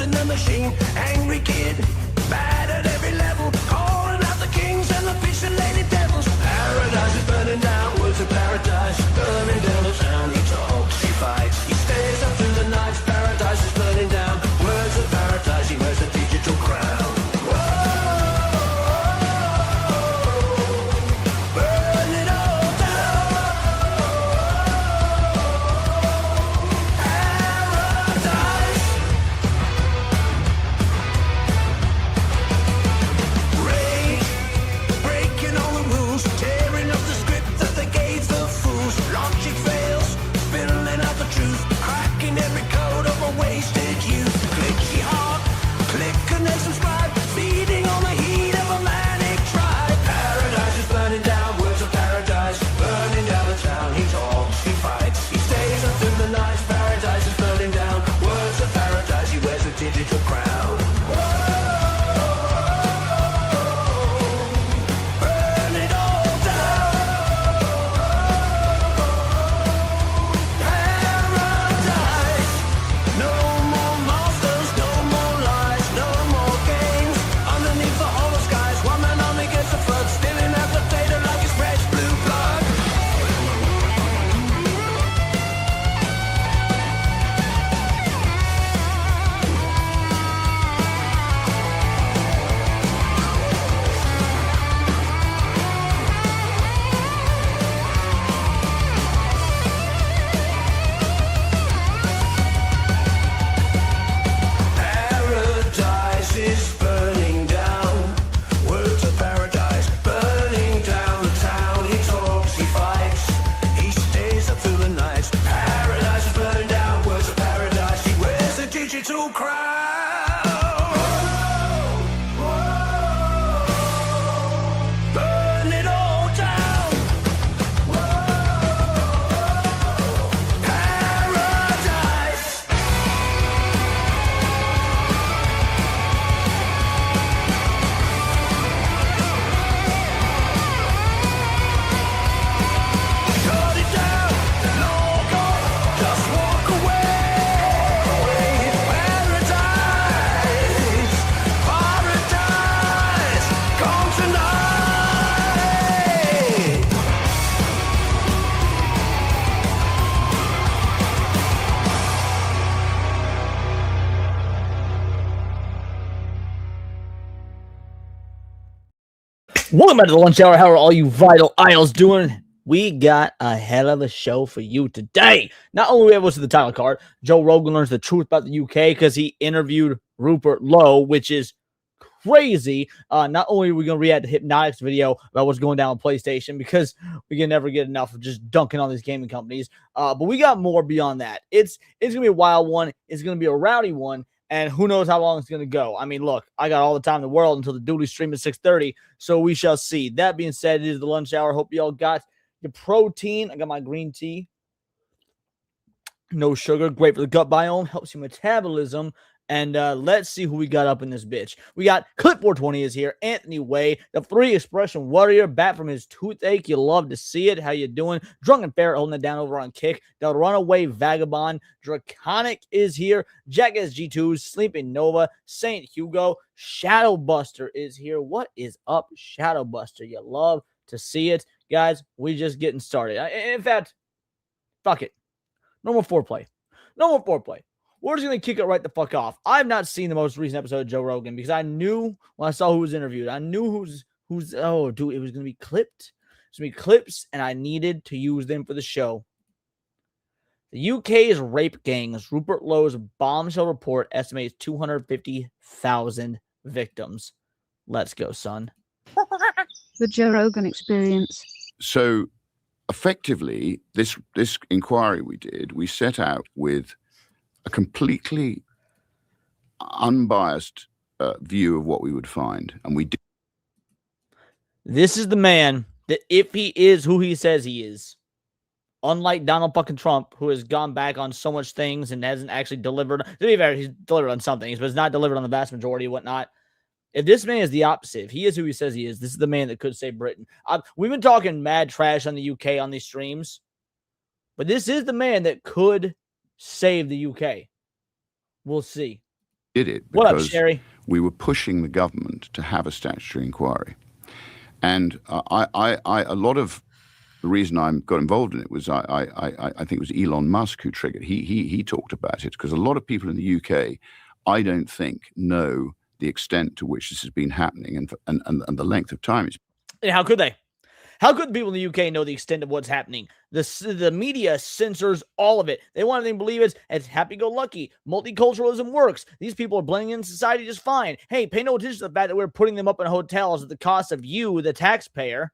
in the machine. Angry kid, bad at every level, calling out the kings and the fish and lady devils. Paradise is burning down, words of paradise, burning down the town. He talks, he fights, he stays up through the night. Paradise is burning down, words of paradise, he wears a digital crown. Welcome back to the lunch hour. How are all you vital idols doing? We got a hell of a show for you today. Not only we have what's the title card, Joe Rogan learns the truth about the UK because he interviewed Rupert Lowe, which is crazy. Not only are we going to react to Hypnotic's video about what's going down on PlayStation because we can never get enough of just dunking on these gaming companies, but we got more beyond that. It's going to be a wild one. It's going to be a rowdy one. And who knows how long it's going to go. I mean, look, I got all the time in the world until the duty stream at 6:30, so we shall see. That being said, it is the lunch hour. Hope you all got your protein. I got my green tea. No sugar. Great for the gut biome. Helps your metabolism. And let's see who we got up in this bitch. We got Clip420 is here. Anthony Way, the 3 Expression Warrior, back from his toothache. You love to see it. How you doing? Drunken Ferret holding it down over on Kick. The Runaway Vagabond. Draconic is here. Jack SG2, Sleeping Nova, Saint Hugo. Shadowbuster is here. What is up, Shadowbuster? You love to see it. Guys, we just getting started. In fact, fuck it. No more foreplay. No more foreplay. We're just going to kick it right the fuck off. I've not seen the most recent episode of Joe Rogan because I knew when I saw who was interviewed. I knew oh, dude, it was going to be clipped. It's going to be clips, and I needed to use them for the show. The UK's rape gangs, Rupert Lowe's bombshell report estimates 250,000 victims. Let's go, son. The Joe Rogan experience. So, effectively, this inquiry we set out with a completely unbiased view of what we would find, and we did. This is the man that, if he is who he says he is, unlike Donald fucking Trump, who has gone back on so much things and hasn't actually delivered. To be fair, he's delivered on some things, but it's not delivered on the vast majority and whatnot. If this man is the opposite, if he is who he says he is, this is the man that could save Britain. We've been talking mad trash on the UK on these streams, but this is the man that could save the UK. We'll see. did it What up, because Sherry? we were pushing the government to have a statutory inquiry. And a lot of the reason I got involved in it was I think it was Elon Musk who triggered. He talked about it because a lot of people in the UK, I don't think, know the extent to which this has been happening and the length of time it's. And how could they? How could people in the UK know the extent of what's happening? The media censors all of it. They want to believe it's happy-go-lucky. Multiculturalism works. These people are blending in society just fine. Hey, pay no attention to the fact that we're putting them up in hotels at the cost of you, the taxpayer.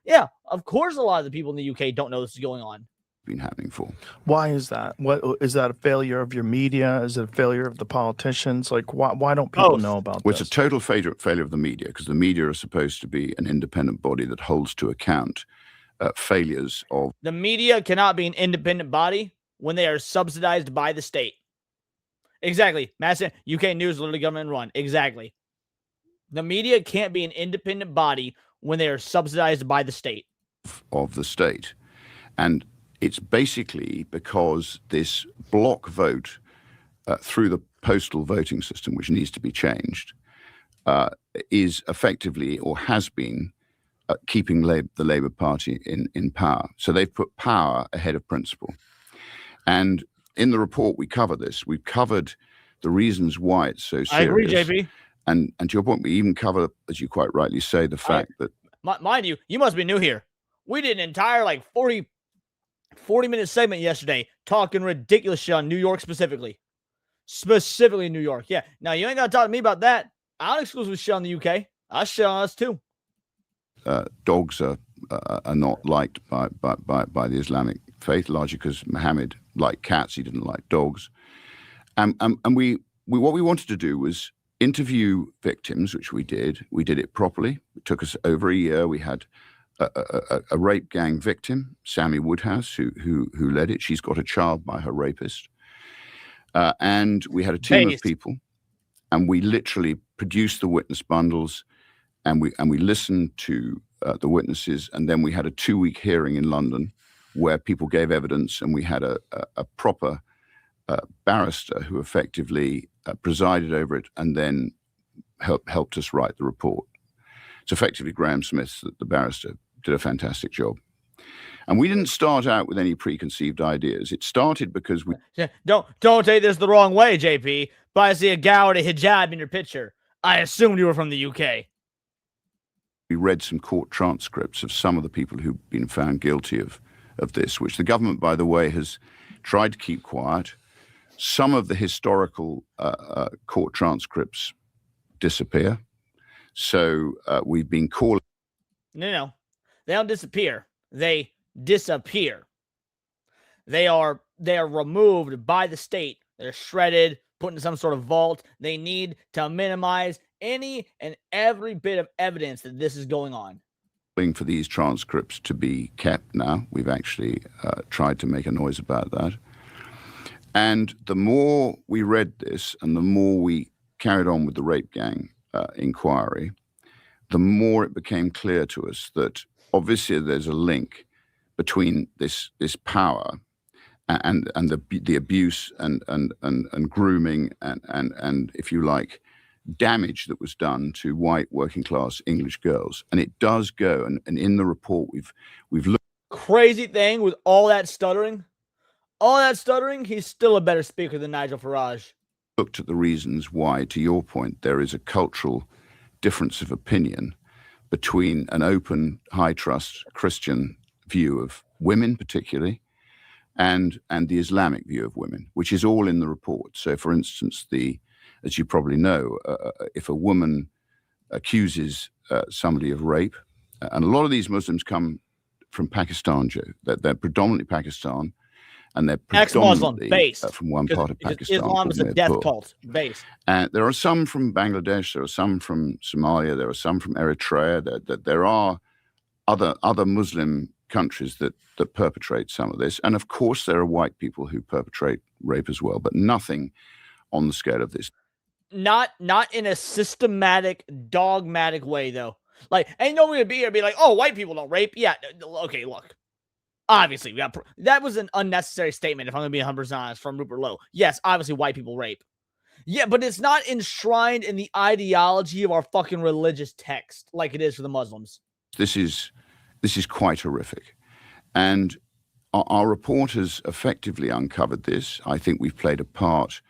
Yeah, of course a lot of the people in the UK don't know this is going on. Been happening for. Why is that? What is that? A failure of your media? Is it a failure of the politicians? Like, why don't people know about Well, this? it's a total failure of the media, because the media are supposed to be an independent body that holds to account failures of. The media cannot be an independent body when they are subsidized by the state. Exactly. Massive UK news, literally government run. Exactly. The media can't be an independent body when they are subsidized by the state. Of the state. And it's basically because this block vote through the postal voting system, which needs to be changed, is effectively or has been keeping the Labour Party in power. So they've put power ahead of principle. And in the report, we cover this. We've covered the reasons why it's so serious. I agree, JP. And to your point, we even cover, as you quite rightly say, the fact that. Mind you, you must be new here. We did an entire 40-minute segment yesterday talking ridiculous shit on New York specifically. Specifically New York. Yeah. Now, you ain't got to talk to me about that. I don't exclusively shit on the UK. I shit on us too. Dogs are not liked by the Islamic faith, largely because Muhammad liked cats. He didn't like dogs. And we what we wanted to do was interview victims, which we did. We did it properly. It took us over a year. We had a rape gang victim, Sammy Woodhouse, who led it. She's got a child by her rapist. And we had a team of people, and we literally produced the witness bundles, and we listened to the witnesses, and then we had a 2-week hearing in London where people gave evidence, and we had a proper barrister who effectively presided over it and then helped us write the report. So effectively, Graham Smith, the barrister, did a fantastic job. And we didn't start out with any preconceived ideas. It started because we... Don't take this the wrong way, JP, but I see a gal with a hijab in your picture. I assumed you were from the UK. We read some court transcripts of some of the people who've been found guilty of this, which the government, by the way, has tried to keep quiet. Some of the historical court transcripts disappear. So we've been calling... No. They don't disappear. They disappear. They are removed by the state. They're shredded, put in some sort of vault. They need to minimize any and every bit of evidence that this is going on. For these transcripts to be kept now. We've actually tried to make a noise about that. And the more we read this and the more we carried on with the rape gang inquiry, the more it became clear to us that obviously there's a link between this power and the abuse and grooming and if you like, damage that was done to white working class English girls. And it does go, and in the report we've looked. Crazy thing with all that stuttering, he's still a better speaker than Nigel Farage. Looked at the reasons why, to your point, there is a cultural difference of opinion between an open, high-trust Christian view of women particularly and the Islamic view of women, which is all in the report. So, for instance, as you probably know, if a woman accuses somebody of rape, and a lot of these Muslims come from Pakistan, Joe, they're predominantly Pakistan, and they're predominantly from one part of Pakistan. Islam is a death cult, based. There are some from Bangladesh, there are some from Somalia, there are some from Eritrea, there are other Muslim countries that perpetrate some of this. And of course, there are white people who perpetrate rape as well, but nothing on the scale of this. Not in a systematic, dogmatic way, though. Like, ain't nobody gonna be here and be like, oh, white people don't rape. Yeah, okay, look. Obviously, that was an unnecessary statement, if I'm going to be 100% honest, from Rupert Lowe. Yes, obviously, white people rape. Yeah, but it's not enshrined in the ideology of our fucking religious text like it is for the Muslims. This is quite horrific. And our report has effectively uncovered this. I think we've played a part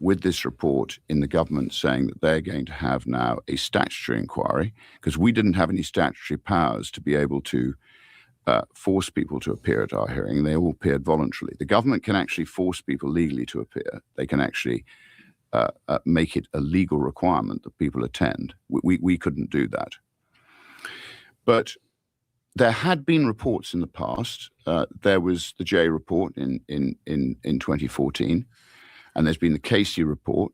with this report in the government saying that they're going to have now a statutory inquiry, because we didn't have any statutory powers to be able to force people to appear at our hearing. They all appeared voluntarily. The government can actually force people legally to appear. They can actually make it a legal requirement that people attend. We couldn't do that. But there had been reports in the past. There was the Jay report in 2014, and there's been the Casey report,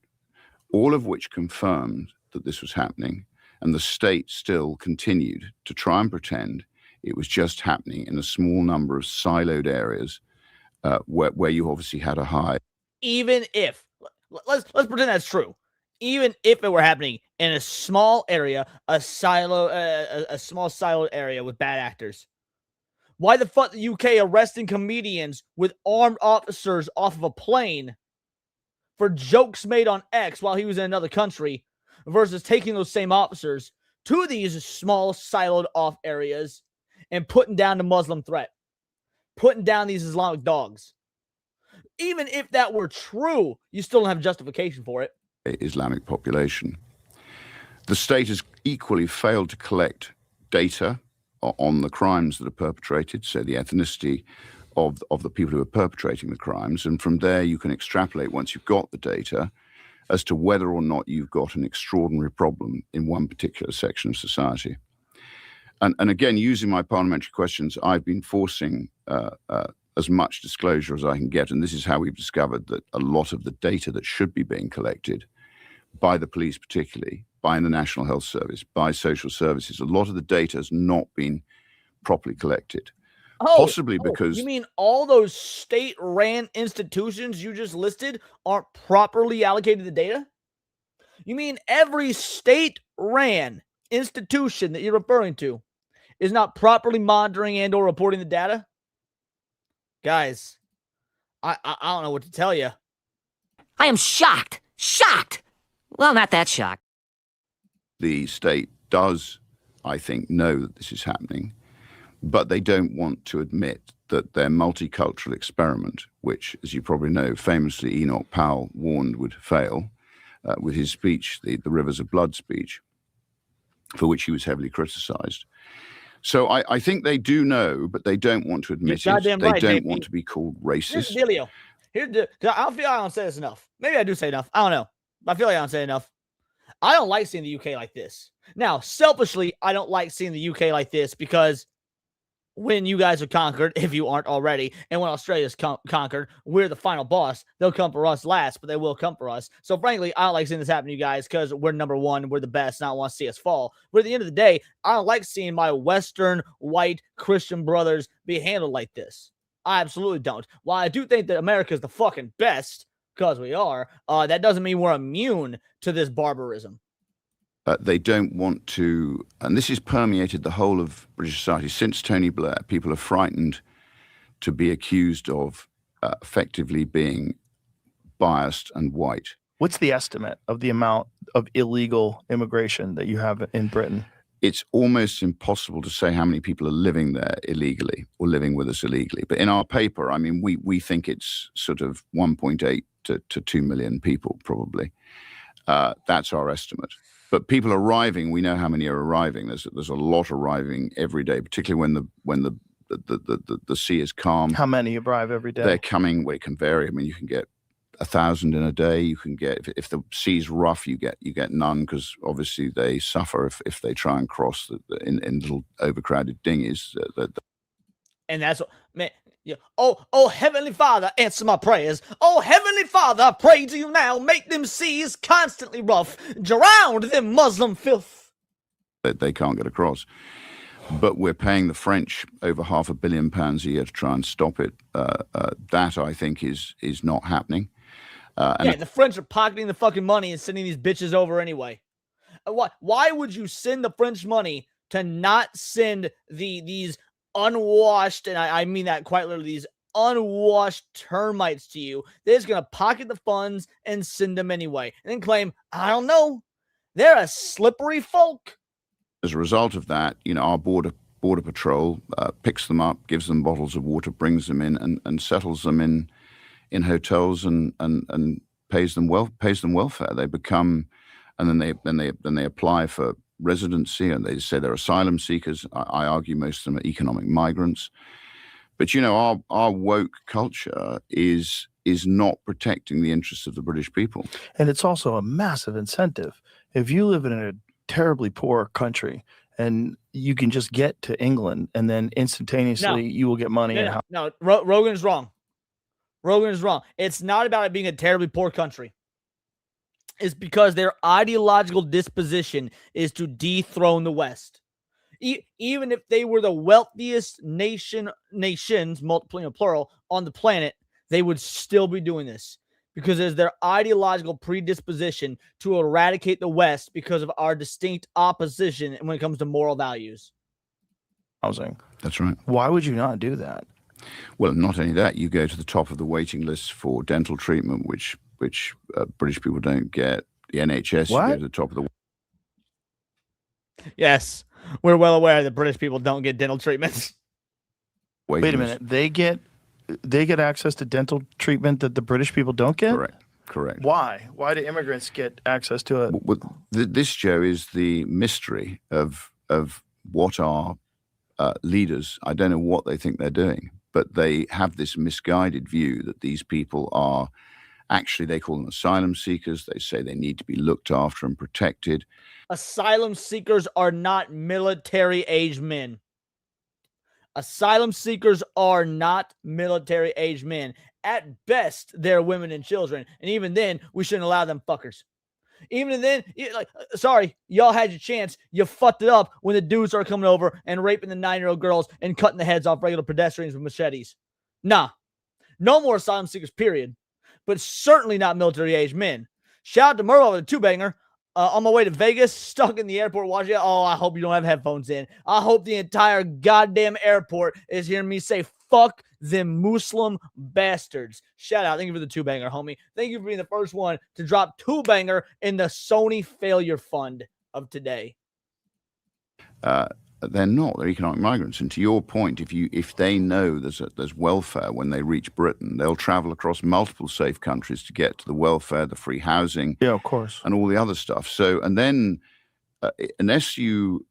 all of which confirmed that this was happening, and the state still continued to try and pretend it was just happening in a small number of siloed areas where you obviously had a high. Even if, let's pretend that's true. Even if it were happening in a small area, a small siloed area with bad actors, why the fuck the UK arresting comedians with armed officers off of a plane for jokes made on X while he was in another country, versus taking those same officers to these small siloed off areas and putting down the Muslim threat, putting down these Islamic dogs? Even if that were true, you still don't have justification for it. Islamic population. The state has equally failed to collect data on the crimes that are perpetrated, so the ethnicity of the people who are perpetrating the crimes, and from there you can extrapolate, once you've got the data, as to whether or not you've got an extraordinary problem in one particular section of society. And again, using my parliamentary questions, I've been forcing as much disclosure as I can get, and this is how we've discovered that a lot of the data that should be being collected by the police, particularly by the National Health Service, by social services, a lot of the data has not been properly collected. Possibly because... You mean all those state-ran institutions you just listed aren't properly allocated the data? You mean every state-ran institution that you're referring to is not properly monitoring and or reporting the data? Guys, I don't know what to tell you. I am shocked. Shocked. Well, not that shocked. The state does, I think, know that this is happening, but they don't want to admit that their multicultural experiment, which, as you probably know, famously Enoch Powell warned would fail with his speech, the Rivers of Blood speech, for which he was heavily criticized. So I think they do know, but they don't want to admit it. They don't want to be called racist. Here's the dealio. I don't feel like I don't say this enough. Maybe I do say enough. I don't know. I feel like I don't say enough. I don't like seeing the UK like this. Now, selfishly, I don't like seeing the UK like this because when you guys are conquered, if you aren't already, and when Australia's conquered, we're the final boss. They'll come for us last, but they will come for us. So, frankly, I don't like seeing this happen to you guys because we're number one, we're the best, and I don't want to see us fall. But at the end of the day, I don't like seeing my Western, white, Christian brothers be handled like this. I absolutely don't. While I do think that America is the fucking best, because we are, that doesn't mean we're immune to this barbarism. They don't want to, and this has permeated the whole of British society since Tony Blair. People are frightened to be accused of effectively being biased and white. What's the estimate of the amount of illegal immigration that you have in Britain? It's almost impossible to say how many people are living there illegally or living with us illegally. But in our paper, I mean, we think it's sort of 1.8 to 2 million people, probably. That's our estimate. But people arriving, we know how many are arriving. There's a lot arriving every day, particularly when the sea is calm. How many arrive every day? They're coming. Well, it can vary. I mean, you can get 1,000 in a day. You can get, if the sea's rough, you get none, because obviously they suffer if they try and cross in little overcrowded dinghies. And that's what, man. Yeah. Oh, Heavenly Father, answer my prayers. Oh, Heavenly Father, I pray to you now. Make them seas constantly rough. Drown them Muslim filth. They can't get across. But we're paying the French over £500 million a year to try and stop it. That, I think, is not happening. And the French are pocketing the fucking money and sending these bitches over anyway. Why would you send the French money to not send these unwashed, and I mean that quite literally, these unwashed termites to you. They're just going to pocket the funds and send them anyway. And then claim, I don't know, they're a slippery folk. As a result of that, our border patrol picks them up, gives them bottles of water, brings them in, and settles them in hotels and pays them welfare. They become, and then they apply for residency, and they say they're asylum seekers. I argue most of them are economic migrants. But our woke culture is not protecting the interests of the British people. And it's also a massive incentive. If you live in a terribly poor country and you can just get to England and then instantaneously you will get money. Rogan is wrong. Rogan is wrong. It's not about it being a terribly poor country. It's because their ideological disposition is to dethrone the West. Even if they were the wealthiest nations, multiple, plural, on the planet, they would still be doing this because it's their ideological predisposition to eradicate the West because of our distinct opposition when it comes to moral values. Housing. That's right. Why would you not do that? Well, not only that, you go to the top of the waiting list for dental treatment, which British people don't get. The NHS, What? you go to the top of the. Yes, we're well aware that British people don't get dental treatments. Wait a minute. They get access to dental treatment that the British people don't get? Correct. Why? Why do immigrants get access to it? Well, this, Joe, is the mystery of what our leaders, I don't know what they think they're doing, but they have this misguided view that these people are actually, they call them asylum seekers. They say they need to be looked after and protected. Asylum seekers are not military-aged men. Asylum seekers are not military-aged men. At best, they're women and children. And even then, we shouldn't allow them fuckers. Even then, sorry, y'all had your chance. You fucked it up when the dudes are coming over and raping the 9-year-old girls and cutting the heads off regular pedestrians with machetes. Nah. No more asylum seekers, period. But certainly not military-aged men. Shout out to Merle, the two-banger. On my way to Vegas, stuck in the airport watching it. Oh, I hope you don't have headphones in. I hope the entire goddamn airport is hearing me say, fuck them Muslim bastards. Shout out. Thank you for the two-banger, homie. Thank you for being the first one to drop two-banger in the Sony failure fund of today. They're not. They're economic migrants. And to your point, if they know there's welfare when they reach Britain, they'll travel across multiple safe countries to get to the welfare, the free housing, Yeah, of course. and all the other stuff. So, and then unless you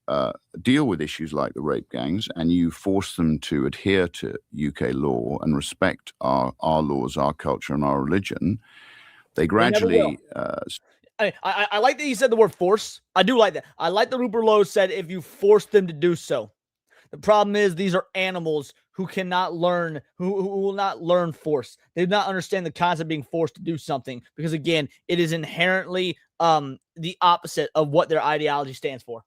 deal with issues like the rape gangs and you force them to adhere to UK law and respect our laws, our culture, and our religion, they gradually. I like that he said the word force. I do like that. I like that Rupert Lowe said if you force them to do so. The problem is these are animals who cannot learn, who will not learn force. They do not understand the concept of being forced to do something because, again, it is inherently the opposite of what their ideology stands for.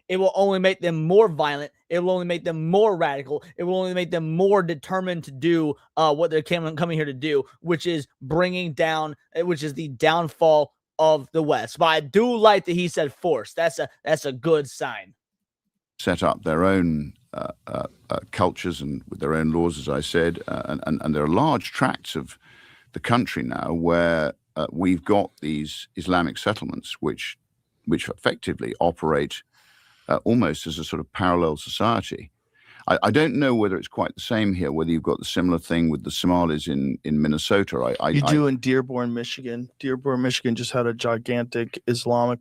It will only make them more violent. It will only make them more radical. It will only make them more determined to do what they're coming here to do, which is the downfall of the West. But I do like that he said force. That's a good sign. Set up their own cultures and with their own laws, as I said, and there are large tracts of the country now where we've got these Islamic settlements which effectively operate almost as a sort of parallel society. I don't know whether it's quite the same here, whether you've got the similar thing with the Somalis in Minnesota. You do in Dearborn, Michigan. Dearborn, Michigan just had a gigantic Islamic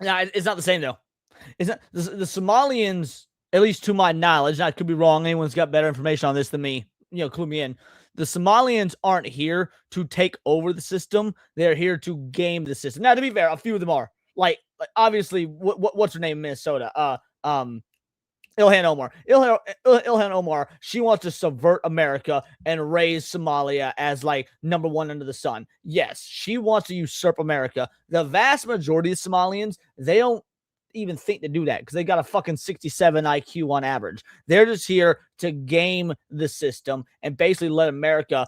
No, it's not the same, though. It's not, the Somalians, at least to my knowledge, I could be wrong. Anyone's got better information on this than me, clue me in. The Somalians aren't here to take over the system. They're here to game the system. Now, to be fair, a few of them are. Like obviously, what's her name in Minnesota? Ilhan Omar. Ilhan Omar, she wants to subvert America and raise Somalia as like number one under the sun. Yes, she wants to usurp America. The vast majority of Somalians, they don't even think to do that because they got a fucking 67 IQ on average. They're just here to game the system and basically let America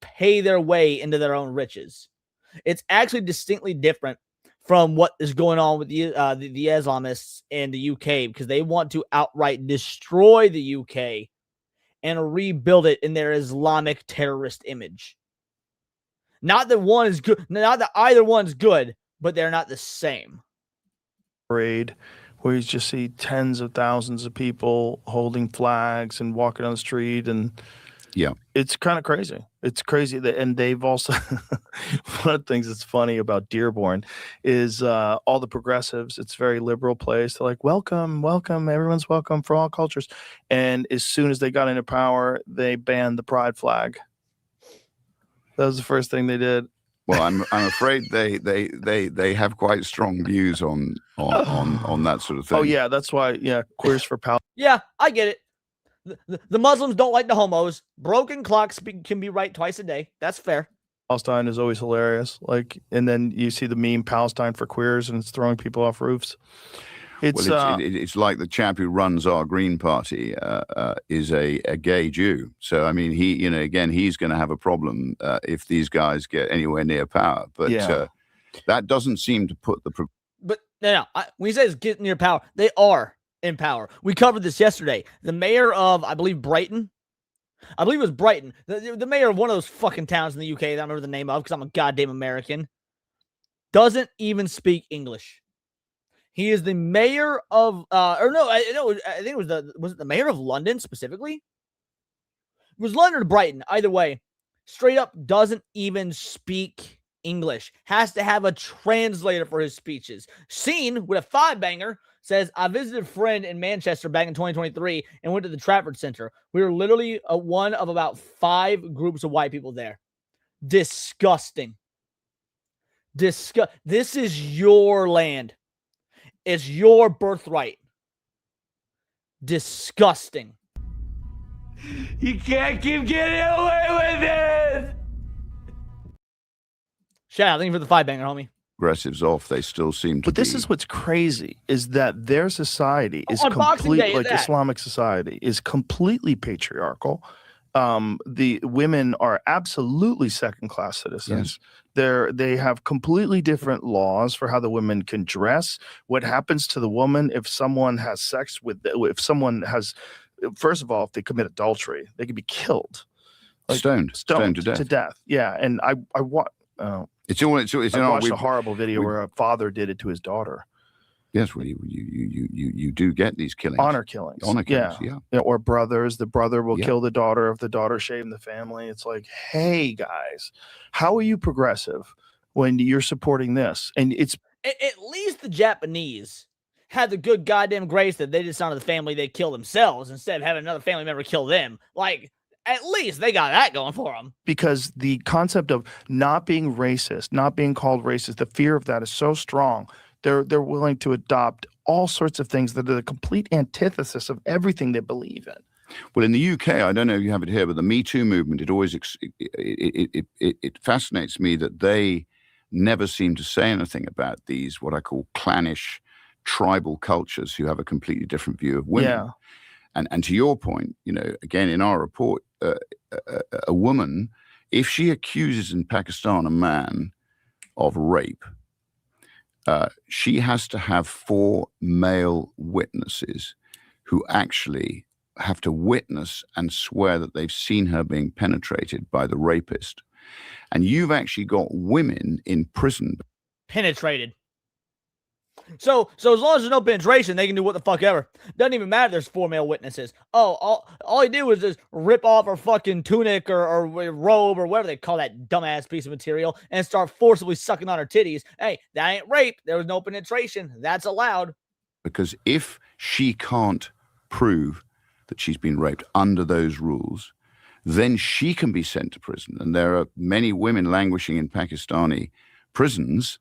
pay their way into their own riches. It's actually distinctly different from what is going on with the Islamists in the UK because they want to outright destroy the UK and rebuild it in their Islamic terrorist image. Not that one is good, not that either one's good, but they're not the same. Parade where you just see tens of thousands of people holding flags and walking on the street, and Yeah. it's kind of crazy. It's crazy that, and they've also one of the things that's funny about Dearborn is all the progressives. It's a very liberal place. They're like, welcome, everyone's welcome for all cultures. And as soon as they got into power, they banned the pride flag. That was the first thing they did. Well, I'm afraid they have quite strong views on that sort of thing. Oh yeah, that's why. Yeah, Queers for Palestine. Yeah, I get it. The Muslims don't like the homos. Broken clocks can be right twice a day. That's fair. Palestine is always hilarious. Like, and then you see the meme Palestine for queers, and it's throwing people off roofs. It's like the chap who runs our Green Party is a gay Jew. So I mean, he's going to have a problem if these guys get anywhere near power. But that doesn't seem to put the. But no, when he says get near power, they are in power. We covered this yesterday. The mayor of, I believe, Brighton. I believe it was Brighton. The mayor of one of those fucking towns in the UK that I don't remember the name of because I'm a goddamn American. Doesn't even speak English. He is the mayor of, I think it was the mayor of London specifically? It was London or Brighton. Either way, straight up doesn't even speak English. Has to have a translator for his speeches. Seen with a 5-banger, says, I visited a friend in Manchester back in 2023 and went to the Trafford Center. We were literally one of about 5 groups of white people there. Disgusting. This is your land. It's your birthright. Disgusting. You can't keep getting away with it. Shout out. Thank you for the 5-banger, homie. Progressives off, they still seem to. But this is what's crazy is that their society is on Boxing Day, complete, like Islamic society is completely patriarchal. The women are absolutely second-class citizens. Yes. They have completely different laws for how the women can dress. What happens to the woman if someone has sex with, if someone has, first of all, if they commit adultery, they can be killed, like, stoned to death. Yeah, and I watched a horrible video where a father did it to his daughter. Yes, well, you do get these killings. Honor killings. Yeah. Or brothers. The brother will kill the daughter if the daughter shamed the family. It's like, hey, guys, how are you progressive when you're supporting this? And it's... At least the Japanese had the good goddamn grace that they dishonor the family, they kill themselves instead of having another family member kill them. Like, at least they got that going for them. Because the concept of not being racist, not being called racist, the fear of that is so strong. They're willing to adopt all sorts of things that are the complete antithesis of everything they believe in. Well, in the UK, I don't know if you have it here, but the Me Too movement, it fascinates me that they never seem to say anything about these, what I call clannish tribal cultures who have a completely different view of women. Yeah. And to your point, again, in our report, a woman, if she accuses in Pakistan a man of rape, she has to have 4 male witnesses who actually have to witness and swear that they've seen her being penetrated by the rapist. And you've actually got women in prison. Penetrated. So as long as there's no penetration, they can do what the fuck ever. Doesn't even matter there's 4 male witnesses. Oh, all he did was just rip off her fucking tunic or robe or whatever they call that dumbass piece of material and start forcibly sucking on her titties. Hey, that ain't rape. There was no penetration. That's allowed. Because if she can't prove that she's been raped under those rules, then she can be sent to prison. And there are many women languishing in Pakistani prisons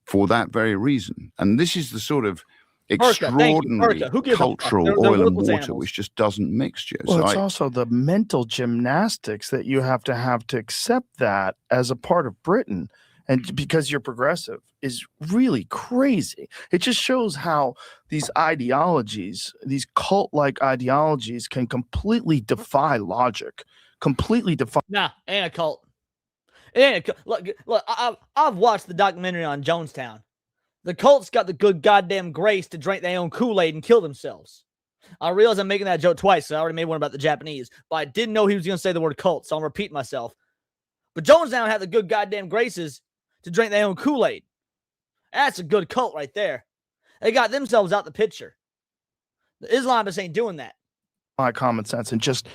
for that very reason. And this is the sort of extraordinary cultural oil and water which just doesn't mix, Joe. Well, it's also the mental gymnastics that you have to accept that as a part of Britain. And because you're progressive is really crazy. It just shows how these ideologies, these cult-like ideologies can completely defy logic, completely defy. Nah, ain't a cult. It ain't a cult. Look, I've watched the documentary on Jonestown. The cults got the good goddamn grace to drink their own Kool-Aid and kill themselves. I realize I'm making that joke twice. So I already made one about the Japanese, but I didn't know he was going to say the word cult, so I'm repeating myself. But Jonestown had the good goddamn graces to drink their own Kool-Aid. That's a good cult right there. They got themselves out the picture. The Islamists ain't doing that. My common sense, and just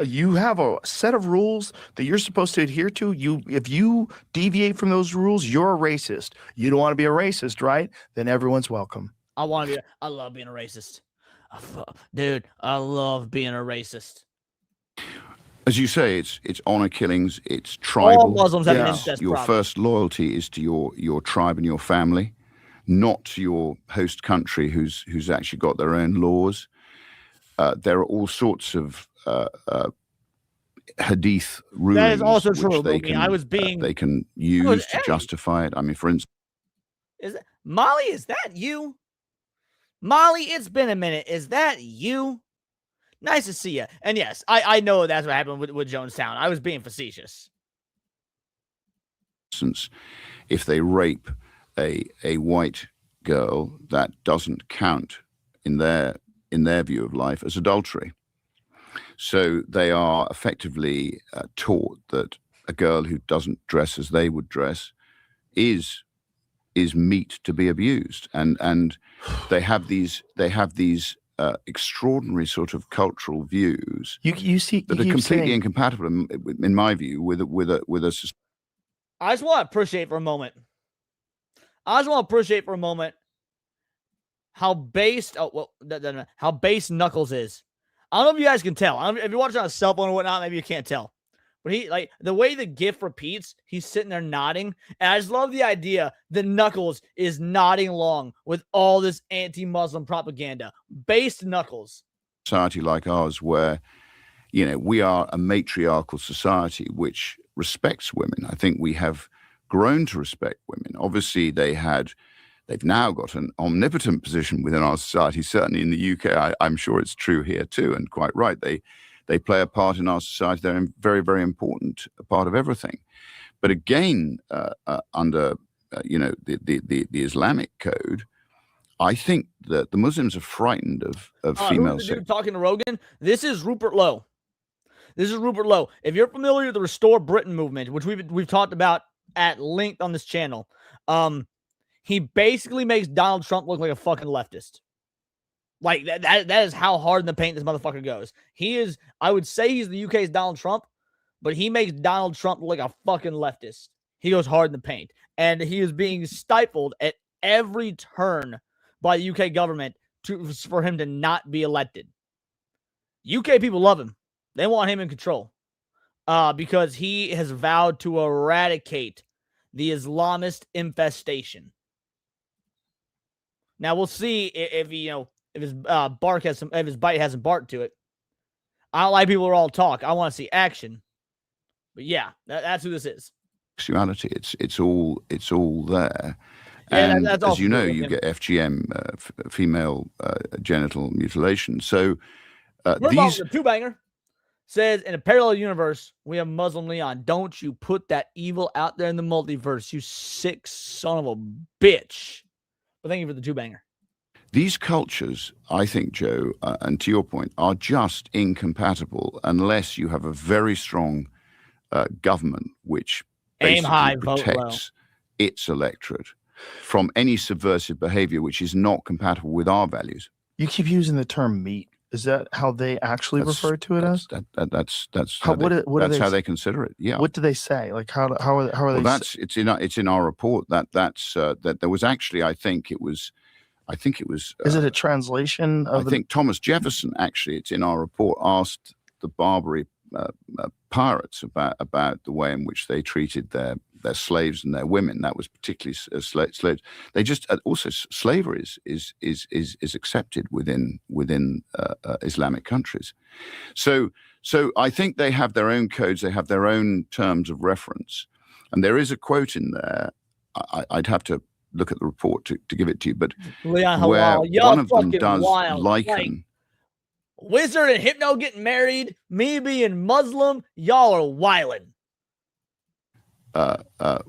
you have a set of rules that you're supposed to adhere to. If you deviate from those rules, you're a racist. You don't want to be a racist, right? Then everyone's welcome. I love being a racist. Dude, I love being a racist. As you say, it's honor killings, it's tribal. All Muslims have an incest Your problem. first loyalty is to your tribe and your family, not to your host country who's actually got their own laws. There are all sorts of hadith rulings That is also which true. they can use to justify it. I mean, for instance, Molly, is that you? Molly, it's been a minute. Is that you? Nice to see you. And yes, I know that's what happened with Jonestown. I was being facetious. Since if they rape a white girl, that doesn't count in their view of life as adultery. So they are effectively taught that a girl who doesn't dress as they would dress is meat to be abused, and they have these extraordinary sort of cultural views You see that are completely incompatible, in my view, with a. I just want to appreciate for a moment. How based how base Knuckles is. I don't know if you guys can tell. If you're watching on a cell phone or whatnot, maybe you can't tell. But he, like, the way the GIF repeats, he's sitting there nodding. And I just love the idea that Knuckles is nodding along with all this anti-Muslim propaganda. Based Knuckles. Society like ours, where, we are a matriarchal society which respects women. I think we have grown to respect women. Obviously, they've now got an omnipotent position within our society, certainly in the UK. I'm sure it's true here too, and quite right. They play a part in our society. They're a very, very important part of everything. But again, under the Islamic code, I think that the Muslims are frightened of female sex. Dude talking to Rogan. This is Rupert Lowe. If you're familiar with the Restore Britain movement, which we've talked about at length on this channel, he basically makes Donald Trump look like a fucking leftist. Like that is how hard in the paint this motherfucker goes. I would say he's the UK's Donald Trump, but he makes Donald Trump look like a fucking leftist. He goes hard in the paint. And he is being stifled at every turn by the UK government for him to not be elected. UK people love him. They want him in control. Because he has vowed to eradicate the Islamist infestation. Now we'll see if his bite has some bark to it. I don't like people who all talk. I want to see action. But yeah, that's who this is. Sexuality, it's all there. Yeah, and that's all as you know, you get FGM, female genital mutilation. So these two-banger says, in a parallel universe, we have Muslim Leon. Don't you put that evil out there in the multiverse, you sick son of a bitch. But thank you for the two-banger. These cultures, I think, Joe, and to your point, are just incompatible unless you have a very strong government which basically protects its electorate from any subversive behavior which is not compatible with our values. You keep using the term meat. Is that how they actually refer to it as? That's how they consider it. Yeah. What do they say? Like how are well, they? It's in our report that there was actually I think it was. Is it a translation of? I think Thomas Jefferson actually. It's in our report. Asked the Barbary pirates about the way in which they treated their slaves and their women. That was particularly slaves. They just also slavery is accepted within Islamic countries. So I think they have their own codes. They have their own terms of reference, and there is a quote in there. I'd have to look at the report to give it to you, but Leon, where one of them does liken. Wizard and Hypno getting married, me being Muslim, y'all are wildin'.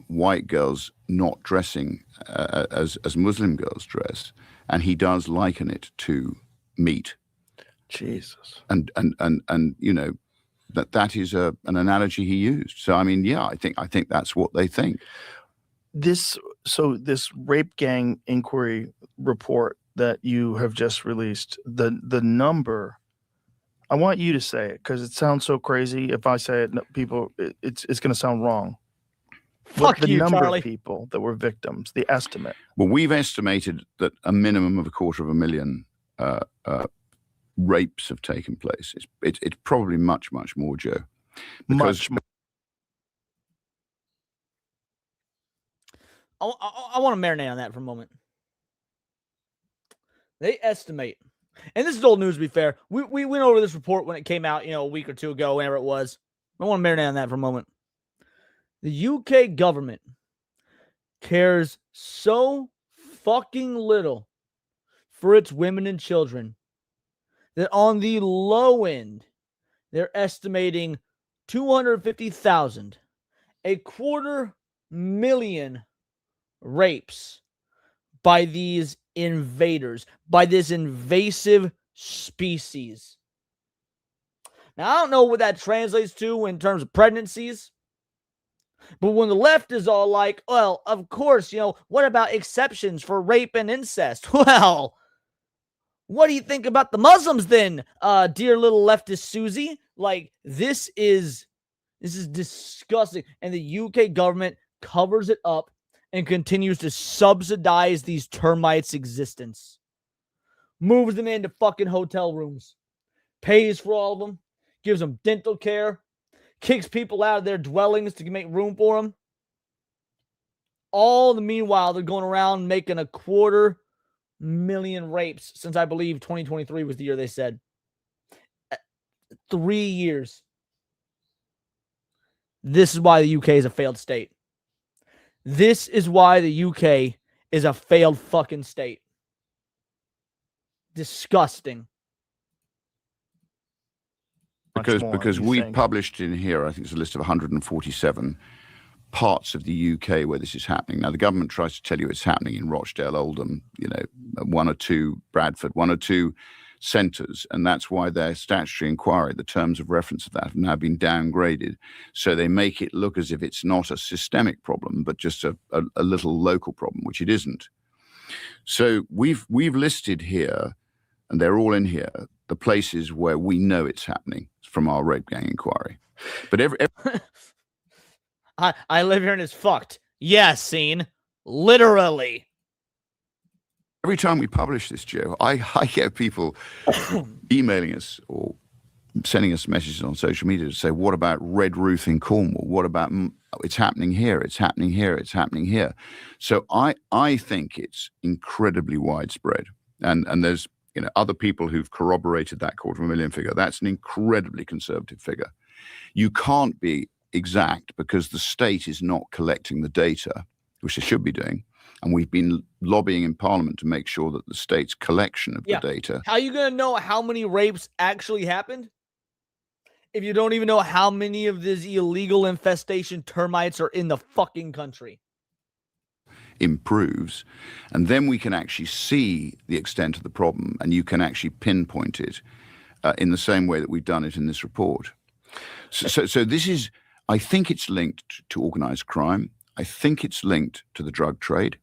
White girls not dressing as Muslim girls dress, and he does liken it to meat. Jesus. And that is an analogy he used. So I mean, yeah, I think that's what they think. This rape gang inquiry report that you have just released, the number, I want you to say it because it sounds so crazy. If I say it, it's going to sound wrong. Fuck the you, number Charlie. of people that were victims, the estimate. Well, we've estimated that a minimum of 250,000 rapes have taken place. It's probably much more, Joe. Much more. I want to marinate on that for a moment. They estimate, and this is old news to be fair. We went over this report when it came out, a week or two ago, whenever it was. I want to marinate on that for a moment. The UK government cares so fucking little for its women and children that on the low end, they're estimating 250,000, 250,000 rapes by these invaders, by this invasive species. Now, I don't know what that translates to in terms of pregnancies, but when the left is all like, well, of course, what about exceptions for rape and incest? Well, what do you think about the Muslims then, dear little leftist Susie? Like, this is disgusting. And the UK government covers it up and continues to subsidize these termites' existence. Moves them into fucking hotel rooms. Pays for all of them. Gives them dental care. Kicks people out of their dwellings to make room for them. All the meanwhile, they're going around making 250,000 rapes since I believe 2023 was the year they said. 3 years. This is why the UK is a failed state. This is why the UK is a failed fucking state. Disgusting. Because we published in here, I think it's a list of 147 parts of the UK where this is happening. Now, the government tries to tell you it's happening in Rochdale, Oldham, one or two, Bradford, one or two centres, and that's why their statutory inquiry, the terms of reference of that, have now been downgraded. So they make it look as if it's not a systemic problem, but just a little local problem, which it isn't. So we've listed here, and they're all in here, the places where we know it's happening from our rape gang inquiry. But every I live here and it's fucked. Yes, scene. Literally. Every time we publish this, Joe, I get people emailing us or sending us messages on social media to say, what about Red Ruth in Cornwall? What about it's happening here, it's happening here, it's happening here? So I think it's incredibly widespread. And there's other people who've corroborated that 250,000 figure. That's an incredibly conservative figure. You can't be exact because the state is not collecting the data, which they should be doing. And we've been lobbying in Parliament to make sure that the state's collection of the data. How are you going to know how many rapes actually happened if you don't even know how many of these illegal infestation termites are in the fucking country? Improves, and then we can actually see the extent of the problem, and you can actually pinpoint it in the same way that we've done it in this report. So this is, I think it's linked to organized crime. I think it's linked to the drug trade.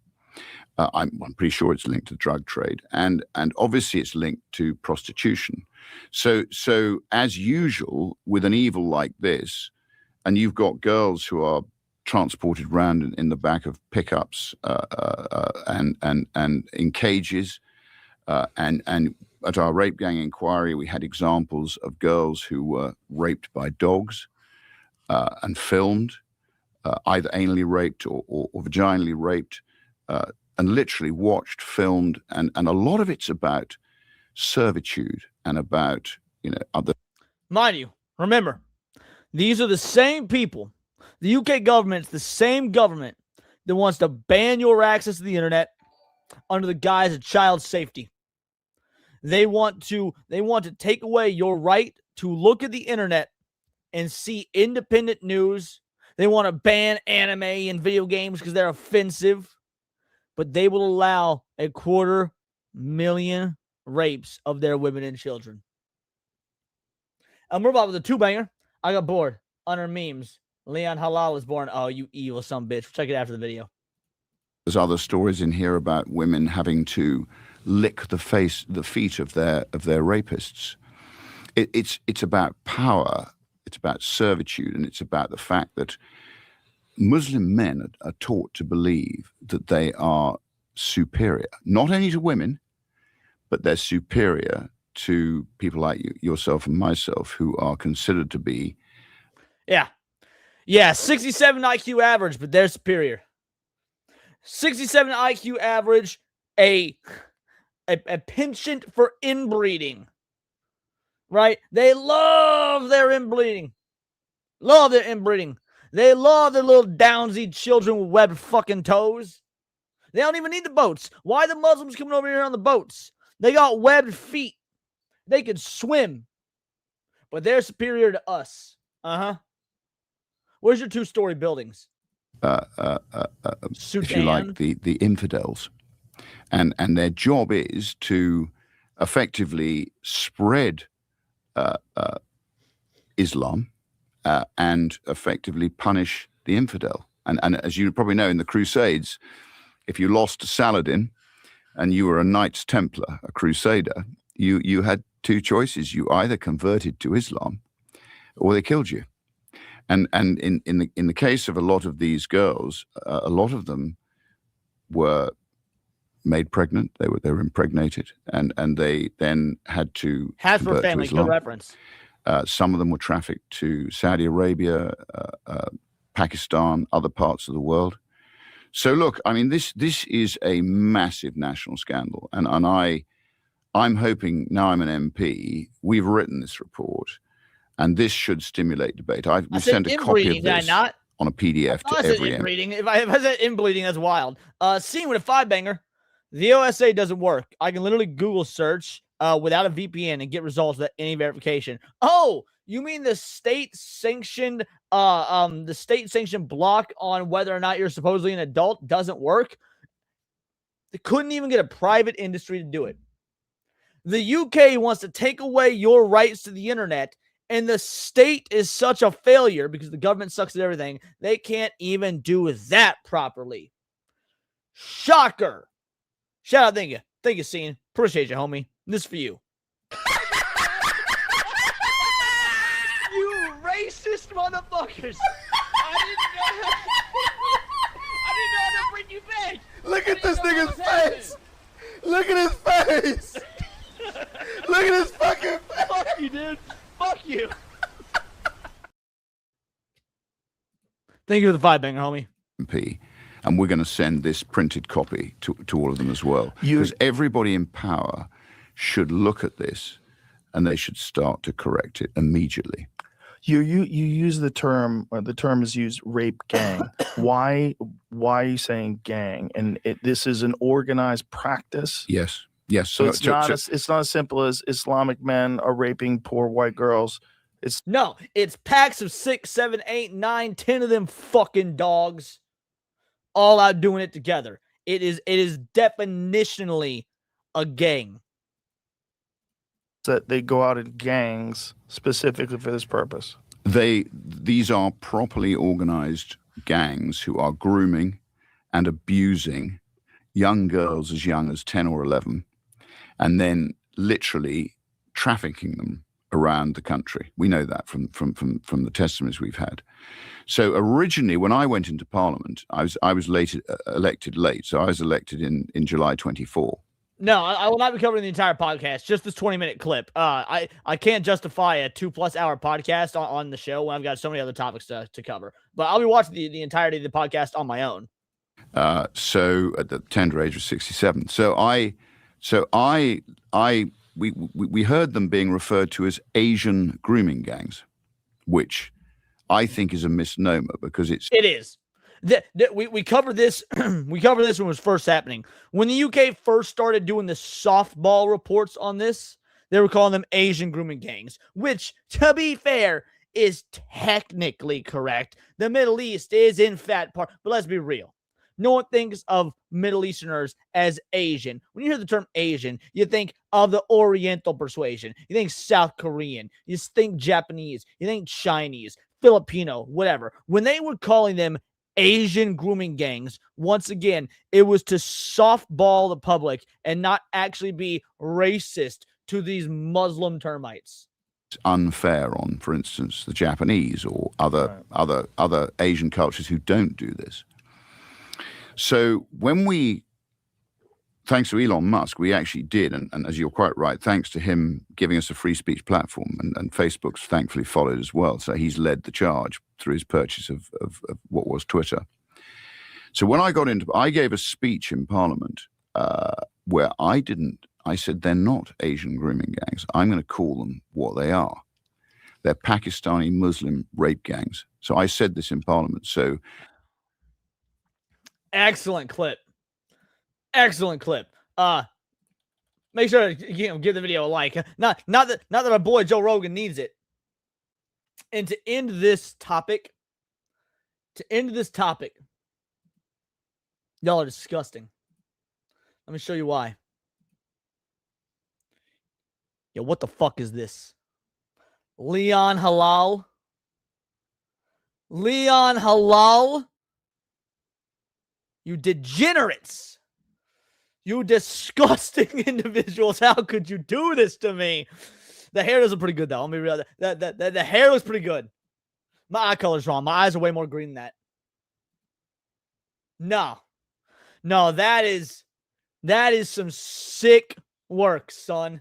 I'm pretty sure it's linked to the drug trade, and obviously it's linked to prostitution. So as usual with an evil like this, and you've got girls who are transported around in the back of pickups and in cages, and at our rape gang inquiry, we had examples of girls who were raped by dogs and filmed, either anally raped or vaginally raped, and literally watched, filmed, and a lot of it's about servitude and about other. Mind you, remember, these are the same people. The UK government's the same government that wants to ban your access to the internet under the guise of child safety. They want to take away your right to look at the internet and see independent news. They want to ban anime and video games because they're offensive. But they will allow 250,000 rapes of their women and children. We're about with a 2-banger. I got bored. Under memes. Leon Halal was born. Oh, you evil son of a bitch. Check it after the video. There's other stories in here about women having to lick the feet of their rapists. It's about power. It's about servitude, and it's about the fact that Muslim men are taught to believe that they are superior, not only to women, but they're superior to people like yourself and myself, who are considered to be. Yeah, 67 IQ average, but they're superior. 67 IQ average, a penchant for inbreeding. Right? They love their inbreeding. Love their inbreeding. They love their little downsy children with webbed fucking toes. They don't even need the boats. Why are the Muslims coming over here on the boats? They got webbed feet. They could swim. But they're superior to us. Where's your 2-story buildings? If you like, the infidels. And their job is to effectively spread Islam and effectively punish the infidel. And as you probably know, in the Crusades, if you lost to Saladin and you were a Knights Templar, a Crusader, you had two choices. You either converted to Islam or they killed you. And in the case of a lot of these girls, a lot of them were made pregnant. They were impregnated, and they then had to Hasbro family, good reference. Some of them were trafficked to Saudi Arabia, Pakistan, other parts of the world. So look, I mean, this is a massive national scandal, and I'm hoping, now I'm an MP, we've written this report, and this should stimulate debate. We sent a copy of this on a PDF to every inbreeding. If I said inbreeding, that's wild. Seeing with a 5-banger, the OSA doesn't work. I can literally Google search without a VPN and get results without any verification. Oh, you mean the state-sanctioned block on whether or not you're supposedly an adult doesn't work? They couldn't even get a private industry to do it. The UK wants to take away your rights to the internet, and the state is such a failure because the government sucks at everything. They can't even do that properly. Shocker. Shout out, thank you. Thank you, Scene. Appreciate you, homie. This is for you. You racist motherfuckers. I didn't know how to bring you back. Look at this nigga's face. Look at his face. Look at his fucking face. Fuck you, dude. Fuck you. Thank you for the 5-banger, homie. MP, and we're going to send this printed copy to all of them as well. Because everybody in power should look at this and they should start to correct it immediately. You use the term, or the term is used, rape gang. Why are you saying gang? And this is an organized practice? Yes. So it's not as simple as Islamic men are raping poor white girls. It's packs of 6, 7, 8, 9, 10 of them fucking dogs all out doing it together. It is definitionally a gang. That they go out in gangs specifically for this purpose. These are properly organized gangs who are grooming and abusing young girls as young as 10 or 11, and then literally trafficking them around the country. We know that from the testimonies we've had. So originally, when I went into Parliament, I was elected late. So I was elected in July 24. No, I will not be covering the entire podcast, just this 20-minute clip. I can't justify a 2+ hour podcast on the show when I've got so many other topics to cover. But I'll be watching the entirety of the podcast on my own. So at the tender age of 67. We heard them being referred to as Asian grooming gangs, which I think is a misnomer because it is. We covered this. We covered this when it was first happening. When the UK first started doing the softball reports on this, they were calling them Asian grooming gangs, which, to be fair, is technically correct. The Middle East is in fact part, but let's be real. No one thinks of Middle Easterners as Asian. When you hear the term Asian, you think of the Oriental persuasion. You think South Korean. You think Japanese. You think Chinese, Filipino, whatever. When they were calling them Asian grooming gangs, once again, it was to softball the public and not actually be racist to these Muslim termites. Unfair on, for instance, the Japanese or other Asian cultures who don't do this. So when we, thanks to Elon Musk, we actually did, and as you're quite right, thanks to him giving us a free speech platform, and Facebook's thankfully followed as well. So he's led the charge through his purchase of what was Twitter. So when I gave a speech in Parliament where I said they're not Asian grooming gangs. I'm going to call them what they are. They're Pakistani Muslim rape gangs. So I said this in Parliament. So excellent clip. Excellent clip. Make sure to give the video a like. Not that our boy Joe Rogan needs it. And to end this topic, y'all are disgusting. Let me show you why. Yo, what the fuck is this? Leon Halal? Leon Halal? You degenerates. You disgusting individuals. How could you do this to me? The hair doesn't pretty good, though. Let me realize the hair looks pretty good. My eye color's wrong. My eyes are way more green than that. No, that is some sick work, son.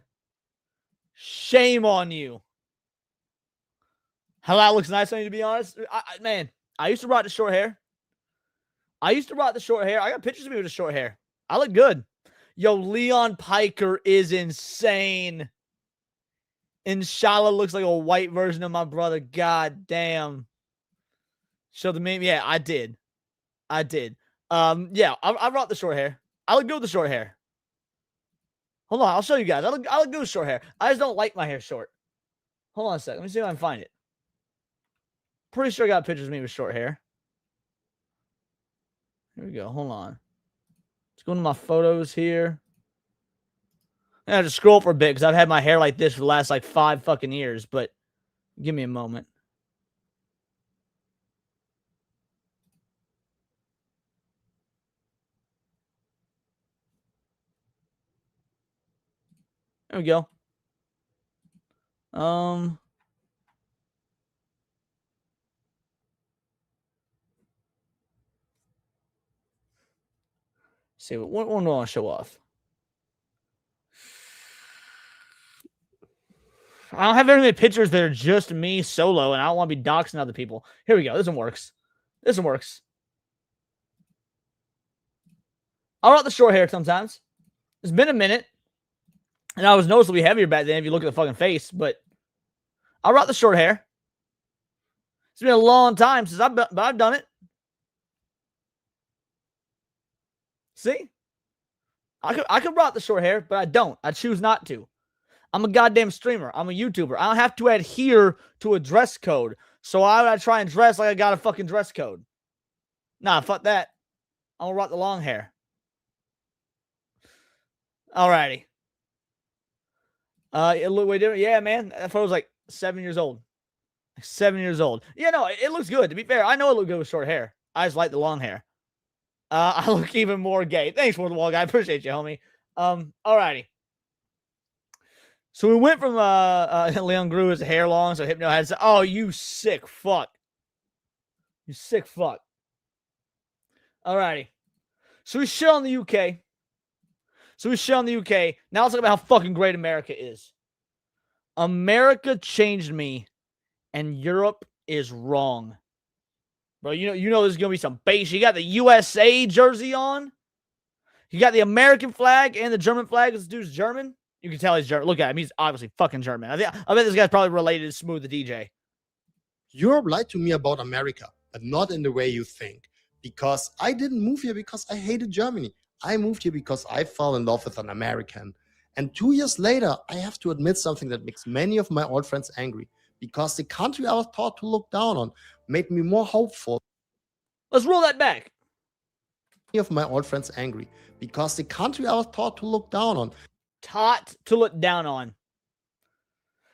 Shame on you. Halal looks nice on you, to be honest. Man, I used to rock the short hair. I got pictures of me with the short hair. I look good. Yo, Leon Piker is insane. Inshallah looks like a white version of my brother. God damn. Show the meme. Yeah, I did. Yeah, I rock the short hair. I look good with the short hair. Hold on, I'll show you guys. I look good with short hair. I just don't like my hair short. Hold on a second. Let me see if I can find it. Pretty sure I got pictures of me with short hair. Here we go. Hold on. Let's go into my photos here. I have to scroll for a bit because I've had my hair like this for the last 5 fucking years, but give me a moment. There we go. See what one do I want to show off? I don't have very many pictures that are just me solo, and I don't want to be doxing other people. Here we go. This one works. I rock the short hair sometimes. It's been a minute. And I was noticeably heavier back then if you look at the fucking face, but I rock the short hair. It's been a long time since I've done it. See? I could rock the short hair, but I don't. I choose not to. I'm a goddamn streamer. I'm a YouTuber. I don't have to adhere to a dress code. So why would I try and dress like I got a fucking dress code? Nah, fuck that. I'm gonna rock the long hair. Alrighty. It looked way different. Yeah, man. That photo's 7 years old. 7 years old. Yeah, no, it looks good. To be fair, I know it looked good with short hair. I just like the long hair. I look even more gay. Thanks for the wall guy. I appreciate you, homie. Alrighty. So we went from Leon grew his hair long, so Hypno had to say, oh, you sick fuck. You sick fuck. Alrighty. So we shit on the UK. Now let's talk about how fucking great America is. America changed me, and Europe is wrong. Bro, you know there's going to be some base. You got the USA jersey on. You got the American flag and the German flag. This dude's German. You can tell he's German. Look at him. He's obviously fucking German. I bet this guy's probably related to Smooth the DJ. Europe lied to me about America, but not in the way you think. Because I didn't move here because I hated Germany. I moved here because I fell in love with an American. And 2 years later, I have to admit something that makes many of my old friends angry. Because the country I was taught to look down on made me more hopeful. Let's roll that back. of my old friends angry because the country I was taught to look down on. Taught to look down on.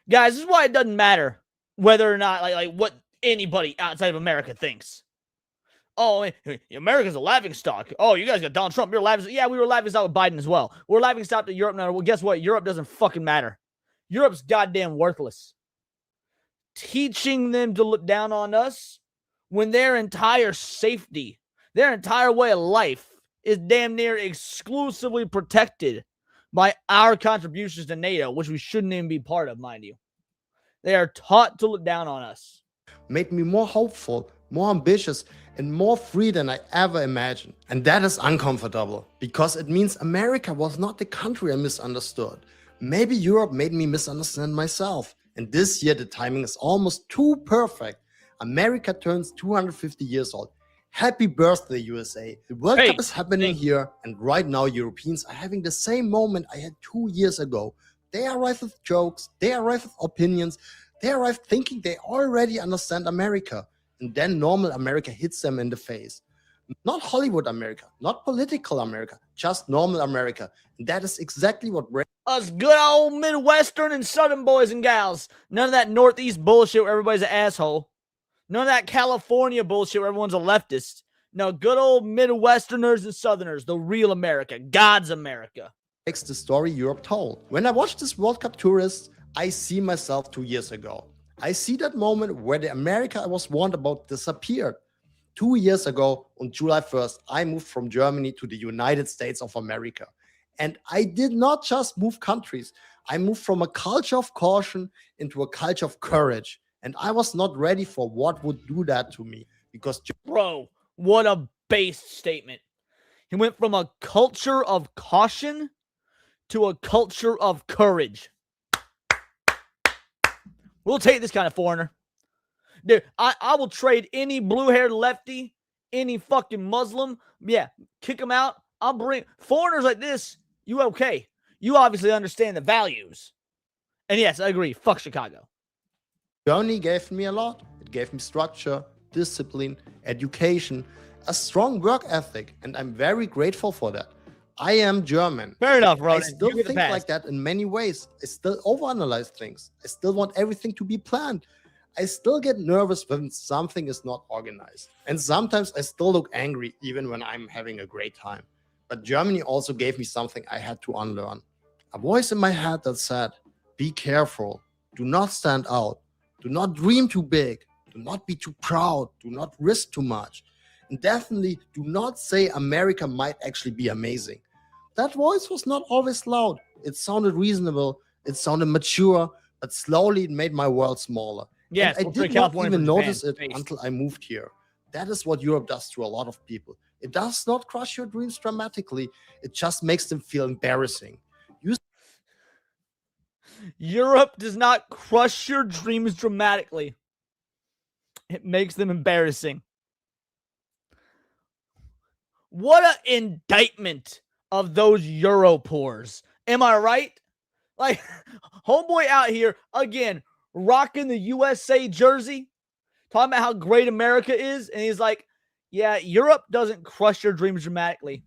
Guys, this is why it doesn't matter whether or not, like what anybody outside of America thinks. Oh, America's a laughingstock. Oh, you guys got Donald Trump. You're laughing. Yeah, we were laughingstock with Biden as well. We're laughingstock to Europe now. Well, guess what? Europe doesn't fucking matter. Europe's goddamn worthless. Teaching them to look down on us when their entire safety, their entire way of life is damn near exclusively protected by our contributions to NATO, which we shouldn't even be part of, mind you. They are taught to look down on us. Made me more hopeful, more ambitious, and more free than I ever imagined. And that is uncomfortable because it means America was not the country I misunderstood. Maybe Europe made me misunderstand myself. And this year, the timing is almost too perfect. America turns 250 years old. Happy birthday, USA. The World Cup is happening here, and right now Europeans are having the same moment I had 2 years ago. They arrive with jokes, they arrive with opinions, they arrive thinking they already understand America. And then normal America hits them in the face. Not Hollywood America, not political America, just normal America. And that is exactly what us good old Midwestern and Southern boys and gals. None of that Northeast bullshit where everybody's an asshole. None of that California bullshit where everyone's a leftist. No, good old Midwesterners and Southerners, the real America, God's America. Makes the story Europe told. When I watch this World Cup tourists, I see myself 2 years ago. I see that moment where the America I was warned about disappeared. 2 years ago, on July 1st, I moved from Germany to the United States of America. And I did not just move countries. I moved from a culture of caution into a culture of courage. And I was not ready for what would do that to me. Because, bro, what a base statement. He went from a culture of caution to a culture of courage. We'll take this kind of foreigner. Dude, I will trade any blue-haired lefty, any fucking Muslim. Yeah, kick them out. I'll bring foreigners like this. You okay? You obviously understand the values. And yes, I agree. Fuck Chicago. Germany gave me a lot. It gave me structure, discipline, education, a strong work ethic, and I'm very grateful for that. I am German. Fair enough, Rogan. I still think like that in many ways. I still overanalyze things. I still want everything to be planned. I still get nervous when something is not organized. And sometimes I still look angry even when I'm having a great time. But Germany also gave me something I had to unlearn. A voice in my head that said, be careful, do not stand out, do not dream too big, do not be too proud, do not risk too much. And definitely do not say America might actually be amazing. That voice was not always loud. It sounded reasonable, it sounded mature, but slowly it made my world smaller. Yes, and I did not even notice it until I moved here. That is what Europe does to a lot of people. It does not crush your dreams dramatically. It just makes them feel embarrassing. Europe does not crush your dreams dramatically. It makes them embarrassing. What an indictment of those Euro poors. Am I right? Like, homeboy out here, again, rocking the USA jersey, talking about how great America is, and he's like, yeah, Europe doesn't crush your dreams dramatically.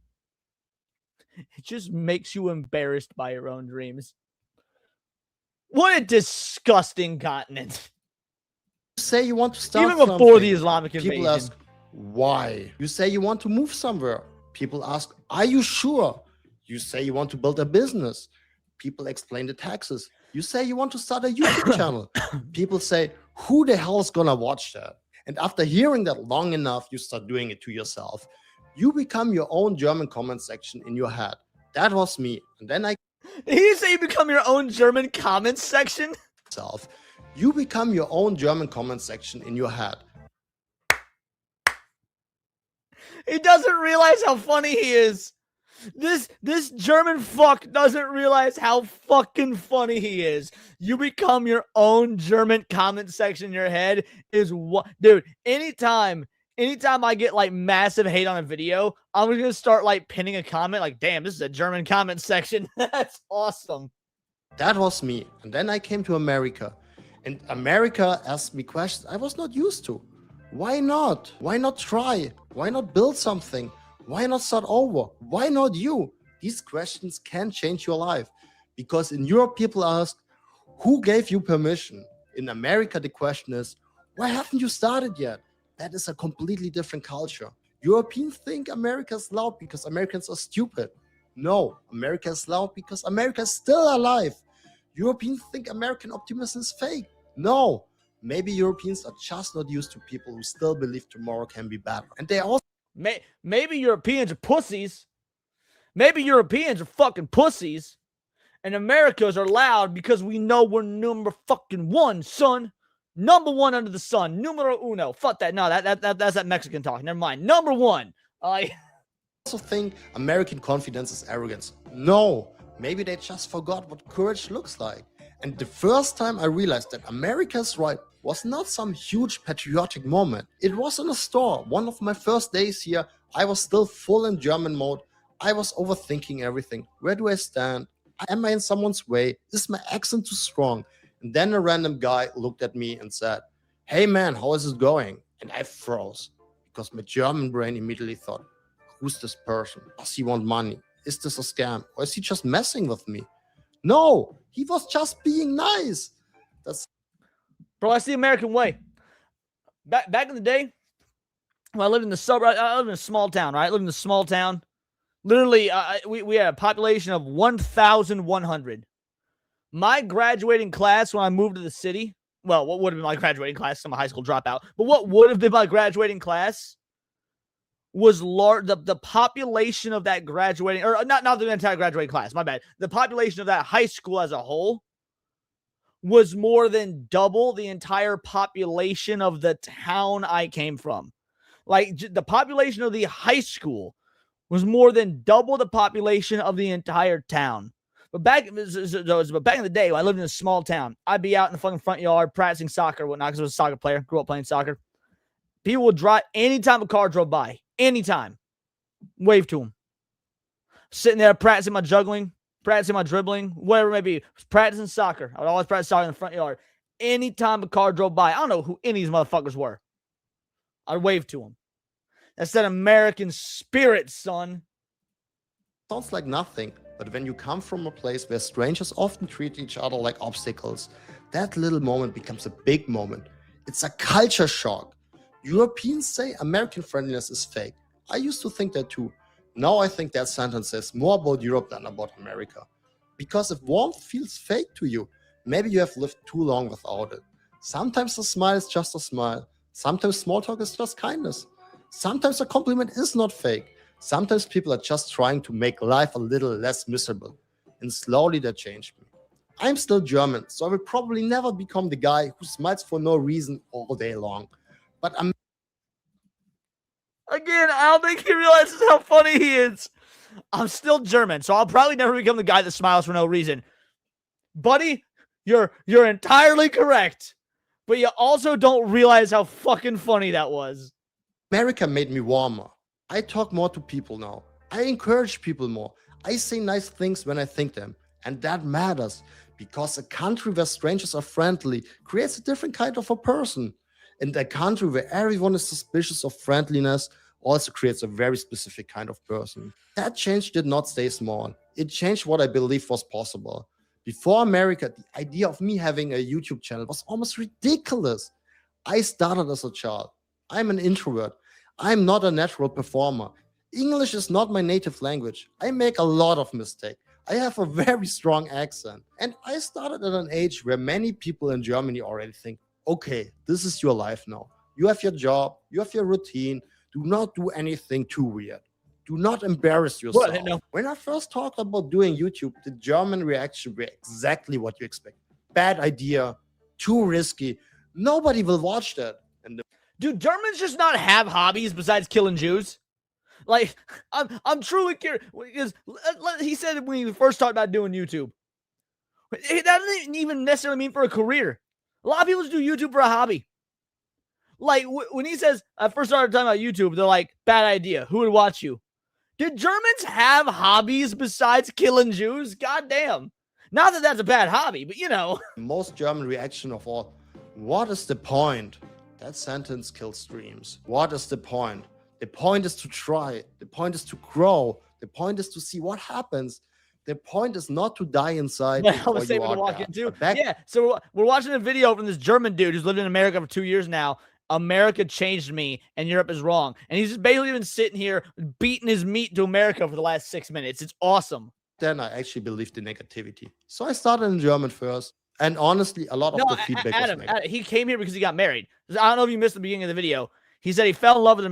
It just makes you embarrassed by your own dreams. What a disgusting continent. You say you want to start even before something. The Islamic invasion. People ask, why? You say you want to move somewhere. People ask, are you sure? You say you want to build a business. People explain the taxes. You say you want to start a YouTube channel. People say, who the hell is gonna watch that? And after hearing that long enough, you start doing it to yourself. You become your own German comment section in your head. That was me. And then Did he say you become your own German comment section? You become your own German comment section in your head. He doesn't realize how funny he is. This German fuck doesn't realize how fucking funny he is. You become your own German comment section in your head is what, dude. Anytime I get like massive hate on a video, I'm just gonna start like pinning a comment like, damn, this is a German comment section. That's awesome. That was me. And then I came to America. And America asked me questions I was not used to. Why not? Why not try? Why not build something? Why not start over? Why not you? These questions can change your life. Because in Europe, people ask, who gave you permission? In America, the question is, why haven't you started yet? That is a completely different culture. Europeans think America is loud because Americans are stupid. No, America is loud because America is still alive. Europeans think American optimism is fake. No, maybe Europeans are just not used to people who still believe tomorrow can be better. And they also Maybe Europeans are pussies. Maybe Europeans are fucking pussies. And Americans are loud because we know we're number fucking one, son. Number one under the sun. Numero uno. Fuck that. No, that's that Mexican talk. Never mind. Number one. also think American confidence is arrogance. No, maybe they just forgot what courage looks like. And the first time I realized that America's right was not some huge patriotic moment. It was in a store. One of my first days here, I was still full in German mode. I was overthinking everything. Where do I stand? Am I in someone's way? Is my accent too strong? And then a random guy looked at me and said, "Hey man, how is it going?" And I froze because my German brain immediately thought, who's this person? Does he want money? Is this a scam? Or is he just messing with me? No, he was just being nice. Bro, that's the American way. Back in the day, when I lived in the suburb, I lived in a small town, right? I lived in a small town. Literally, we had a population of 1,100. My graduating class when I moved to the city, well, what would have been my graduating class? I'm a high school dropout. But what would have been my graduating class was large. The population of that graduating, or not the entire graduating class, my bad. The population of that high school as a whole was more than double the entire population of the town I came from. Like, the population of the high school was more than double the population of the entire town. But back in the day, when I lived in a small town, I'd be out in the fucking front yard practicing soccer or whatnot because I was a soccer player, grew up playing soccer. People would drive, anytime a car drove by, anytime, wave to them. Sitting there practicing my juggling, practicing my dribbling, whatever it may be, practicing soccer. I would always practice soccer in the front yard. Anytime a car drove by, I don't know who any of these motherfuckers were, I'd wave to them. That's that American spirit, son. Sounds like nothing, but when you come from a place where strangers often treat each other like obstacles, that little moment becomes a big moment. It's a culture shock. Europeans say American friendliness is fake. I used to think that too. Now I think that sentence says more about Europe than about America. Because if warmth feels fake to you, maybe you have lived too long without it. Sometimes a smile is just a smile. Sometimes small talk is just kindness. Sometimes a compliment is not fake. Sometimes people are just trying to make life a little less miserable. And slowly that changed me. I'm still German, so I will probably never become the guy who smiles for no reason all day long. But Again, I don't think he realizes how funny he is. I'm still German, so I'll probably never become the guy that smiles for no reason. Buddy, you're entirely correct. But you also don't realize how fucking funny that was. America made me warmer. I talk more to people now. I encourage people more. I say nice things when I think them. And that matters because a country where strangers are friendly creates a different kind of a person. And a country where everyone is suspicious of friendliness also creates a very specific kind of person. That change did not stay small. It changed what I believed was possible. Before America, the idea of me having a YouTube channel was almost ridiculous. I started as a child. I'm an introvert. I'm not a natural performer. English is not my native language. I make a lot of mistakes. I have a very strong accent. And I started at an age where many people in Germany already think, okay, this is your life now. You have your job, you have your routine. Do not do anything too weird. Do not embarrass yourself. What? No. When I first talked about doing YouTube, the German reaction were exactly what you expect. Bad idea, too risky. Nobody will watch that. And do Germans just not have hobbies besides killing Jews? Like, I'm truly curious because he said when he first talked about doing YouTube, that doesn't even necessarily mean for a career. A lot of people just do YouTube for a hobby. Like, when he says, I first started talking about YouTube, they're like, bad idea. Who would watch you? Did Germans have hobbies besides killing Jews? Goddamn. Not that that's a bad hobby, but you know. Most German reaction of all, what is the point? That sentence kills dreams. What is the point? The point is to try. The point is to grow. The point is to see what happens. The point is not to die inside. Well, before the same you to are walk dead. into. But back Yeah, so we're watching a video from this German dude who's lived in America for 2 years now. America changed me, and Europe is wrong. And he's just basically been sitting here beating his meat to America for the last 6 minutes. It's awesome. then I actually believed in negativity. So I started in German first. And honestly, a lot of No, the feedback was Adam, negative. he came here because he got married. I don't know if you missed the beginning of the video. He said he fell in love with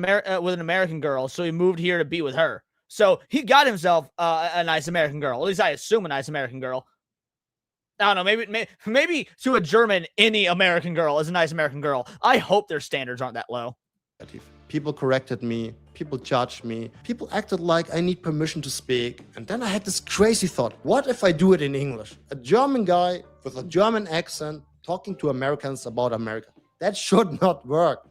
an American girl, so he moved here to be with her. So he got himself a nice American girl. At least I assume a nice American girl. I don't know. Maybe to a German, any American girl is a nice American girl. I hope their standards aren't that low. People corrected me. People judged me. People acted like I need permission to speak. And then I had this crazy thought. What if I do it in English? A German guy with a German accent talking to Americans about America. That should not work.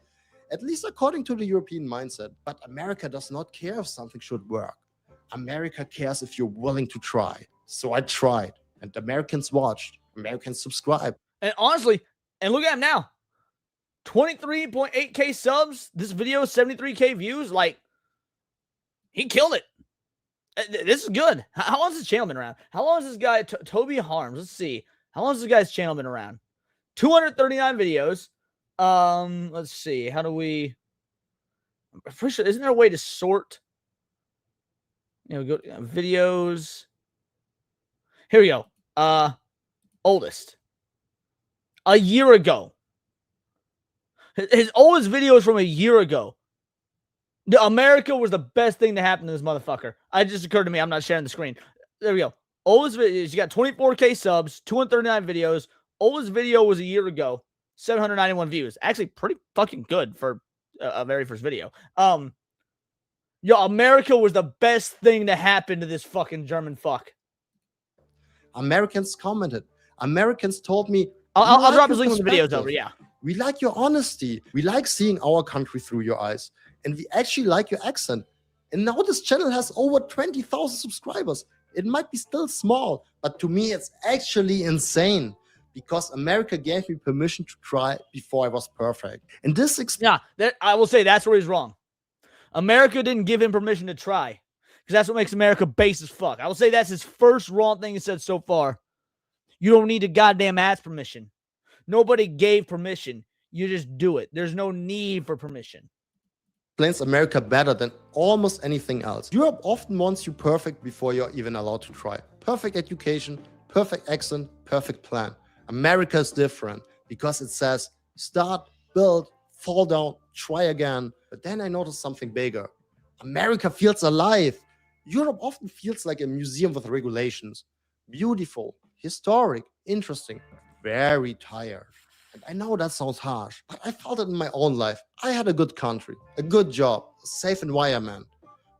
At least according to the European mindset. But America does not care if something should work. America cares if you're willing to try. So I tried. And Americans watched. Americans subscribed. And honestly, and look at him now. 23.8K subs. This video, 73K views. Like, he killed it. This is good. How long has this channel been around? How long has this guy, Toby Harms? Let's see. How long has this guy's channel been around? 239 videos. Let's see. How do we? I'm pretty sure. Isn't there a way to sort? Go videos. Here we go. Oldest. A year ago. His oldest video is from a year ago. America was the best thing to happen to this motherfucker. It just occurred to me. I'm not sharing the screen. There we go. Oldest video. You got 24K subs, 239 videos. Oldest video was a year ago. 791 views. Actually, pretty fucking good for a very first video. America was the best thing to happen to this fucking German fuck. Americans commented. Americans told me, I'll drop his links to videos over, yeah. We like your honesty. We like seeing our country through your eyes. And we actually like your accent. And now this channel has over 20,000 subscribers. It might be still small, but to me, it's actually insane. Because America gave me permission to try before I was perfect. And this I will say that's where he's wrong. America didn't give him permission to try. Because that's what makes America base as fuck. I will say that's his first wrong thing he said so far. You don't need to goddamn ask permission. Nobody gave permission. You just do it. There's no need for permission. Explains America better than almost anything else. Europe often wants you perfect before you're even allowed to try. Perfect education, perfect accent, perfect plan. America is different because it says start, build, fall down, try again. But then I noticed something bigger. America feels alive. Europe often feels like a museum with regulations. Beautiful, historic, interesting, very tired. And I know that sounds harsh, but I felt it in my own life. I had a good country, a good job, a safe environment.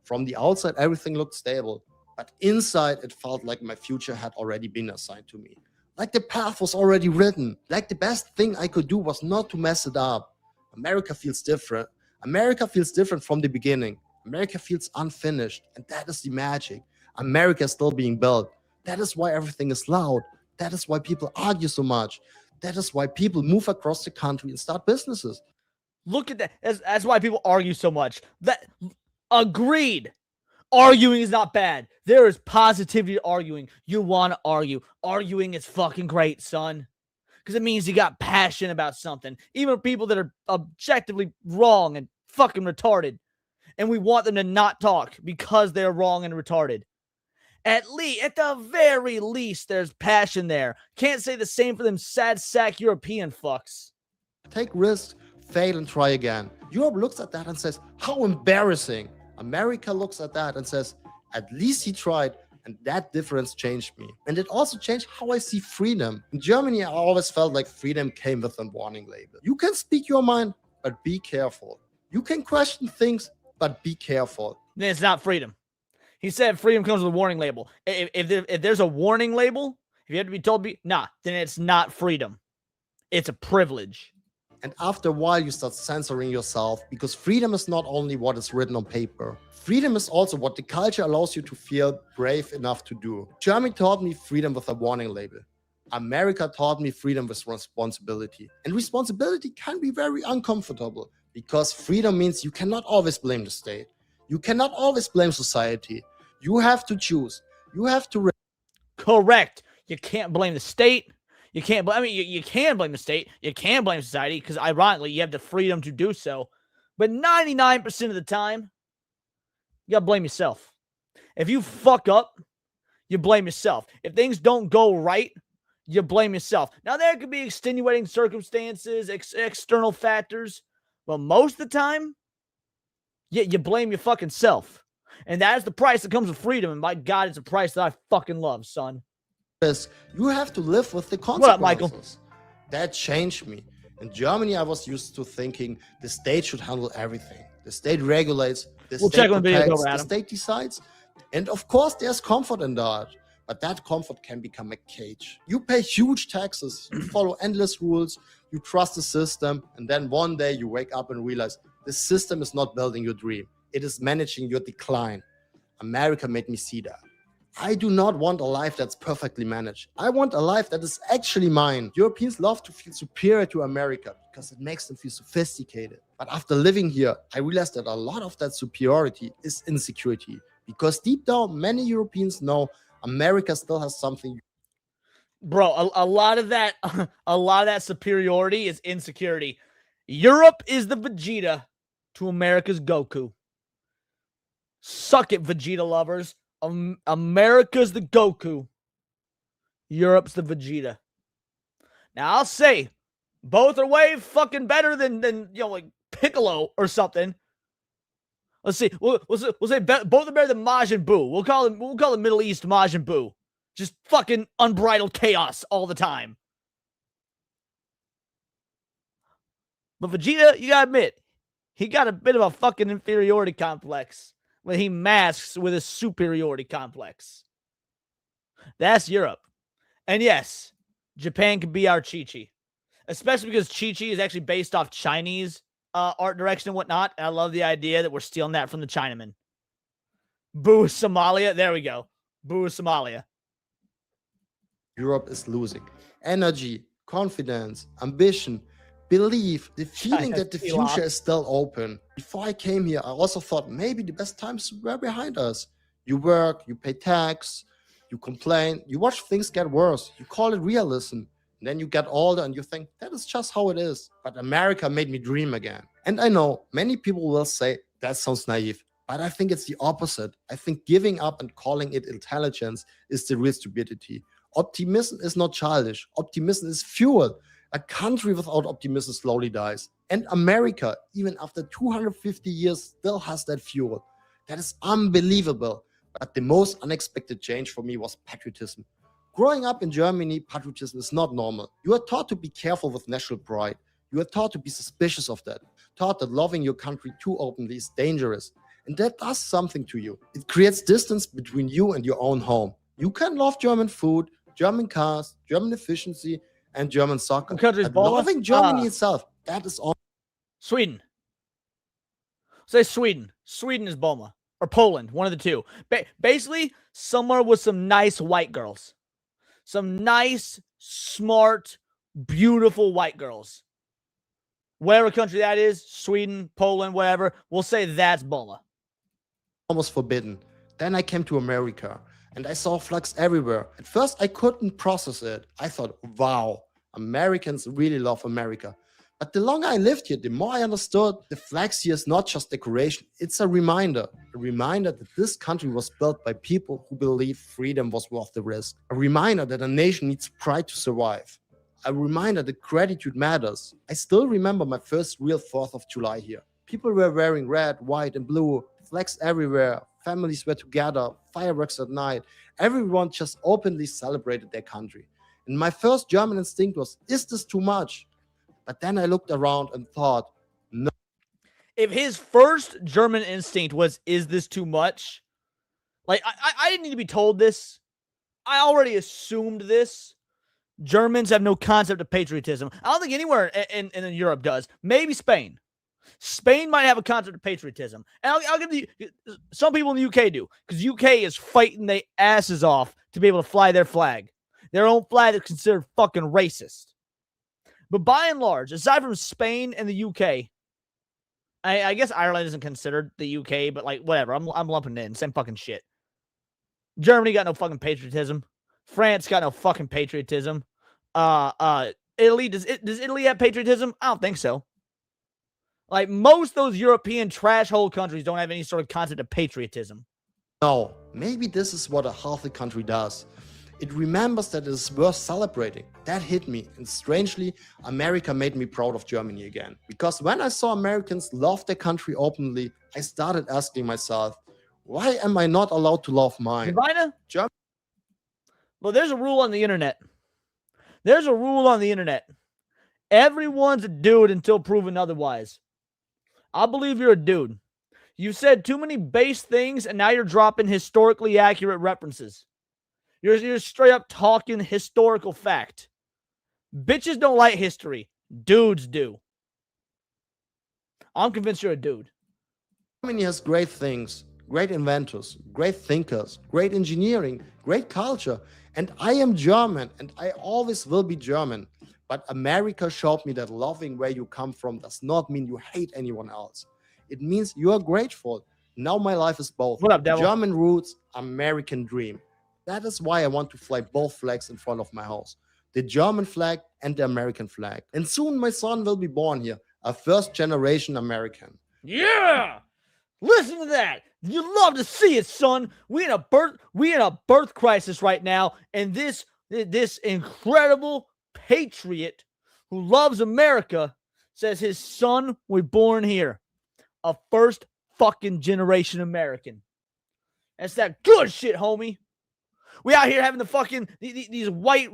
From the outside, everything looked stable. But inside, it felt like my future had already been assigned to me. Like the path was already written. Like the best thing I could do was not to mess it up. America feels different. America feels different from the beginning. America feels unfinished. And that is the magic. America is still being built. That is why everything is loud. That is why people argue so much. That is why people move across the country and start businesses. Look at that. That's why people argue so much. Agreed. Arguing is not bad. There is positivity to arguing. You want to argue. Arguing is fucking great, son. Because it means you got passion about something. Even people that are objectively wrong and fucking retarded. And we want them to not talk because they're wrong and retarded. At the very least, there's passion there. Can't say the same for them sad sack European fucks. Take risks, fail, and try again. Europe looks at that and says, how embarrassing. America looks at that and says, at least he tried, and that difference changed me. And it also changed how I see freedom. In Germany, I always felt like freedom came with a warning label. You can speak your mind, but be careful. You can question things, but be careful. Then it's not freedom. He said freedom comes with a warning label. If there's a warning label, if you have to be told, then it's not freedom. It's a privilege. And after a while, you start censoring yourself because freedom is not only what is written on paper. Freedom is also what the culture allows you to feel brave enough to do. Germany taught me freedom with a warning label. America taught me freedom with responsibility. And responsibility can be very uncomfortable because freedom means you cannot always blame the state. You cannot always blame society. You have to choose. You have to. Correct. You can't blame the state. You can't. I mean, you can blame the state. You can blame society because, ironically, you have the freedom to do so. But 99% of the time, you gotta blame yourself. If you fuck up, you blame yourself. If things don't go right, you blame yourself. Now, there could be extenuating circumstances, external factors, but most of the time, you blame your fucking self. And that is the price that comes with freedom. And my God, it's a price that I fucking love, son. You have to live with the consequences. What up, Michael? That changed me. In Germany, I was used to thinking the state should handle everything. The state regulates, the state protects, the state decides. And of course, there's comfort in that. But that comfort can become a cage. You pay huge taxes, you follow endless rules, you trust the system, and then one day you wake up and realize the system is not building your dream. It is managing your decline. America made me see that. I do not want a life that's perfectly managed. I want a life that is actually mine. Europeans love to feel superior to America because it makes them feel sophisticated. But after living here, I realized that a lot of that superiority is insecurity. Because deep down, many Europeans know America still has something. Bro, a lot of that superiority is insecurity. Europe is the Vegeta to America's Goku. Suck it, Vegeta lovers. America's the Goku. Europe's the Vegeta. Now, I'll say, both are way fucking better than like Piccolo or something. Let's see. We'll say both are better than Majin Buu. We'll call it Middle East Majin Buu. Just fucking unbridled chaos all the time. But Vegeta, you gotta admit, he got a bit of a fucking inferiority complex when he masks with a superiority complex. That's Europe. And yes, Japan could be our Chi-Chi. Especially because Chi-Chi is actually based off Chinese art direction and whatnot. And I love the idea that we're stealing that from the Chinamen. Boo Somalia. There we go. Boo Somalia. Europe is losing. Energy, confidence, ambition, belief, the feeling that the future is still open. Before I came here, I also thought maybe the best times were behind us. You work, you pay tax, you complain, you watch things get worse. You call it realism. And then you get older and you think, that is just how it is. But America made me dream again. And I know many people will say, that sounds naive. But I think it's the opposite. I think giving up and calling it intelligence is the real stupidity. Optimism is not childish. Optimism is fuel. A country without optimism slowly dies. And America, even after 250 years, still has that fuel. That is unbelievable. But the most unexpected change for me was patriotism. Growing up in Germany, patriotism is not normal. You are taught to be careful with national pride. You are taught to be suspicious of that. Taught that loving your country too openly is dangerous. And that does something to you. It creates distance between you and your own home. You can love German food, German cars, German efficiency, and German soccer. But loving Germany itself, that is all. Sweden. Say Sweden. Sweden is Boma. Or Poland, one of the two. Basically, somewhere with some nice white girls. Some nice, smart, beautiful white girls. Whatever country that is, Sweden, Poland, whatever, we'll say that's Boma. Almost forbidden. Then I came to America and I saw flags everywhere. At first, I couldn't process it. I thought, wow, Americans really love America. But the longer I lived here, the more I understood the flags here is not just decoration. It's a reminder that this country was built by people who believe freedom was worth the risk. A reminder that a nation needs pride to survive. A reminder that gratitude matters. I still remember my first real 4th of July here. People were wearing red, white, and blue, flags everywhere. Families were together, fireworks at night. Everyone just openly celebrated their country. And my first German instinct was, is this too much? But then I looked around and thought, no. If his first German instinct was, is this too much? Like, I didn't need to be told this. I already assumed this. Germans have no concept of patriotism. I don't think anywhere in Europe does. Maybe Spain. Spain might have a concept of patriotism. And I'll give you, some people in the UK do. Because UK is fighting their asses off to be able to fly their flag. Their own flag is considered fucking racist. But by and large, aside from Spain and the UK, I guess Ireland isn't considered the UK, but like whatever. I'm lumping it in. Same fucking shit. Germany got no fucking patriotism. France got no fucking patriotism. Italy does Italy have patriotism? I don't think so. Like most of those European trash hole countries don't have any sort of concept of patriotism. No, maybe this is what a healthy country does. It remembers that it is worth celebrating. That hit me, and strangely, America made me proud of Germany again. Because when I saw Americans love their country openly, I started asking myself, why am I not allowed to love mine? Divina? Germ- Well, there's a rule on the internet. There's a rule on the internet. Everyone's a dude until proven otherwise. I believe you're a dude. You said too many base things, and now you're dropping historically accurate references. You're straight up talking historical fact. Bitches don't like history. Dudes do. I'm convinced you're a dude. Germany has great things, great inventors, great thinkers, great engineering, great culture. And I am German, and I always will be German. But America showed me that loving where you come from does not mean you hate anyone else. It means you are grateful. Now my life is both. What up, devil? German roots, American dream. That is why I want to fly both flags in front of my house. The German flag and the American flag. And soon my son will be born here, a first-generation American. Yeah! Listen to that. You love to see it, son. We in a birth crisis right now, and this incredible patriot who loves America says his son was born here. A first fucking generation American. That's that good shit, homie. We out here having the fucking these white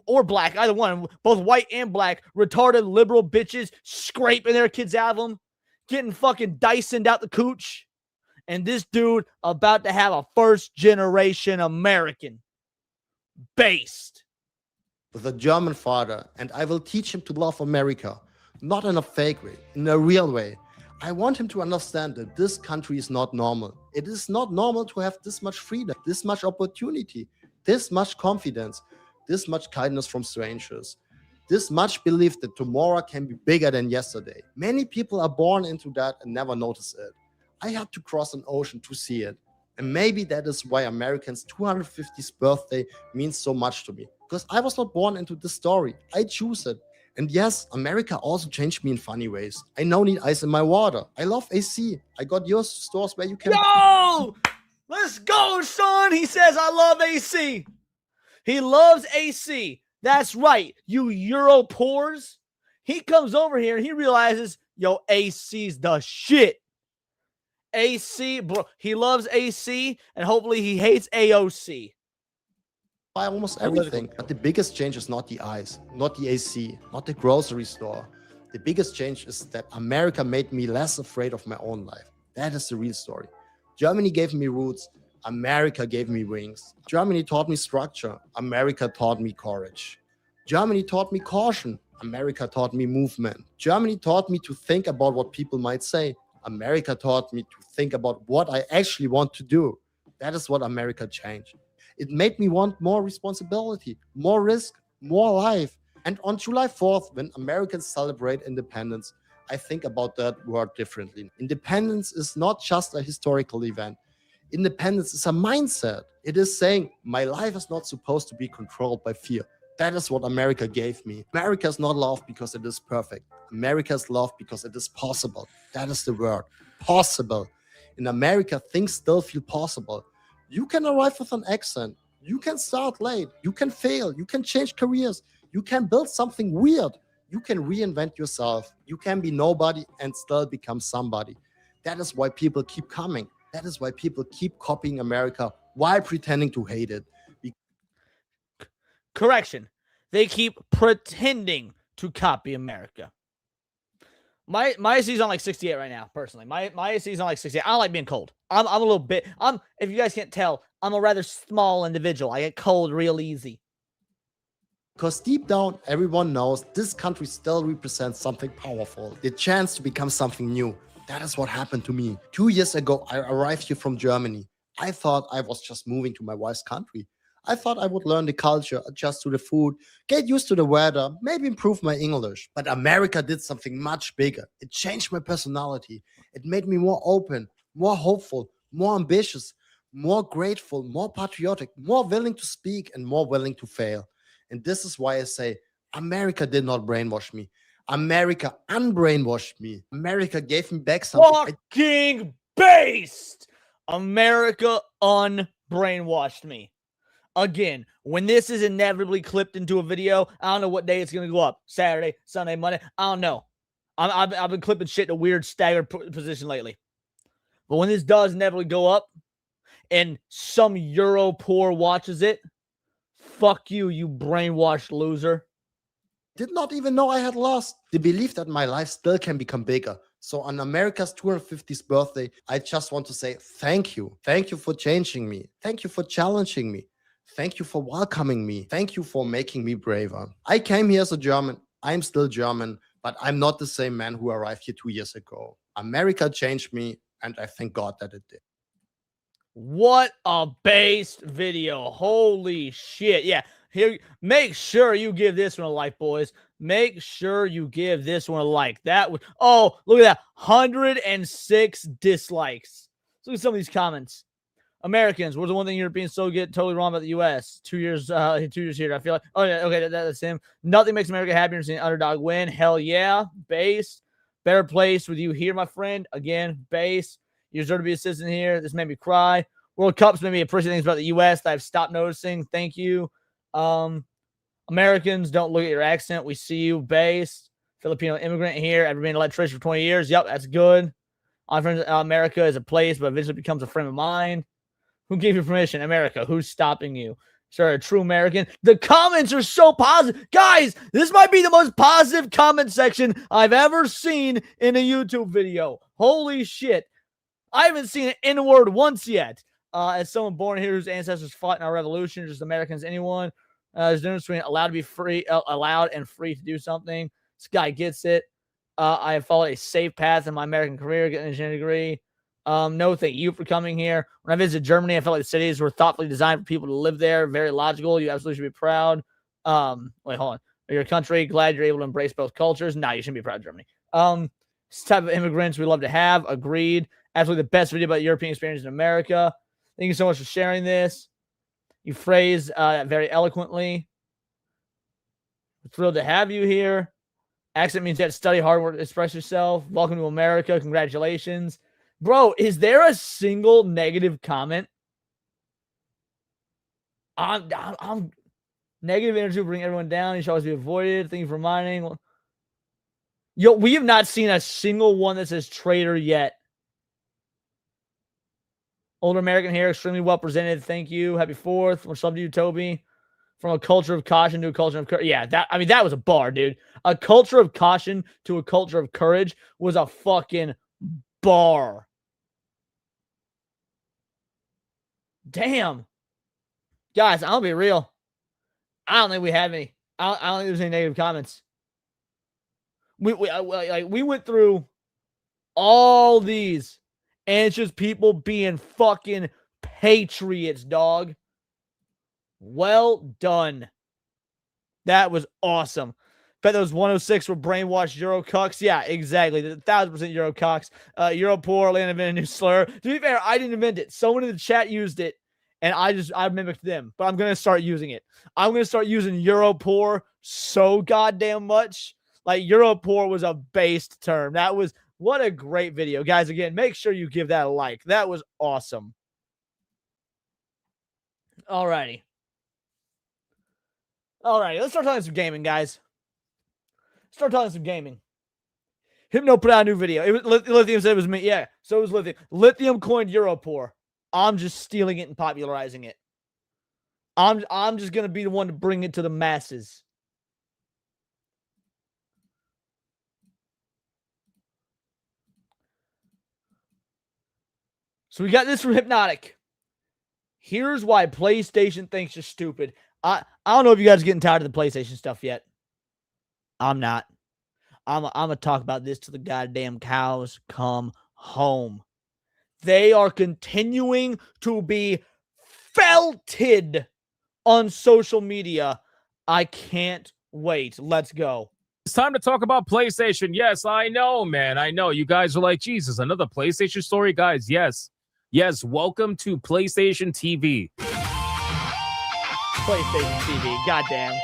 or black, either one, both white and black, retarded liberal bitches scraping their kids out of them, getting fucking Dysoned out the cooch, and this dude about to have a first generation American based with a German father, and I will teach him to love America, not in a fake way, in a real way. I want him to understand that this country is not normal. It is not normal to have this much freedom, this much opportunity, this much confidence, this much kindness from strangers, this much belief that tomorrow can be bigger than yesterday. Many people are born into that and never notice it. I had to cross an ocean to see it. And maybe that is why Americans' 250th birthday means so much to me. Because I was not born into this story. I choose it. And yes, America also changed me in funny ways. I now need ice in my water. I love AC. I got your stores where you can... Yo! Let's go, son! He says, I love AC. He loves AC. That's right, you Euro pores. He comes over here and he realizes, yo, AC's the shit. AC, bro. He loves AC, and hopefully he hates AOC. Buy almost everything. But the biggest change is not the ice, not the AC, not the grocery store. The biggest change is that America made me less afraid of my own life. That is the real story. Germany gave me roots. America gave me wings. Germany taught me structure. America taught me courage. Germany taught me caution. America taught me movement. Germany taught me to think about what people might say. America taught me to think about what I actually want to do. That is what America changed. It made me want more responsibility, more risk, more life. And on July 4th, when Americans celebrate independence, I think about that word differently. Independence is not just a historical event. Independence is a mindset. It is saying, my life is not supposed to be controlled by fear. That is what America gave me. America is not loved because it is perfect. America is loved because it is possible. That is the word, possible. In America, things still feel possible. You can arrive with an accent. You can start late. You can fail. You can change careers. You can build something weird. You can reinvent yourself. You can be nobody and still become somebody. That is why people keep coming. That is why people keep copying America while pretending to hate it. Correction. They keep pretending to copy America. My AC is on like 68 right now, personally. My AC is on like 68. I don't like being cold. I'm a little bit... if you guys can't tell, I'm a rather small individual. I get cold real easy. Because deep down, everyone knows this country still represents something powerful. The chance to become something new. That is what happened to me. 2 years ago, I arrived here from Germany. I thought I was just moving to my wife's country. I thought I would learn the culture, adjust to the food, get used to the weather, maybe improve my English. But America did something much bigger. It changed my personality. It made me more open, more hopeful, more ambitious, more grateful, more patriotic, more willing to speak, and more willing to fail. And this is why I say America did not brainwash me. America unbrainwashed me. America gave me back something. Fucking based. America unbrainwashed me. Again, when this is inevitably clipped into a video, I don't know what day it's going to go up. Saturday, Sunday, Monday. I don't know. I've been clipping shit in a weird staggered position lately. But when this does inevitably go up and some Euro poor watches it, fuck you, you brainwashed loser. Did not even know I had lost. The belief that my life still can become bigger. So on America's 250th birthday, I just want to say thank you. Thank you for changing me. Thank you for challenging me. Thank you for welcoming me. Thank you for making me braver. I came here as a German. I'm still German, but I'm not the same man who arrived here 2 years ago. America changed me, and I thank God that it did. What a based video. Holy shit. Yeah. Here, make sure you give this one a like, boys. Make sure you give this one a like. That was, oh, look at that. 106 dislikes. Let's look at some of these comments. Americans, what's the one thing Europeans so get totally wrong about the U.S.? 2 years, 2 years here. I feel like, oh yeah, okay, that's him. Nothing makes America happier than seeing an underdog win. Hell yeah, base. Better place with you here, my friend. Again, base. You deserve to be assistant here. This made me cry. World Cups made me appreciate things about the U.S. that I've stopped noticing. Thank you. Americans, don't look at your accent. We see you, base. Filipino immigrant here. Ever been an electrician for 20 years? Yep, that's good. My friend, America is a place, but eventually becomes a frame of mind. Who gave you permission? America. Who's stopping you? Sir, a true American. The comments are so positive. Guys, this might be the most positive comment section I've ever seen in a YouTube video. Holy shit. I haven't seen an N-word once yet. As someone born here whose ancestors fought in our revolution, just Americans, anyone. There's a difference between allowed and free to do something. This guy gets it. I have followed a safe path in my American career, getting an engineering degree. No, thank you for coming here. When I visited Germany, I felt like the cities were thoughtfully designed for people to live there. Very logical. You absolutely should be proud. Wait, hold on. Your country, glad you're able to embrace both cultures. Nah, you shouldn't be proud of Germany. This type of immigrants we love to have. Agreed. Absolutely the best video about European experience in America. Thank you so much for sharing this. You phrase very eloquently. We're thrilled to have you here. Accent means you have to study hard work to express yourself. Welcome to America. Congratulations. Bro, is there a single negative comment? I'm negative energy will bring everyone down. You should always be avoided. Thank you for reminding. Yo, we have not seen a single one that says traitor yet. Older American here, extremely well presented. Thank you. Happy 4th. Much love to you, Toby. From a culture of caution to a culture of courage. Yeah, that was a bar, dude. A culture of caution to a culture of courage was a fucking bar. Damn. Guys, I'll be real. I don't think we have any. I don't think there's any negative comments. We went through all these, and it's just people being fucking patriots, dog. Well done. That was awesome. Bet those 106 were brainwashed Euro cucks. Yeah, exactly. 1,000% Euro cucks. Euro poor, Land invented a new slur. To be fair, I didn't invent it. Someone in the chat used it, and I mimicked them. But I'm going to start using it. I'm going to start using Euro poor so goddamn much. Like, Euro poor was a based term. That was, what a great video. Guys, again, make sure you give that a like. That was awesome. Alrighty. Let's start talking some gaming, guys. Start talking some gaming. Hypno put out a new video. It was Lithium said it was me. Yeah, so it was Lithium. Lithium coined Europoor. I'm just stealing it and popularizing it. I'm just gonna be the one to bring it to the masses. So we got this from Hypnotic. Here's why PlayStation thinks you're stupid. I don't know if you guys are getting tired of the PlayStation stuff yet. I'm not. I'm gonna talk about this till the goddamn cows come home. They are continuing to be felted on social media. I can't wait. Let's go. It's time to talk about PlayStation. Yes, I know, man. I know. You guys are like, Jesus, another PlayStation story? Guys, yes. Yes, welcome to PlayStation TV. PlayStation TV. Goddamn.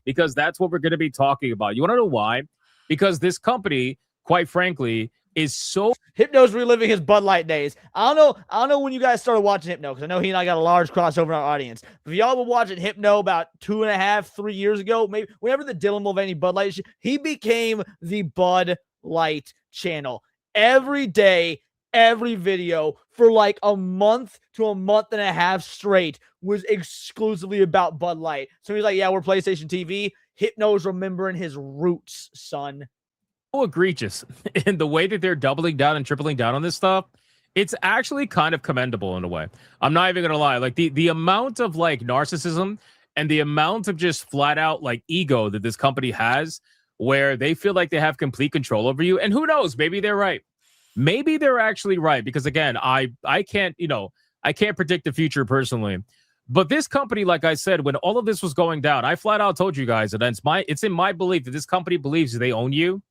Because that's what we're going to be talking about. You want to know why? Because this company, quite frankly, is so... Hypno's reliving his Bud Light days. I don't know when you guys started watching Hypno, because I know he and I got a large crossover in our audience. If y'all were watching Hypno about 2.5, 3 years ago, maybe whenever the Dylan Mulvaney Bud Light, he became the Bud Light channel. Every day, every video for like a month to a month and a half straight was exclusively about Bud Light. So he's like, yeah, we're PlayStation TV. Hypno's remembering his roots, son. Egregious in the way that they're doubling down and tripling down on this stuff. It's actually kind of commendable in a way. I'm not even gonna lie. Like the amount of like narcissism and the amount of just flat out like ego that this company has, where they feel like they have complete control over you. And who knows, maybe they're right. Maybe they're actually right, because again, I can't, I can't predict the future personally. But this company, like I said, when all of this was going down, I flat out told you guys that it's in my belief that this company believes they own you.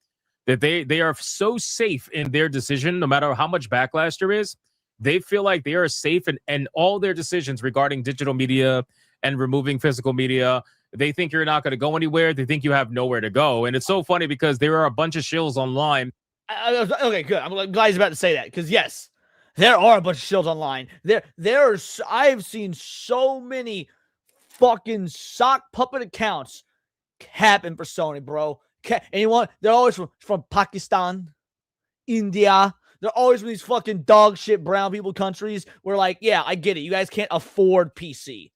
That they are so safe in their decision, no matter how much backlash there is. They feel like they are safe in all their decisions regarding digital media and removing physical media. They think you're not going to go anywhere. They think you have nowhere to go. And it's so funny because there are a bunch of shills online. Okay, good. I'm glad he's about to say that, because yes, there are a bunch of shills online. I've seen so many fucking sock puppet accounts happen for Sony, bro. They're always from Pakistan, India. They're always from these fucking dog shit brown people countries where, like, yeah, I get it. You guys can't afford PC.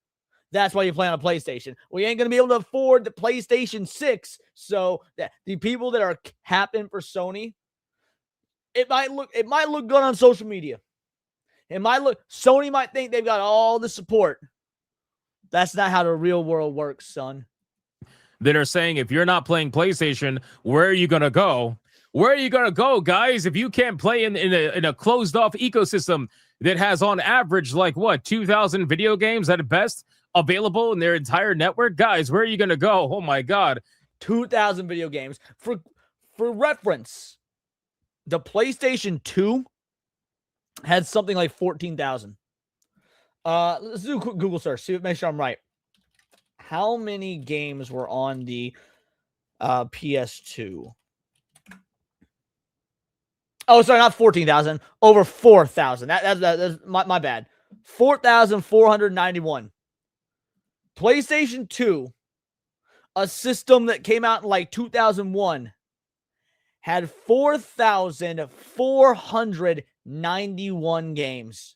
That's why you play on a PlayStation. We ain't going to be able to afford the PlayStation 6. So the people that are capping for Sony, it might look good on social media. Sony might think they've got all the support. That's not how the real world works, son. That are saying, if you're not playing PlayStation, where are you going to go? Where are you going to go, guys, if you can't play in a closed-off ecosystem that has, on average, like, 2,000 video games at best available in their entire network? Guys, where are you going to go? Oh, my God. 2,000 video games. For reference, the PlayStation 2 had something like 14,000. Let's do a quick Google search. Make sure I'm right. How many games were on the PS2? Oh, sorry, not 14,000. Over 4,000. That's my bad. 4,491. PlayStation 2, a system that came out in like 2001, had 4,491 games.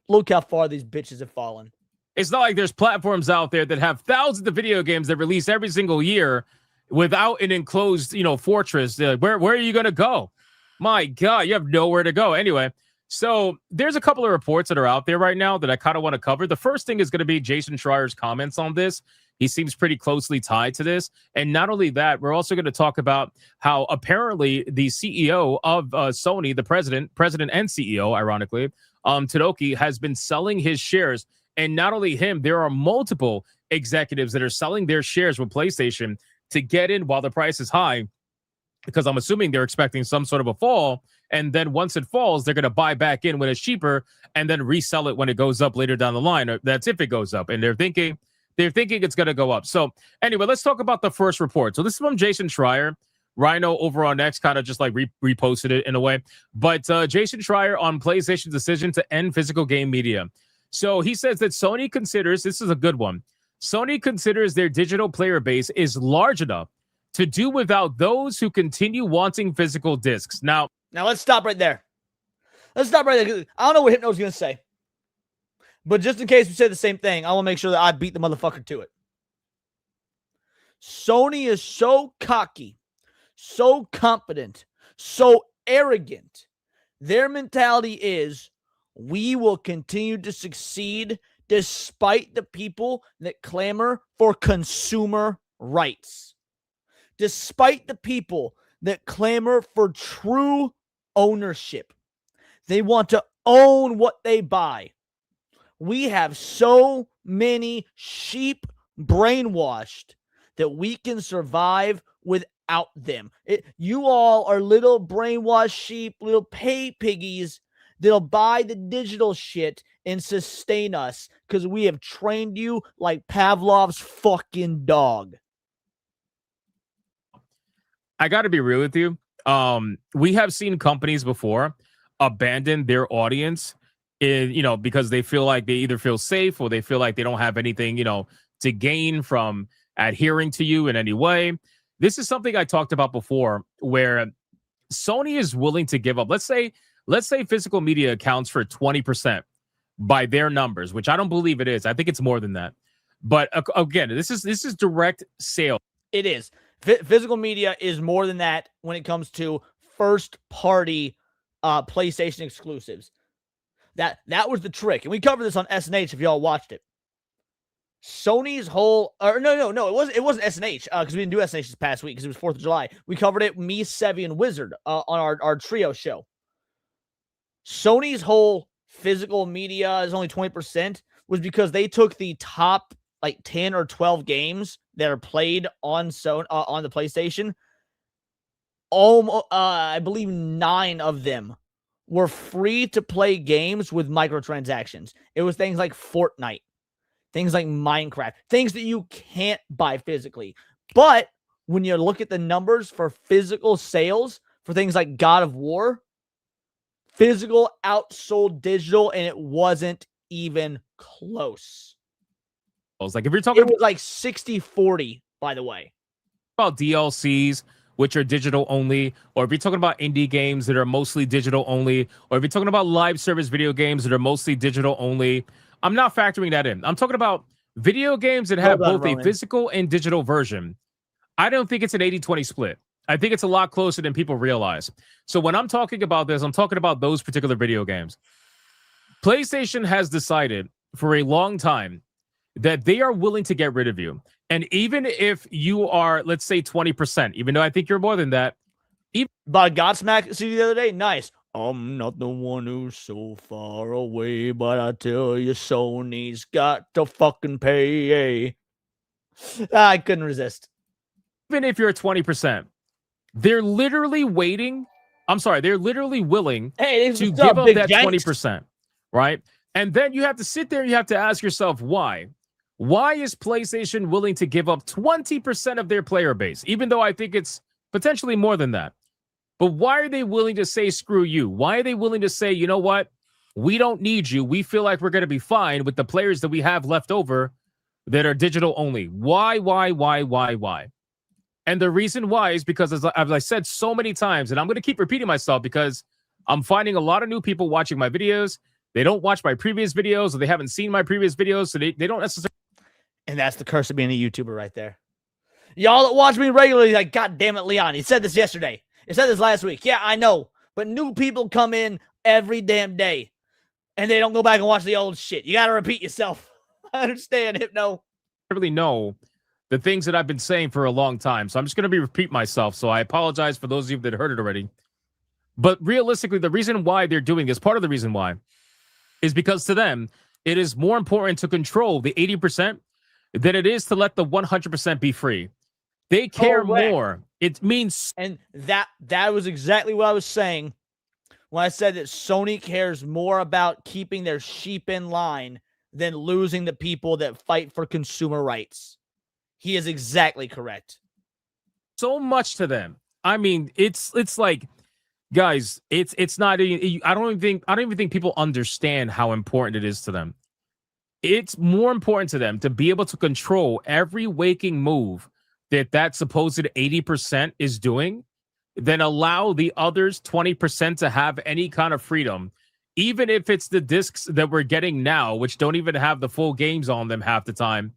Look how far these bitches have fallen. It's not like there's platforms out there that have thousands of video games that release every single year without an enclosed, fortress. Where are you going to go? My God, you have nowhere to go. Anyway, so there's a couple of reports that are out there right now that I kind of want to cover. The first thing is going to be Jason Schreier's comments on this. He seems pretty closely tied to this. And not only that, we're also going to talk about how apparently the CEO of Sony, the president and CEO, ironically, Todoroki, has been selling his shares. And not only him, there are multiple executives that are selling their shares with PlayStation to get in while the price is high, because I'm assuming they're expecting some sort of a fall. And then once it falls, they're going to buy back in when it's cheaper and then resell it when it goes up later down the line. That's if it goes up. And they're thinking it's going to go up. So anyway, let's talk about the first report. So this is from Jason Schreier. Rhino over on X kind of just like reposted it in a way. But Jason Schreier on PlayStation's decision to end physical game media. So he says that Sony considers, this is a good one, Sony considers their digital player base is large enough to do without those who continue wanting physical discs. Now let's stop right there. I don't know what Hypno's going to say. But just in case we say the same thing, I want to make sure that I beat the motherfucker to it. Sony is so cocky, so confident, so arrogant. Their mentality is, we will continue to succeed despite the people that clamor for consumer rights. Despite the people that clamor for true ownership. They want to own what they buy. We have so many sheep brainwashed that we can survive without them. You all are little brainwashed sheep, little pay piggies that'll buy the digital shit and sustain us because we have trained you like Pavlov's fucking dog. I got to be real with you. We have seen companies before abandon their audience because they feel like they either feel safe or they feel like they don't have anything, to gain from adhering to you in any way. This is something I talked about before where Sony is willing to give up. Let's say physical media accounts for 20% by their numbers, which I don't believe it is. I think it's more than that. But again, this is direct sale. It is. Physical media is more than that when it comes to first-party PlayStation exclusives. That was the trick. And we covered this on SNH if y'all watched it. Sony's whole... no. It wasn't SNH because we didn't do SNH this past week because it was 4th of July. We covered it, me, Sevy, and Wizard on our trio show. Sony's whole physical media is only 20% was because they took the top 10 or 12 games that are played on the PlayStation. I believe 9 of them were free to play games with microtransactions. It was things like Fortnite, things like Minecraft, things that you can't buy physically. But when you look at the numbers for physical sales for things like God of War, physical outsold digital, and it wasn't even close. Like if you're talking, it was like 60-40, by the way. About DLCs, which are digital only, or if you're talking about indie games that are mostly digital only, or if you're talking about live service video games that are mostly digital only, I'm not factoring that in. I'm talking about video games that have both a physical and digital version. I don't think it's an 80-20 split. I think it's a lot closer than people realize. So when I'm talking about this, I'm talking about those particular video games. PlayStation has decided for a long time that they are willing to get rid of you. And even if you are, let's say 20%, even though I think you're more than that. By Godsmack CD the other day, nice. I'm not the one who's so far away, but I tell you, Sony's got to fucking pay. I couldn't resist. Even if you're 20%, they're literally waiting. They're literally willing to give up that 20%, right? And then you have to sit there and you have to ask yourself why. Why is PlayStation willing to give up 20% of their player base? Even though I think it's potentially more than that. But why are they willing to say, screw you? Why are they willing to say, you know what? We don't need you. We feel like we're going to be fine with the players that we have left over that are digital only. Why? And the reason why is because, as I said so many times, and I'm going to keep repeating myself because I'm finding a lot of new people watching my videos. They don't watch my previous videos, or they haven't seen my previous videos, so they don't necessarily. And that's the curse of being a YouTuber right there. Y'all that watch me regularly, like, God damn it, Leon. He said this yesterday. He said this last week. Yeah, I know. But new people come in every damn day. And they don't go back and watch the old shit. You got to repeat yourself. I understand, Hypno. I really know the things that I've been saying for a long time. So I'm just going to repeat myself. So I apologize for those of you that heard it already. But realistically, the reason why they're doing this, part of the reason why, is because to them, it is more important to control the 80% than it is to let the 100% be free. They care more. It means... And that was exactly what I was saying when I said that Sony cares more about keeping their sheep in line than losing the people that fight for consumer rights. He is exactly correct. So much to them. I mean, it's like, guys, it's not. I don't even think people understand how important it is to them. It's more important to them to be able to control every waking move that supposed 80% is doing than allow the others 20% to have any kind of freedom, even if it's the discs that we're getting now, which don't even have the full games on them half the time.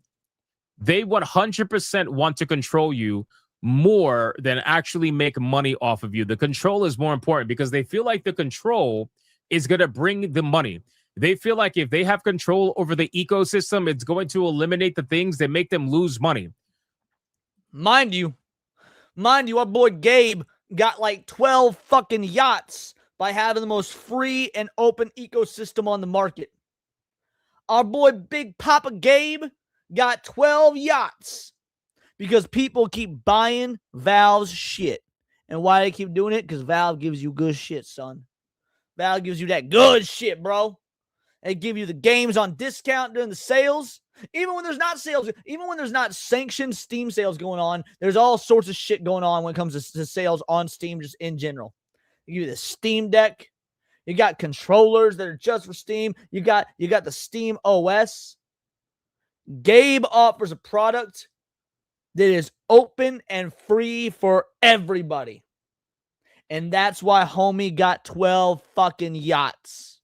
They 100% want to control you more than actually make money off of you. The control is more important because they feel like the control is going to bring the money. They feel like if they have control over the ecosystem, it's going to eliminate the things that make them lose money. Mind you, our boy Gabe got like 12 fucking yachts by having the most free and open ecosystem on the market. Our boy Big Papa Gabe got 12 yachts because people keep buying Valve's shit. And why they keep doing it? Because Valve gives you good shit, son. Valve gives you that good shit, bro. They give you the games on discount during the sales. Even when there's not sales, even when there's not sanctioned Steam sales going on, there's all sorts of shit going on when it comes to sales on Steam just in general. They give you the Steam Deck. You got controllers that are just for Steam. You got the Steam OS. Gabe offers a product that is open and free for everybody. And that's why homie got 12 fucking yachts.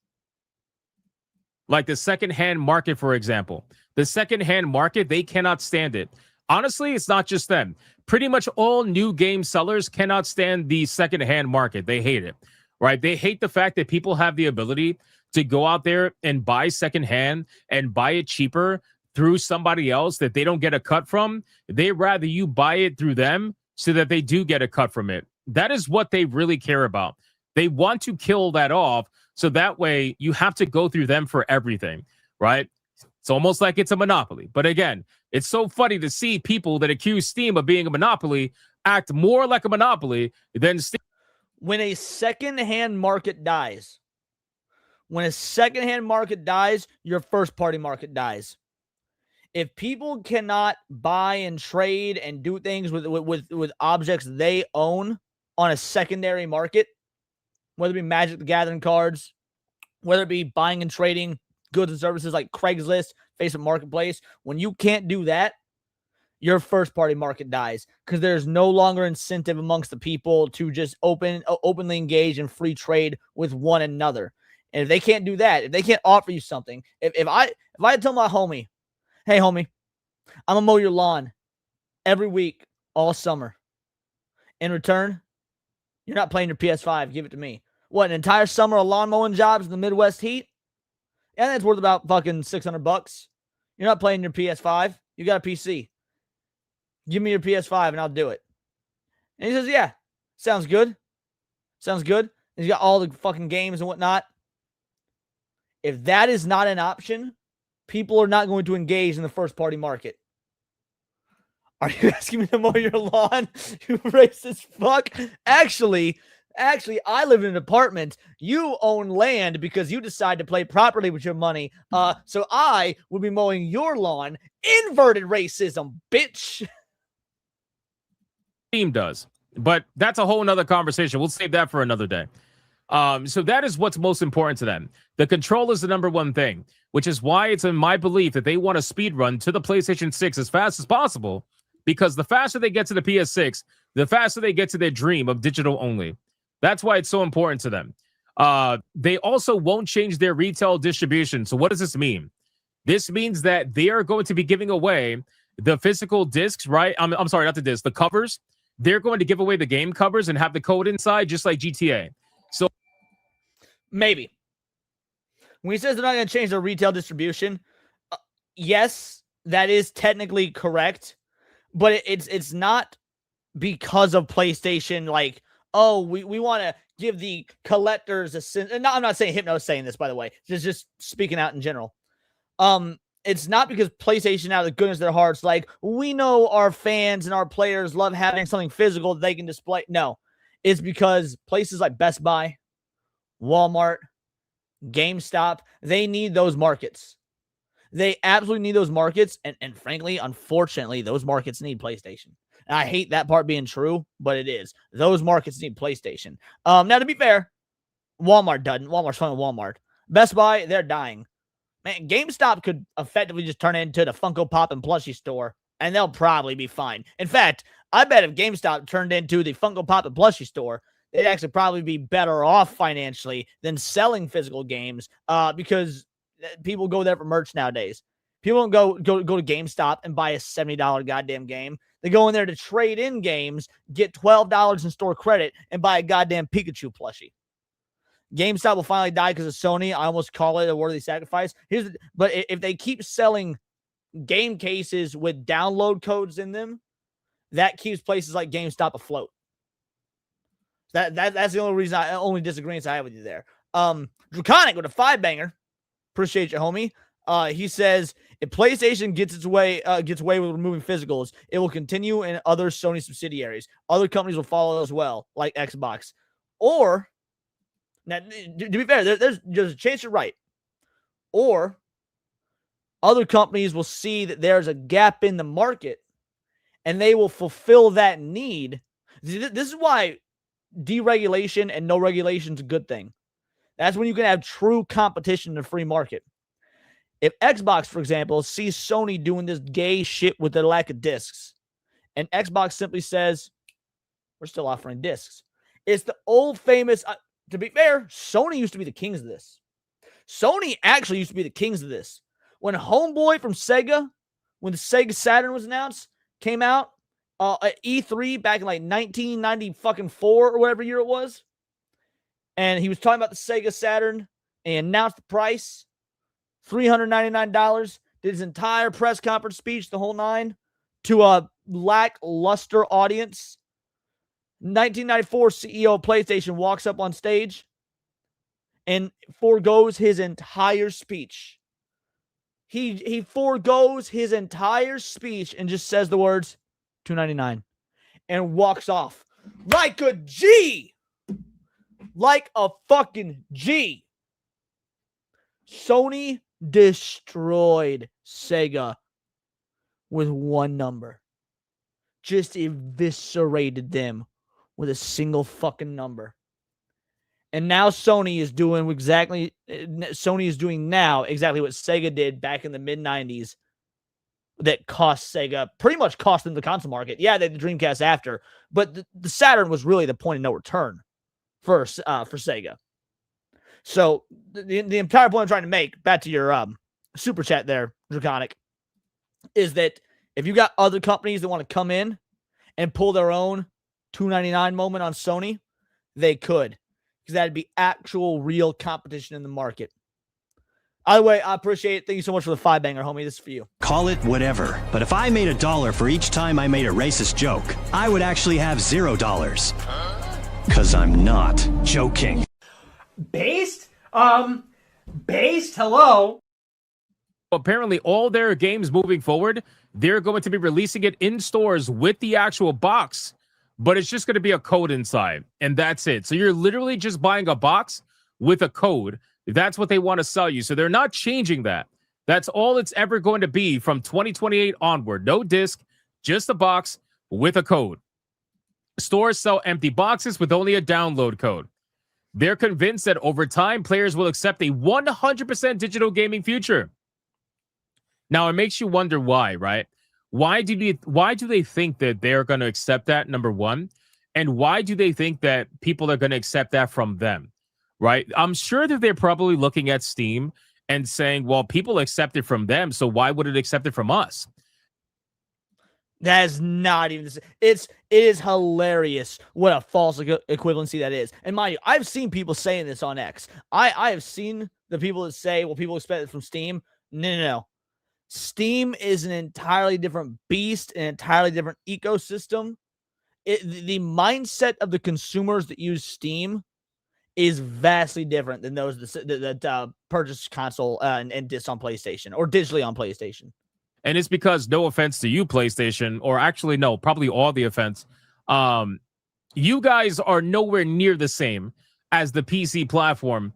Like the secondhand market, for example. The secondhand market, they cannot stand it. Honestly, it's not just them. Pretty much all new game sellers cannot stand the secondhand market. They hate it, right? They hate the fact that people have the ability to go out there and buy secondhand and buy it cheaper through somebody else that they don't get a cut from. They rather you buy it through them so that they do get a cut from it. That is what they really care about. They want to kill that off so that way you have to go through them for everything, right? It's almost like it's a monopoly. But again, it's so funny to see people that accuse Steam of being a monopoly act more like a monopoly than Steam. When a secondhand market dies, your first-party market dies. If people cannot buy and trade and do things with objects they own on a secondary market, whether it be Magic the Gathering cards, whether it be buying and trading goods and services like Craigslist, Facebook Marketplace, when you can't do that, your first-party market dies because there's no longer incentive amongst the people to just openly engage in free trade with one another. And if they can't do that, if they can't offer you something, if I tell my homie, hey, homie, I'm going to mow your lawn every week all summer. In return, you're not playing your PS5. Give it to me. What, an entire summer of lawn mowing jobs in the Midwest heat? Yeah, that's worth about fucking $600. You're not playing your PS5. You got a PC. Give me your PS5 and I'll do it. And he says, yeah, sounds good. Sounds good. And he's got all the fucking games and whatnot. If that is not an option, people are not going to engage in the first-party market. Are you asking me to mow your lawn? You racist fuck. Actually, I live in an apartment. You own land because you decide to play properly with your money. So I will be mowing your lawn. Inverted racism, bitch. Steam does. But that's a whole nother conversation. We'll save that for another day. So that is what's most important to them. The control is the number one thing, which is why it's in my belief that they want to speed run to the PlayStation 6 as fast as possible, because the faster they get to the PS6, the faster they get to their dream of digital only. That's why it's so important to them. They also won't change their retail distribution. So what does this mean? This means that they are going to be giving away the physical discs, right? I'm sorry, not the discs, the covers. They're going to give away the game covers and have the code inside, just like GTA. So maybe. When he says they're not going to change their retail distribution, yes, that is technically correct, but it's not because of PlayStation, like, oh, we want to give the collectors a sense. No, I'm not saying Hypno's saying this, by the way. Just speaking out in general. It's not because PlayStation, out of the goodness of their hearts, like, we know our fans and our players love having something physical that they can display. No, it's because places like Best Buy, Walmart, GameStop, they need those markets. They absolutely need those markets. And frankly, unfortunately, those markets need PlayStation. And I hate that part being true, but it is. Those markets need PlayStation. Now, to be fair, Walmart doesn't. Walmart's fine with Walmart. Best Buy, they're dying. Man, GameStop could effectively just turn it into the Funko Pop and plushie store, and they'll probably be fine. In fact, I bet if GameStop turned into the Funko Pop and plushie store, they'd actually probably be better off financially than selling physical games, because people go there for merch nowadays. People don't go to GameStop and buy a $70 goddamn game. They go in there to trade in games, get $12 in store credit, and buy a goddamn Pikachu plushie. GameStop will finally die because of Sony. I almost call it a worthy sacrifice. But if they keep selling game cases with download codes in them, that keeps places like GameStop afloat. That's the only disagreement I have with you there. Draconic with a 5-banger. Appreciate you, homie. He says if PlayStation gets away with removing physicals, it will continue in other Sony subsidiaries. Other companies will follow as well, like Xbox. Or now, to be fair, there's a chance you're right. Or other companies will see that there's a gap in the market, and they will fulfill that need. This is why deregulation and no regulation is a good thing. That's when you can have true competition in a free market. If Xbox, for example, sees Sony doing this gay shit with their lack of discs, and Xbox simply says, we're still offering discs. It's the old famous, to be fair, Sony used to be the kings of this. Sony actually used to be the kings of this. When Homeboy from Sega, when the Sega Saturn was announced, came out at E3 back in like 1994 or whatever year it was, and he was talking about the Sega Saturn and announced the price, $399, did his entire press conference speech, the whole nine, to a lackluster audience. 1994 CEO of PlayStation walks up on stage and forgoes his entire speech. He forgoes his entire speech and just says the words $299 and walks off like a G. Like a fucking G. Sony destroyed Sega with one number. Just eviscerated them with a single fucking number. And now Sony is doing now exactly what Sega did back in the mid-90s that pretty much cost them the console market. Yeah, they had the Dreamcast after, but the Saturn was really the point of no return for Sega. So the entire point I'm trying to make, back to your super chat there, Draconic, is that if you got other companies that want to come in and pull their own $299 moment on Sony, they could. Because that'd be actual real competition in the market. Either way, I appreciate it. Thank you so much for the 5-banger, homie. This is for you. Call it whatever, but if I made $1 for each time I made a racist joke, I would actually have $0. Cause I'm not joking. Based? Based? Hello? Apparently, all their games moving forward, they're going to be releasing it in stores with the actual box. But it's just going to be a code inside, and that's it. So you're literally just buying a box with a code. That's what they want to sell you. So they're not changing that. That's all it's ever going to be from 2028 onward. No disc, just a box with a code. Stores sell empty boxes with only a download code. They're convinced that over time, players will accept a 100% digital gaming future. Now, it makes you wonder why, right? Why do they think that they're going to accept that, number one? And why do they think that people are going to accept that from them, right? I'm sure that they're probably looking at Steam and saying, well, people accept it from them, so why would it accept it from us? That is not even it is hilarious what a false equivalency that is. And mind you, I've seen people saying this on X. I have seen the people that say, well, people expect it from Steam. No. Steam is an entirely different beast, an entirely different ecosystem. The mindset of the consumers that use Steam is vastly different than those that purchase console and disc on PlayStation or digitally on PlayStation. And it's because, no offense to you, PlayStation, or actually, no, probably all the offense, you guys are nowhere near the same as the PC platform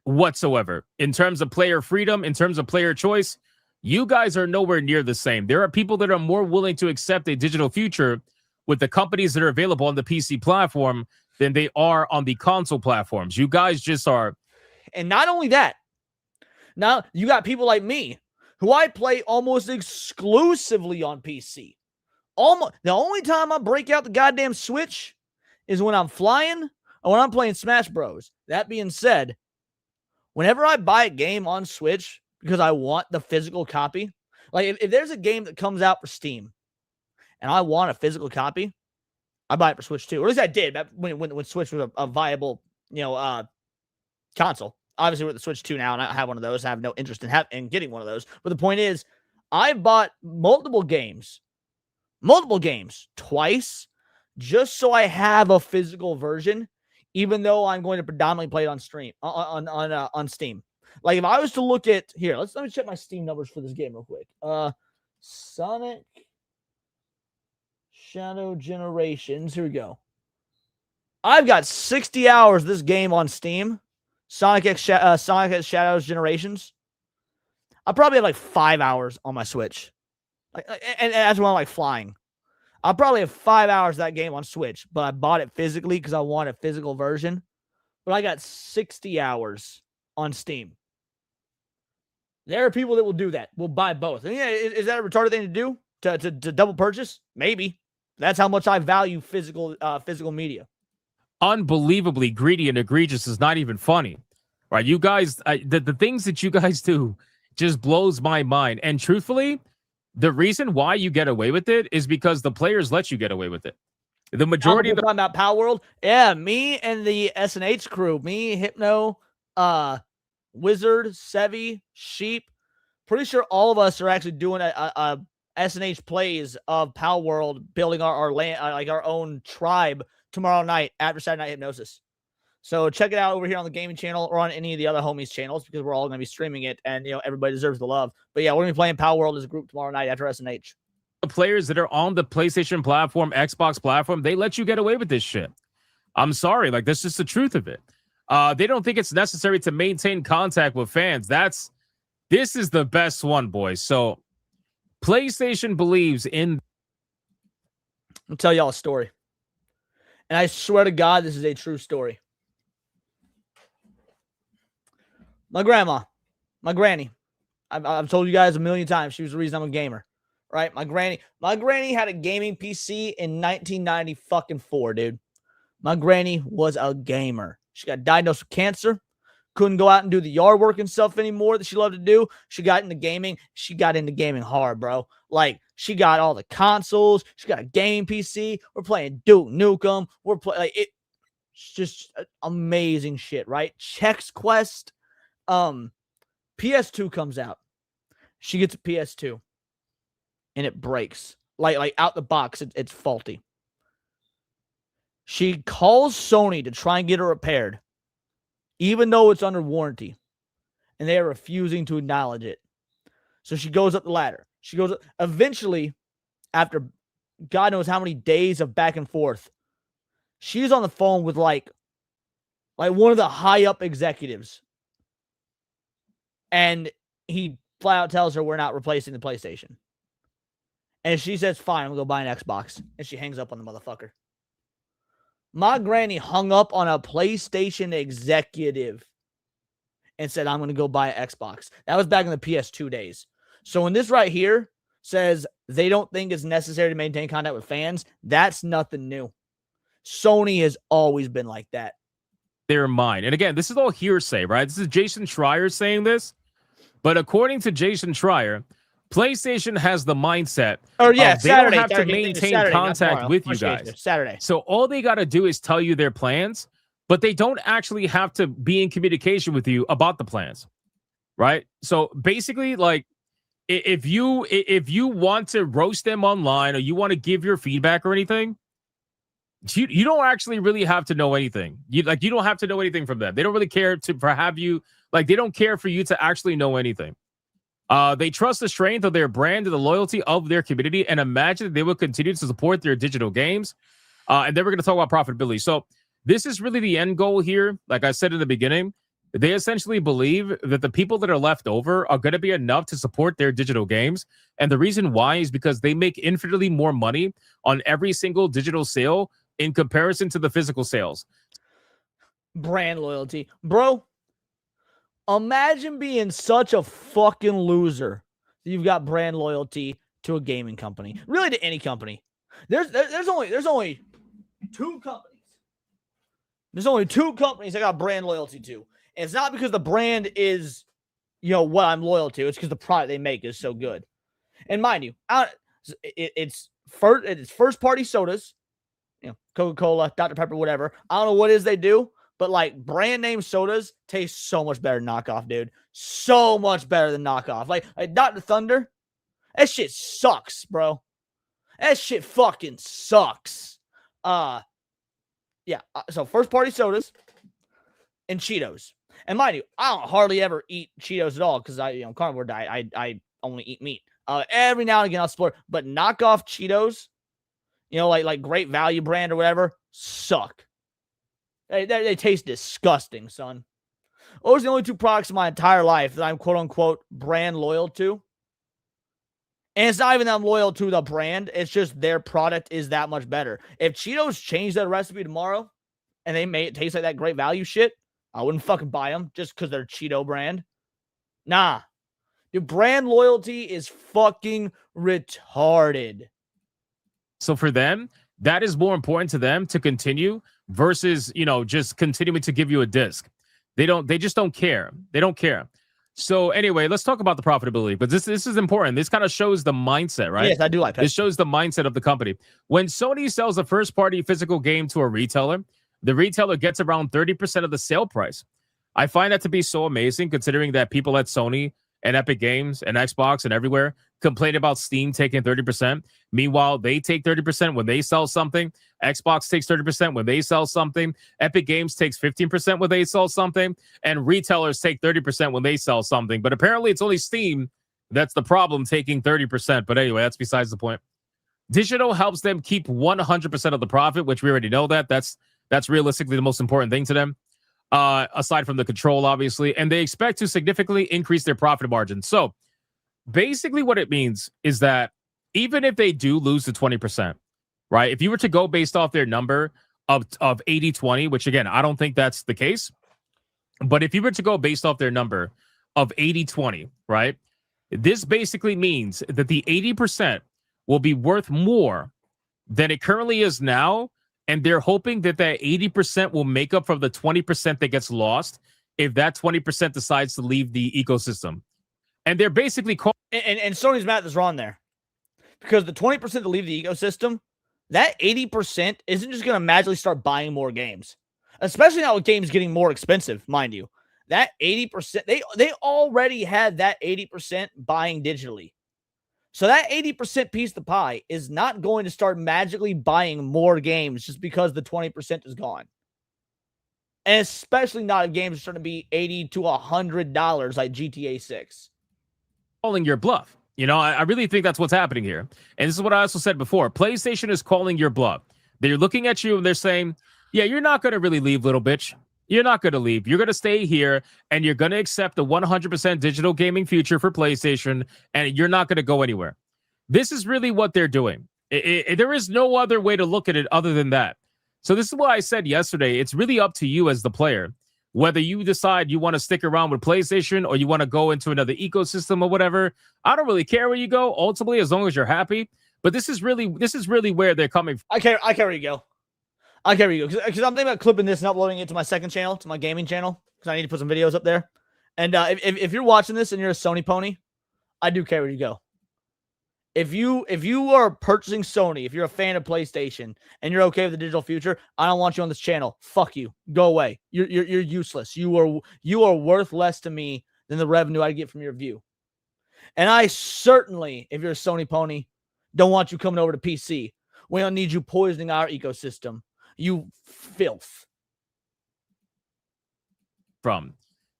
whatsoever. In terms of player freedom, in terms of player choice, you guys are nowhere near the same. There are people that are more willing to accept a digital future with the companies that are available on the PC platform than they are on the console platforms. You guys just are. And not only that, now you got people like me who I play almost exclusively on PC. The only time I break out the goddamn Switch is when I'm flying or when I'm playing Smash Bros. That being said, whenever I buy a game on Switch, because I want the physical copy. Like, if there's a game that comes out for Steam and I want a physical copy, I buy it for Switch too. Or at least I did when Switch was a viable, console. Obviously, we're at the Switch 2 now, and I have one of those. I have no interest in getting one of those. But the point is, I bought multiple games twice just so I have a physical version, even though I'm going to predominantly play it on stream on Steam. Like if I was to look at here, let me check my Steam numbers for this game real quick. Sonic Shadow Generations. Here we go. I've got 60 hours of this game on Steam. Sonic X Shadows Generations. I probably have like 5 hours on my Switch. And that's when I'm like flying. I'll probably have 5 hours of that game on Switch, but I bought it physically because I want a physical version. But I got 60 hours on Steam. There are people that will do that. Will buy both. And yeah, is that a retarded thing to do? To double purchase? Maybe. That's how much I value physical media. Unbelievably greedy and egregious is not even funny, right? You guys, the things that you guys do just blows my mind. And truthfully, the reason why you get away with it is because the players let you get away with it. The majority of the talking about Power World, yeah, me and the SNH crew, me, Hypno, Wizard, Sevi, Sheep. Pretty sure all of us are actually doing a SNH plays of Power World, building our land, like our own tribe tomorrow night after Saturday Night Hypnosis. So check it out over here on the gaming channel or on any of the other homies' channels because we're all going to be streaming it, and everybody deserves the love. But yeah, we're going to be playing Power World as a group tomorrow night after SNH. The players that are on the PlayStation platform, Xbox platform, they let you get away with this shit. I'm sorry, like that's just the truth of it. They don't think it's necessary to maintain contact with fans. This is the best one, boys. So PlayStation believes in. I'll tell y'all a story. And I swear to God, this is a true story. My grandma, my granny, I've told you guys a million times, she was the reason I'm a gamer, right? My granny had a gaming PC in 1994, dude. My granny was a gamer. She got diagnosed with cancer, couldn't go out and do the yard work and stuff anymore that she loved to do. She got into gaming. She got into gaming hard, bro. Like, she got all the consoles. She got a gaming PC. We're playing Duke Nukem. We're playing, like, it's just amazing shit, right? Chex Quest. PS2 comes out. She gets a PS2 and it breaks. Like out the box, it's faulty. She calls Sony to try and get it repaired, even though it's under warranty, and they are refusing to acknowledge it. So she goes up the ladder. She goes up. Eventually, after God knows how many days of back and forth, she's on the phone with like one of the high up executives. And he flat out tells her we're not replacing the PlayStation. And she says, fine, I'm going to go buy an Xbox. And she hangs up on the motherfucker. My granny hung up on a PlayStation executive and said, I'm going to go buy an Xbox. That was back in the PS2 days. So when this right here says they don't think it's necessary to maintain contact with fans, that's nothing new. Sony has always been like that. Their mind. And again, this is all hearsay, right? This is Jason Schreier saying this. But according to Jason Schreier, PlayStation has the mindset they don't have to maintain contact with you guys. Saturday. So all they got to do is tell you their plans, but they don't actually have to be in communication with you about the plans, right? So basically, like, if you want to roast them online or you want to give your feedback or anything, you don't actually really have to know anything. You don't have to know anything from them. They don't really care for have you. Like, they don't care for you to actually know anything. They trust the strength of their brand and the loyalty of their community and imagine that they will continue to support their digital games. And then we're going to talk about profitability. So this is really the end goal here. Like I said in the beginning, they essentially believe that the people that are left over are going to be enough to support their digital games. And the reason why is because they make infinitely more money on every single digital sale in comparison to the physical sales. Brand loyalty. Bro, imagine being such a fucking loser that you've got brand loyalty to a gaming company. Really, to any company. There's only two companies. There's only two companies I got brand loyalty to. And it's not because the brand is, what I'm loyal to. It's because the product they make is so good. And mind you, it's first party sodas, Coca-Cola, Dr. Pepper, whatever. I don't know what it is they do. But, like, brand name sodas taste so much better than knockoff, dude. So much better than knockoff. Like Dr. Thunder, that shit sucks, bro. That shit fucking sucks. Yeah. So first party sodas and Cheetos. And mind you, I don't hardly ever eat Cheetos at all because I, carnivore diet. I only eat meat. Every now and again I'll splurge, but knockoff Cheetos, like Great Value brand or whatever, suck. They taste disgusting, son. Those are the only 2 products in my entire life that I'm quote unquote brand loyal to. And it's not even that I'm loyal to the brand. It's just their product is that much better. If Cheetos change their recipe tomorrow and they made it taste like that Great Value shit, I wouldn't fucking buy them just because they're Cheeto brand. Nah. Dude, brand loyalty is fucking retarded. So for them, that is more important to them to continue versus, just continuing to give you a disc. They just don't care. They don't care. So anyway, let's talk about the profitability, but this is important. This kind of shows the mindset, right? Yes, I do like that. This shows the mindset of the company. When Sony sells a first-party physical game to a retailer, the retailer gets around 30% of the sale price. I find that to be so amazing, considering that people at Sony and Epic Games and Xbox and everywhere complain about Steam taking 30%. Meanwhile, they take 30% when they sell something. Xbox takes 30% when they sell something. Epic Games takes 15% when they sell something. And retailers take 30% when they sell something. But apparently it's only Steam that's the problem, taking 30%. But anyway, that's besides the point. Digital helps them keep 100% of the profit, which we already know that. That's realistically the most important thing to them. Aside from the control, obviously, and they expect to significantly increase their profit margin. So basically what it means is that even if they do lose the 20%, right? If you were to go based off their number of 80-20, which again, I don't think that's the case, but if you were to go based off their number of 80-20, right? This basically means that the 80% will be worth more than it currently is now. And they're hoping that 80% will make up for the 20% that gets lost if that 20% decides to leave the ecosystem. And they're basically and Sony's math is wrong there. Because the 20% that leave the ecosystem, that 80% isn't just going to magically start buying more games. Especially now with games getting more expensive, mind you. That 80%, they already had that 80% buying digitally. So that 80% piece of the pie is not going to start magically buying more games just because the 20% is gone. And especially not if games are starting to be $80 to $100 like GTA 6. Calling your bluff. I really think that's what's happening here. And this is what I also said before. PlayStation is calling your bluff. They're looking at you and they're saying, yeah, you're not going to really leave, little bitch. You're not going to leave. You're going to stay here, and you're going to accept the 100% digital gaming future for PlayStation, and you're not going to go anywhere. This is really what they're doing. There is no other way to look at it other than that. So this is what I said yesterday. It's really up to you as the player, whether you decide you want to stick around with PlayStation or you want to go into another ecosystem or whatever. I don't really care where you go, ultimately, as long as you're happy. But this is really where they're coming from. I care where you go. I care where you go. Because I'm thinking about clipping this and uploading it to my second channel, to my gaming channel, because I need to put some videos up there. And if you're watching this and you're a Sony pony, I do care where you go. If you are purchasing Sony, if you're a fan of PlayStation and you're okay with the digital future, I don't want you on this channel. Fuck you. Go away. You're useless. You are worth less to me than the revenue I get from your view. And I certainly, if you're a Sony pony, don't want you coming over to PC. We don't need you poisoning our ecosystem. You filth.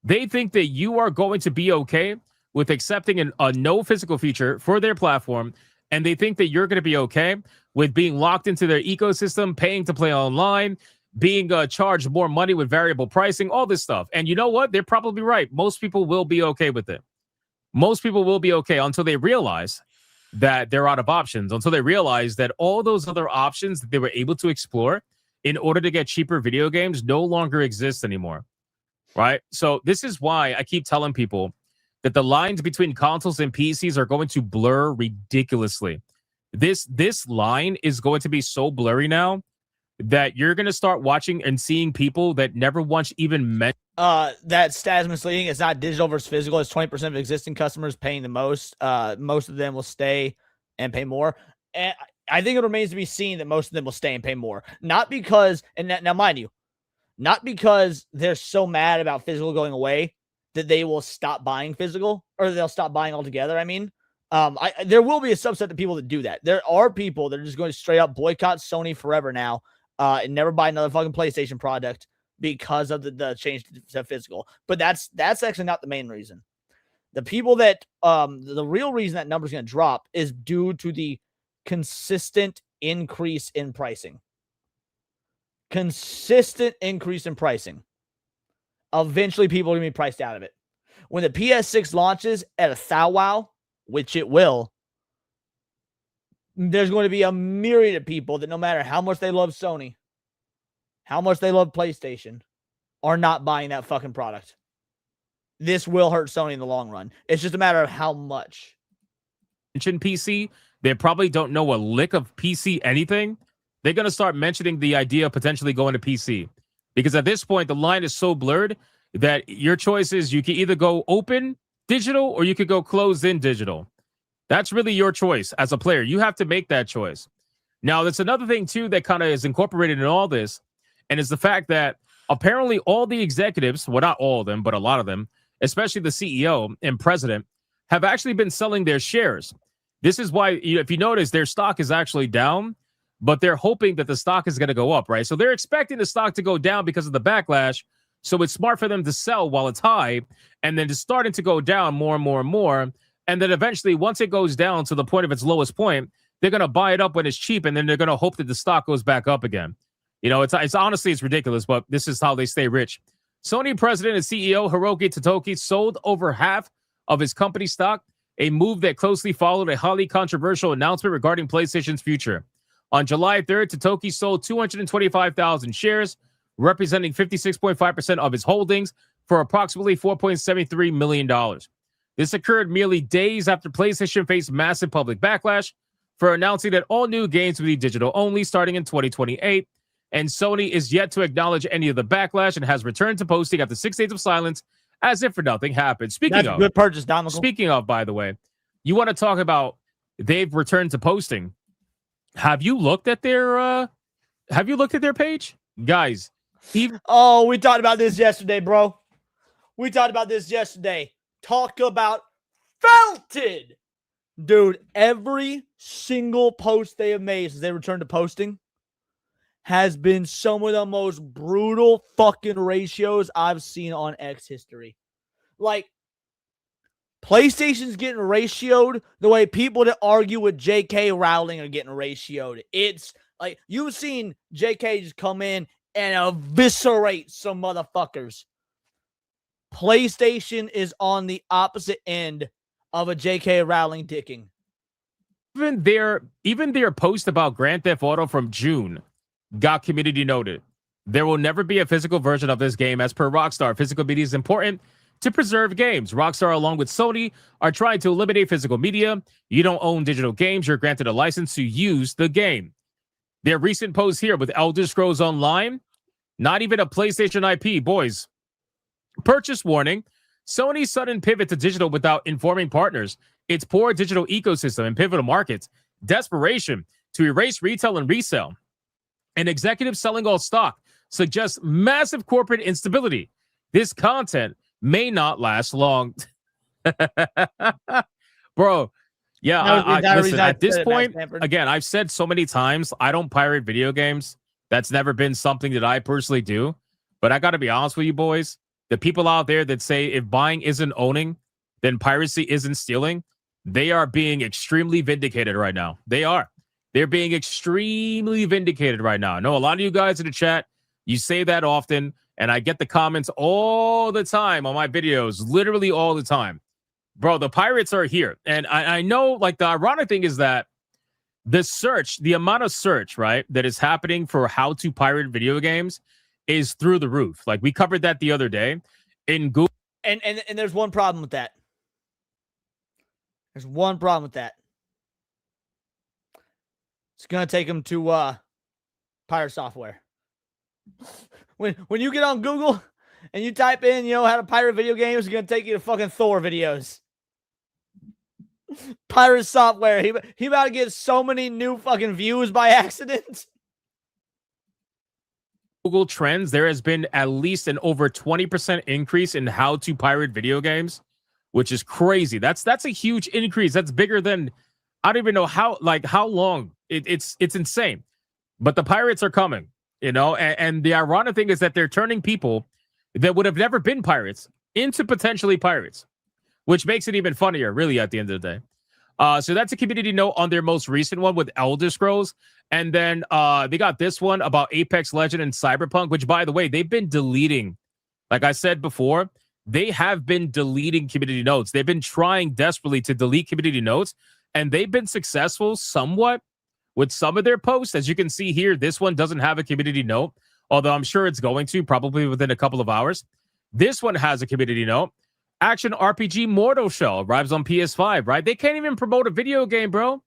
They think that you are going to be okay with accepting a no physical feature for their platform, and they think that you're going to be okay with being locked into their ecosystem, paying to play online, being charged more money with variable pricing, all this stuff. And you know what? They're probably right. Most people will be okay with it. Most people will be okay until they realize that they're out of options, until they realize that all those other options that they were able to explore in order to get cheaper video games no longer exist anymore, right? So this is why I keep telling people that the lines between consoles and PCs are going to blur ridiculously. This line is going to be so blurry now that you're going to start watching and seeing people that never once even met. That stat is misleading. It's not digital versus physical. It's 20% of existing customers paying the most. Most of them will stay and pay more. And I think it remains to be seen that most of them will stay and pay more. Not because, and now mind you, not because they're so mad about physical going away that they will stop buying physical, or they'll stop buying altogether. I mean, There will be a subset of people that do that. There are people that are just going to straight up boycott Sony forever now, and never buy another fucking PlayStation product because of the change to physical. But that's actually not the main reason. The people that the real reason that number's going to drop is due to the consistent increase in pricing. Consistent increase in pricing. Eventually, people are going to be priced out of it. When the PS6 launches at a thou wow, which it will, there's going to be a myriad of people that no matter how much they love Sony, how much they love PlayStation, are not buying that fucking product. This will hurt Sony in the long run. It's just a matter of how much. Mention PC, they probably don't know a lick of PC anything. They're going to start mentioning the idea of potentially going to PC. Because at this point, the line is so blurred that your choice is you can either go open digital or you could go closed in digital. That's really your choice as a player. You have to make that choice. Now, there's another thing, too, that kind of is incorporated in all this, and it's the fact that apparently all the executives, well, not all of them, but a lot of them, especially the CEO and president, have actually been selling their shares. This is why, if you notice, their stock is actually down, but they're hoping that the stock is going to go up, right? So they're expecting the stock to go down because of the backlash. So it's smart for them to sell while it's high, and then it's starting to go down more and more and more. And then eventually, once it goes down to the point of its lowest point, they're going to buy it up when it's cheap, and then they're going to hope that the stock goes back up again. You know, it's honestly, it's ridiculous, but this is how they stay rich. Sony president and CEO Hiroki Totoki sold over half of his company stock, a move that closely followed a highly controversial announcement regarding PlayStation's future. On July 3rd, Totoki sold 225,000 shares, representing 56.5% of his holdings, for approximately $4.73 million. This occurred merely days after PlayStation faced massive public backlash for announcing that all new games would be digital only starting in 2028. And Sony is yet to acknowledge any of the backlash and has returned to posting after 6 days of silence as if nothing happened. Speaking of, good purchase, Dominical. Speaking of, by the way, you want to talk about they've returned to posting. Have you looked at their page? Guys, oh, we talked about this yesterday, bro. We talked about this yesterday. Talk about felted. Dude, every single post they have made since they returned to posting has been some of the most brutal fucking ratios I've seen on X history. Like, PlayStation's getting ratioed the way people that argue with J.K. Rowling are getting ratioed. It's like, you've seen J.K. just come in and eviscerate some motherfuckers. PlayStation is on the opposite end of a J.K. Rowling dicking. Even their post about Grand Theft Auto from June got community noted. There will never be a physical version of this game. As per Rockstar, physical media is important to preserve games. Rockstar, along with Sony, are trying to eliminate physical media. You don't own digital games. You're granted a license to use the game. Their recent post here with Elder Scrolls Online, not even a PlayStation IP, boys. Purchase warning. Sony's sudden pivot to digital without informing partners, its poor digital ecosystem and pivotal markets, desperation to erase retail and resale, and executives selling all stock suggests massive corporate instability. This content may not last long. Bro, yeah, listen, at this point, again, I've said so many times, I don't pirate video games. That's never been something that I personally do. But I got to be honest with you, boys. The people out there that say if buying isn't owning, then piracy isn't stealing, they are being extremely vindicated right now. They are. They're being extremely vindicated right now. I know a lot of you guys in the chat, you say that often, and I get the comments all the time on my videos, literally all the time. Bro, the pirates are here. And I know, like, the ironic thing is that the amount of search, right, that is happening for how to pirate video games is through the roof. Like, we covered that the other day in Google. And there's one problem with that. There's one problem with that. It's going to take them to pirate software. When you get on Google and you type in, how to pirate video games, it's going to take you to fucking Thor videos. Pirate software. He about to get so many new fucking views by accident. Google Trends, there has been at least an over 20% increase in how to pirate video games. which is crazy. That's a huge increase. That's bigger than I don't even know how long. It's insane. But the pirates are coming, you know, and the ironic thing is that they're turning people that would have never been pirates into potentially pirates, which makes it even funnier, really, at the end of the day. So that's a community note on their most recent one with Elder Scrolls. And then they got this one about Apex Legend and Cyberpunk, which, by the way, they've been deleting. Like I said before, they have been deleting community notes. They've been trying desperately to delete community notes, and they've been successful somewhat with some of their posts. As you can see here, this one doesn't have a community note, although I'm sure it's going to, probably within a couple of hours. This one has a community note. Action RPG Mortal Shell arrives on PS5, right? They can't even promote a video game, bro.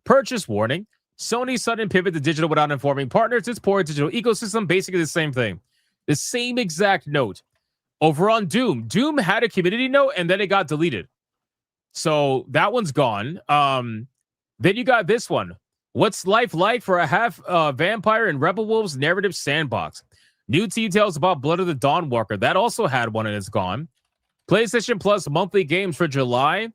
Purchase warning. Sony's sudden pivot to digital without informing partners. Its poor digital ecosystem, basically the same thing. The same exact note. Over on Doom. Doom had a community note, and then it got deleted. So that one's gone. Then you got this one. What's life like for a half vampire and Rebel Wolves narrative sandbox? New details about Blood of the Dawnwalker. That also had one, and it's gone. PlayStation Plus monthly games for July.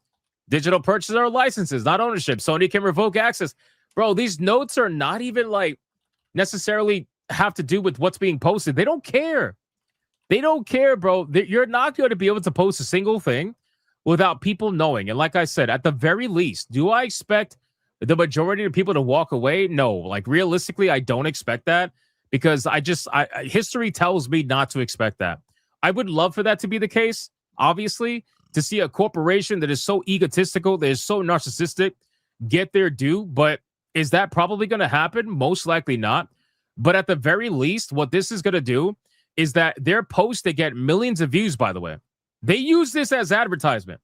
Digital purchases or licenses, not ownership. Sony can revoke access. Bro, these notes are not even like necessarily have to do with what's being posted. They don't care. They don't care, bro. You're not going to be able to post a single thing without people knowing. And like I said, at the very least, do I expect the majority of people to walk away? No. Like realistically, I don't expect that because history tells me not to expect that. I would love for that to be the case. Obviously, to see a corporation that is so egotistical, that is so narcissistic, get their due. But is that probably going to happen? Most likely not. But at the very least, what this is going to do is that their posts, they get millions of views, by the way. They use this as advertisement.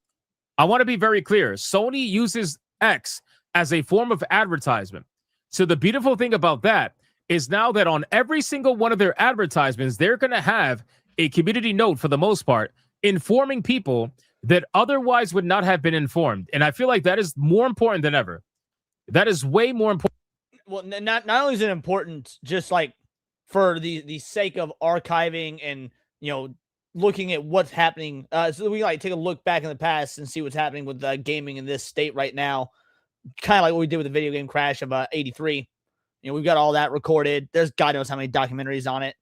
I want to be very clear. Sony uses X as a form of advertisement. So the beautiful thing about that is now that on every single one of their advertisements, they're going to have a community note for the most part, informing people that otherwise would not have been informed. And I feel like that is more important than ever. That is way more important. Well, not only is it important just like for the sake of archiving and, you know, looking at what's happening. So we like take a look back in the past and see what's happening with gaming in this state right now. Kind of like what we did with the video game crash of 83. You know, we've got all that recorded. There's God knows how many documentaries on it.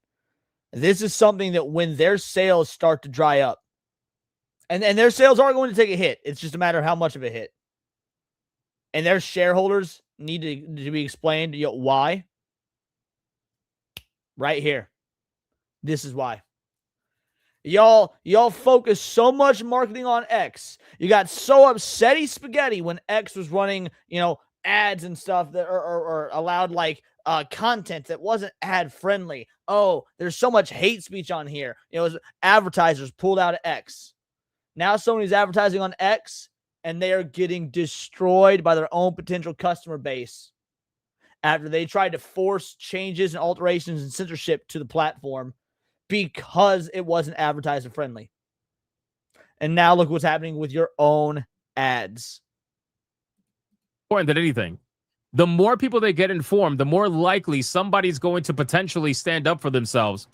This is something that when their sales start to dry up, and their sales are going to take a hit. It's just a matter of how much of a hit. And their shareholders need to be explained why. Right here. This is why. Y'all focus so much marketing on X. You got so upsetty spaghetti when X was running, you know, ads and stuff that are allowed like content that wasn't ad friendly. Oh, there's so much hate speech on here. You know, advertisers pulled out of X. Now Sony's advertising on X, and they are getting destroyed by their own potential customer base after they tried to force changes and alterations and censorship to the platform because it wasn't advertiser friendly. And now look what's happening with your own ads. More than anything, the more people they get informed, the more likely somebody's going to potentially stand up for themselves,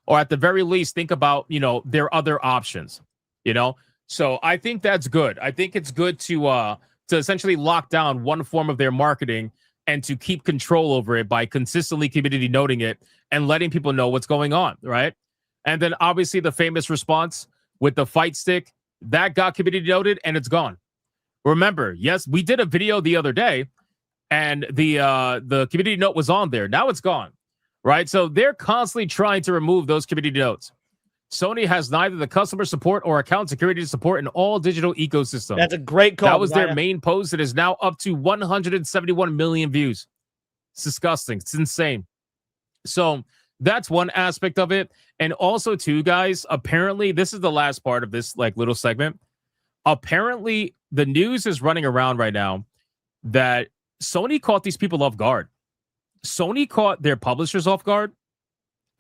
or at the very least think about, you know, their other options, you know? So I think that's good. I think it's good to essentially lock down one form of their marketing and to keep control over it by consistently community noting it and letting people know what's going on, right? And then obviously the famous response with the fight stick, that got community noted and it's gone. Remember, yes, we did a video the other day and the community note was on there. Now it's gone, right? So they're constantly trying to remove those community notes. Sony has neither the customer support or account security support in all digital ecosystems. That's a great call. That was their main post. It is now up to 171 million views. It's disgusting. It's insane. So that's one aspect of it. And also, too, guys, apparently, this is the last part of this like little segment. Apparently, the news is running around right now that Sony caught these people off guard. Sony caught their publishers off guard.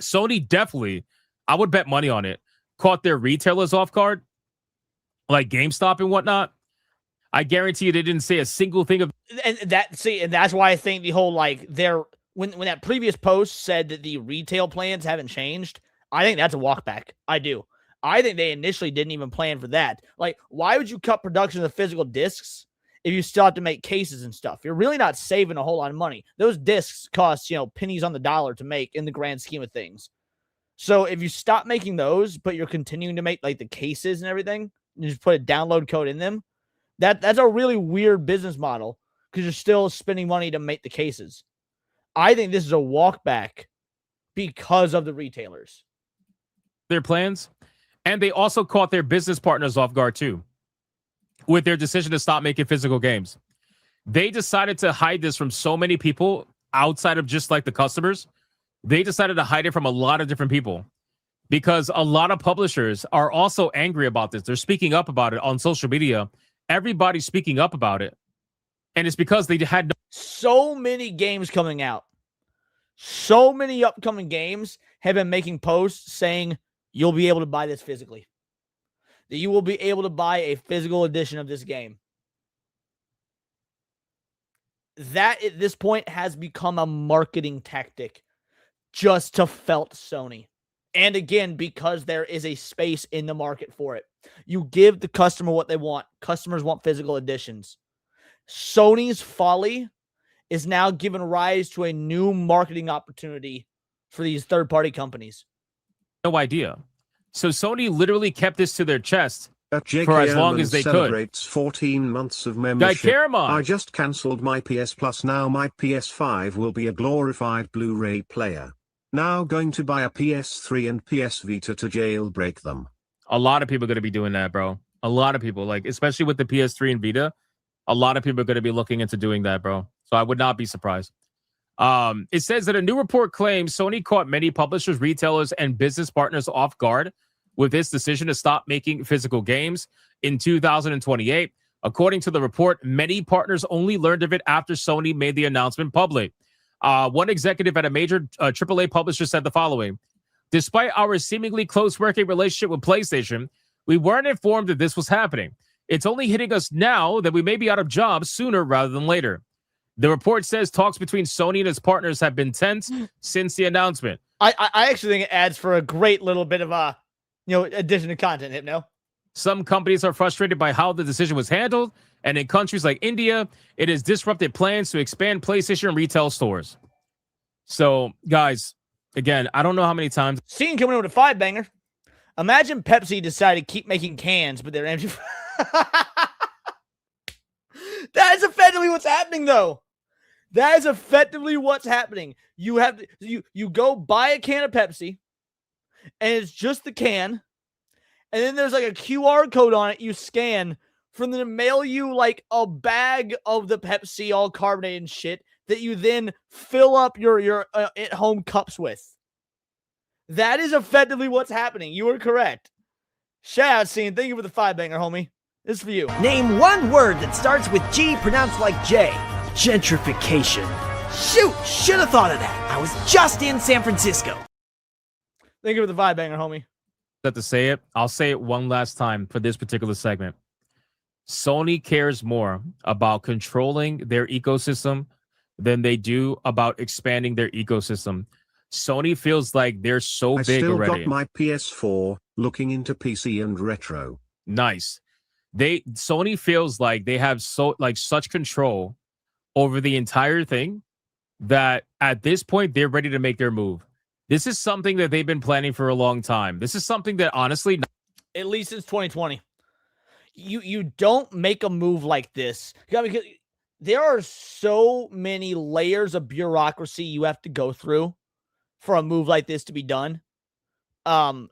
Sony definitely, I would bet money on it, caught their retailers off guard, like GameStop and whatnot. I guarantee you they didn't say a single thing of. And that's why I think the whole like when that previous post said that the retail plans haven't changed, I think that's a walkback. I do. I think they initially didn't even plan for that. Like, why would you cut production of the physical discs if you still have to make cases and stuff? You're really not saving a whole lot of money. Those discs cost, pennies on the dollar to make in the grand scheme of things. So if you stop making those, but you're continuing to make like the cases and everything, and just put a download code in them, that's a really weird business model because you're still spending money to make the cases. I think this is a walk back because of the retailers. Their plans, and they also caught their business partners off guard too with their decision to stop making physical games. They decided to hide this from so many people outside of just like the customers. They decided to hide it from a lot of different people because a lot of publishers are also angry about this. They're speaking up about it on social media. Everybody's speaking up about it. And it's because they had so many games coming out. So many upcoming games have been making posts saying you'll be able to buy this physically. That you will be able to buy a physical edition of this game. That at this point has become a marketing tactic just to felt Sony. And again, because there is a space in the market for it. You give the customer what they want. Customers want physical editions. Sony's folly is now giving rise to a new marketing opportunity for these third-party companies. no idea. So Sony literally kept this to their chest J. for as long as they could. Celebrates 14 months of membership. Karamon. I just cancelled my PS Plus. Now my PS5 will be a glorified Blu-ray player. Now going to buy a PS3 and PS Vita to jailbreak them. A lot of people are going to be doing that, bro. A lot of people, like, especially with the PS3 and Vita, a lot of people are going to be looking into doing that, bro. So I would not be surprised. It says that a new report claims Sony caught many publishers, retailers, and business partners off guard with its decision to stop making physical games in 2028. According to the report, many partners only learned of it after Sony made the announcement public. One executive at a major AAA publisher said the following: "Despite our seemingly close working relationship with PlayStation, we weren't informed that this was happening. It's only hitting us now that we may be out of jobs sooner rather than later." The report says talks between Sony and its partners have been tense since the announcement. I actually think it adds for a great little bit of addition to content, Hypno. Some companies are frustrated by how the decision was handled, and in countries like India, it has disrupted plans to expand PlayStation retail stores. So, guys, again, I don't know how many times. Scene coming in with a 5-banger. Imagine Pepsi decided to keep making cans, but they're empty. That is effectively what's happening, though. That is effectively what's happening. You have you go buy a can of Pepsi, and it's just the can, and then there's like a QR code on it you scan for them to mail you like a bag of the Pepsi all carbonated and shit that you then fill up your at-home cups with. That is effectively what's happening. You are correct. Shout out, Scene. Thank you for the 5-banger, homie. This is for you. Name one word that starts with G pronounced like J. Gentrification. Shoot, should have thought of that. I was just in San Francisco. Thank you for the 5-banger, homie. That to say it, I'll say it one last time for this particular segment. Sony cares more about controlling their ecosystem than they do about expanding their ecosystem. Sony feels like they're so big already. I still got my PS4, looking into PC and retro. Nice. Sony feels like they have such control over the entire thing that at this point they're ready to make their move. This is something that they've been planning for a long time. This is something that honestly, at least since 2020, you don't make a move like this because there are so many layers of bureaucracy you have to go through for a move like this to be done.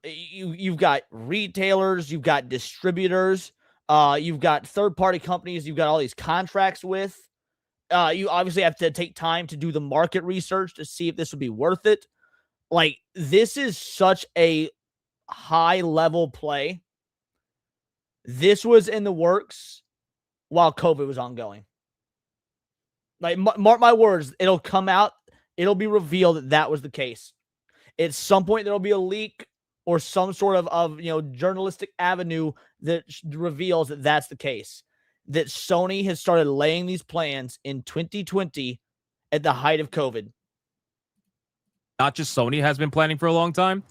You've got retailers, you've got distributors, you've got third-party companies, you've got all these contracts with. You obviously have to take time to do the market research to see if this would be worth it. Like, this is such a high-level play. This was in the works while COVID was ongoing. Like, mark my words, it'll come out, it'll be revealed that that was the case. At some point, there'll be a leak or some sort of journalistic avenue that reveals that that's the case. That Sony has started laying these plans in 2020 at the height of COVID. Not just Sony has been planning for a long time.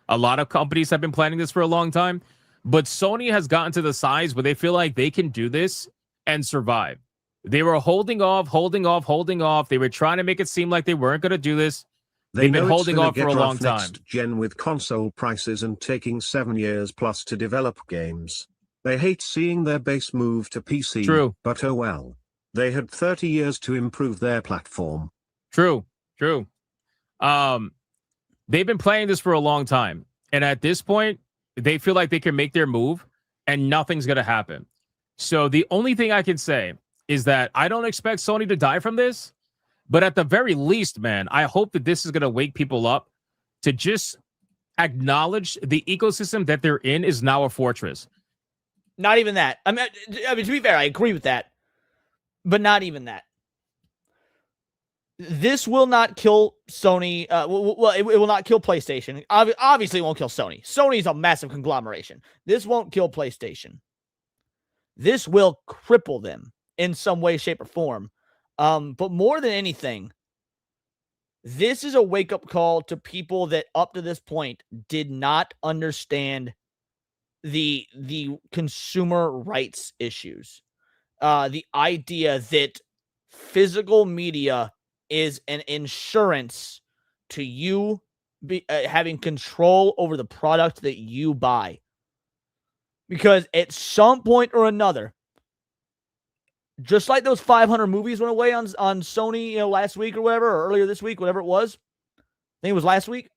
A lot of companies have been planning this for a long time, but Sony has gotten to the size where they feel like they can do this and survive. They were holding off. They were trying to make it seem like they weren't going to do this. They've been holding off for a long time. Next gen with console prices and taking 7 years plus to develop games. They hate seeing their base move to PC. True. But oh well. They had 30 years to improve their platform. True. They've been playing this for a long time. And at this point, they feel like they can make their move and nothing's going to happen. So the only thing I can say is that I don't expect Sony to die from this. But at the very least, man, I hope that this is going to wake people up to just acknowledge the ecosystem that they're in is now a fortress. Not even that. I mean, to be fair, I agree with that. But not even that. This will not kill Sony. Well, it will not kill PlayStation. Obviously, it won't kill Sony. Sony's a massive conglomeration. This won't kill PlayStation. This will cripple them in some way, shape, or form. But more than anything, this is a wake-up call to people that up to this point did not understand the consumer rights issues. The idea that physical media is an insurance to you having control over the product that you buy. Because at some point or another, just like those 500 movies went away on Sony, last week or whatever, or earlier this week, whatever it was. I think it was last week.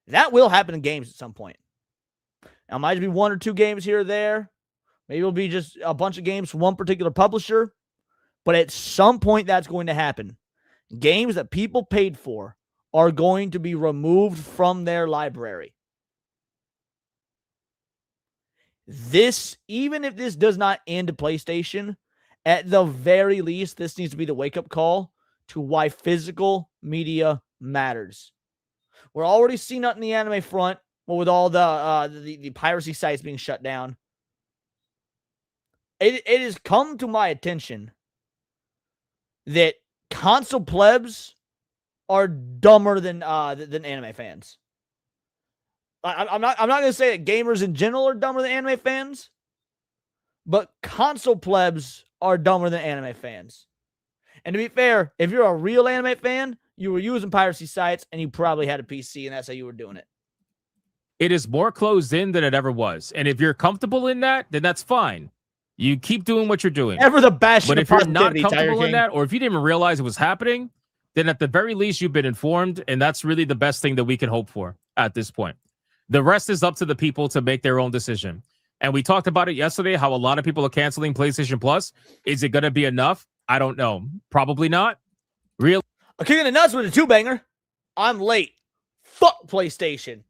That will happen in games at some point. Now, it might be 1 or 2 games here or there. Maybe it'll be just a bunch of games from one particular publisher. But at some point, that's going to happen. Games that people paid for are going to be removed from their library. This, even if this does not end PlayStation, at the very least, this needs to be the wake-up call to why physical media matters. We're already seeing it in the anime front, with all the piracy sites being shut down. It has come to my attention that console plebs are dumber than anime fans. I'm not going to say that gamers in general are dumber than anime fans, but console plebs are dumber than anime fans. And to be fair, if you're a real anime fan, you were using piracy sites and you probably had a PC, and that's how you were doing it. It is more closed in than it ever was. And if you're comfortable in that, then that's fine. You keep doing what you're doing. Ever the bastion. But if you're not comfortable in that, or if you didn't even realize it was happening, then at the very least, you've been informed. And that's really the best thing that we can hope for at this point. The rest is up to the people to make their own decision. And we talked about it yesterday, how a lot of people are canceling PlayStation Plus. Is it going to be enough? I don't know. Probably not. Real. A kick in the nuts with a 2-banger. I'm late. Fuck PlayStation.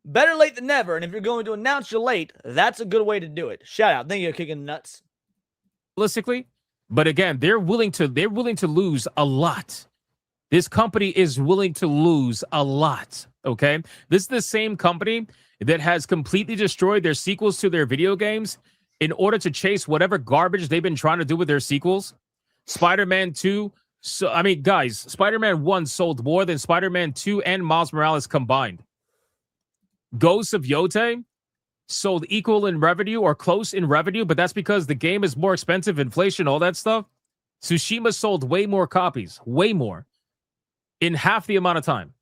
Better late than never. And if you're going to announce you're late, that's a good way to do it. Shout out. Thank you, Kick in the Nuts. Realistically, but again, they're willing to lose a lot. This company is willing to lose a lot. Okay, this is the same company that has completely destroyed their sequels to their video games in order to chase whatever garbage they've been trying to do with their sequels. Spider-Man 2. So I mean, guys, Spider-Man 1 sold more than Spider-Man 2 and Miles Morales combined. Ghosts of Yote sold equal in revenue or close in revenue, but that's because the game is more expensive, inflation, all that stuff. Tsushima sold way more copies, way more, in half the amount of time.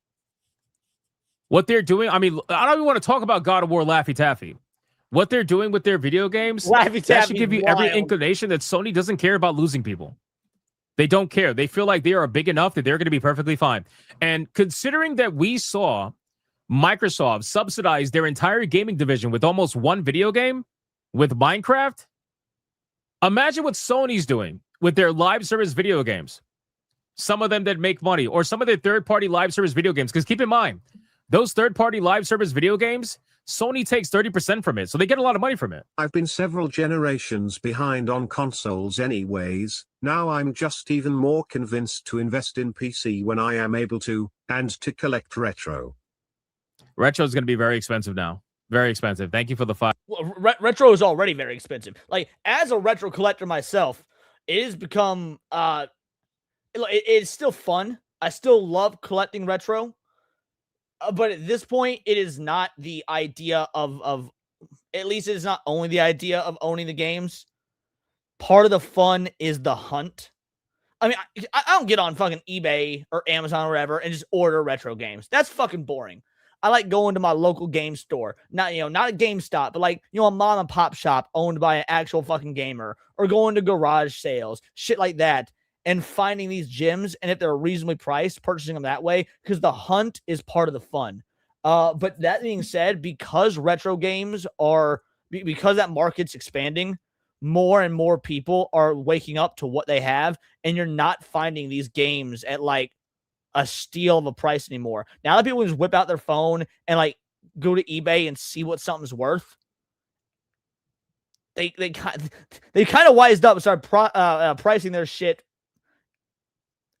What they're doing, I mean, I don't even want to talk about God of War Laffy Taffy. What they're doing with their video games, that should give you every inclination that Sony doesn't care about losing people. They don't care. They feel like they are big enough that they're going to be perfectly fine. And considering that we saw Microsoft subsidized their entire gaming division with almost one video game, with Minecraft, imagine what Sony's doing with their live service video games. Some of them that make money, or some of their third-party live service video games. Because keep in mind, those third-party live service video games, Sony takes 30% from it, so they get a lot of money from it. I've been several generations behind on consoles anyways. Now I'm just even more convinced to invest in PC when I am able to, and to collect retro. Retro is going to be very expensive now. Very expensive. Thank you for the 5. Well, retro is already very expensive. Like, as a retro collector myself, it has become, it is still fun. I still love collecting retro. But at this point, it is not the idea of at least it is not only the idea of owning the games. Part of the fun is the hunt. I mean, I don't get on fucking eBay or Amazon or whatever and just order retro games. That's fucking boring. I like going to my local game store, not not a GameStop, but like a mom and pop shop owned by an actual fucking gamer, or going to garage sales, shit like that, and finding these gems. And if they're reasonably priced, purchasing them that way, because the hunt is part of the fun. But that being said, because retro games are because that market's expanding, more and more people are waking up to what they have, and you're not finding these games at like a steal of a price anymore. Now that people just whip out their phone and like go to eBay and see what something's worth, they kind of wised up and started pricing their shit.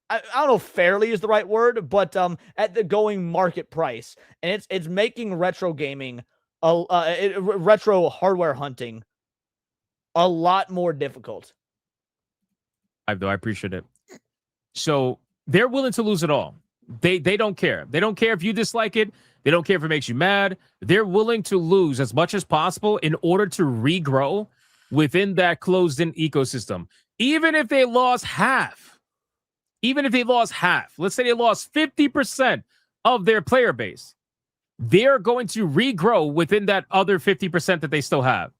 I don't know if fairly is the right word, but at the going market price, and it's making retro gaming, retro hardware hunting, a lot more difficult. I appreciate it. So they're willing to lose it all. They don't care. They don't care if you dislike it. They don't care if it makes you mad. They're willing to lose as much as possible in order to regrow within that closed-in ecosystem. Even if they lost half, let's say they lost 50% of their player base, they're going to regrow within that other 50% that they still have.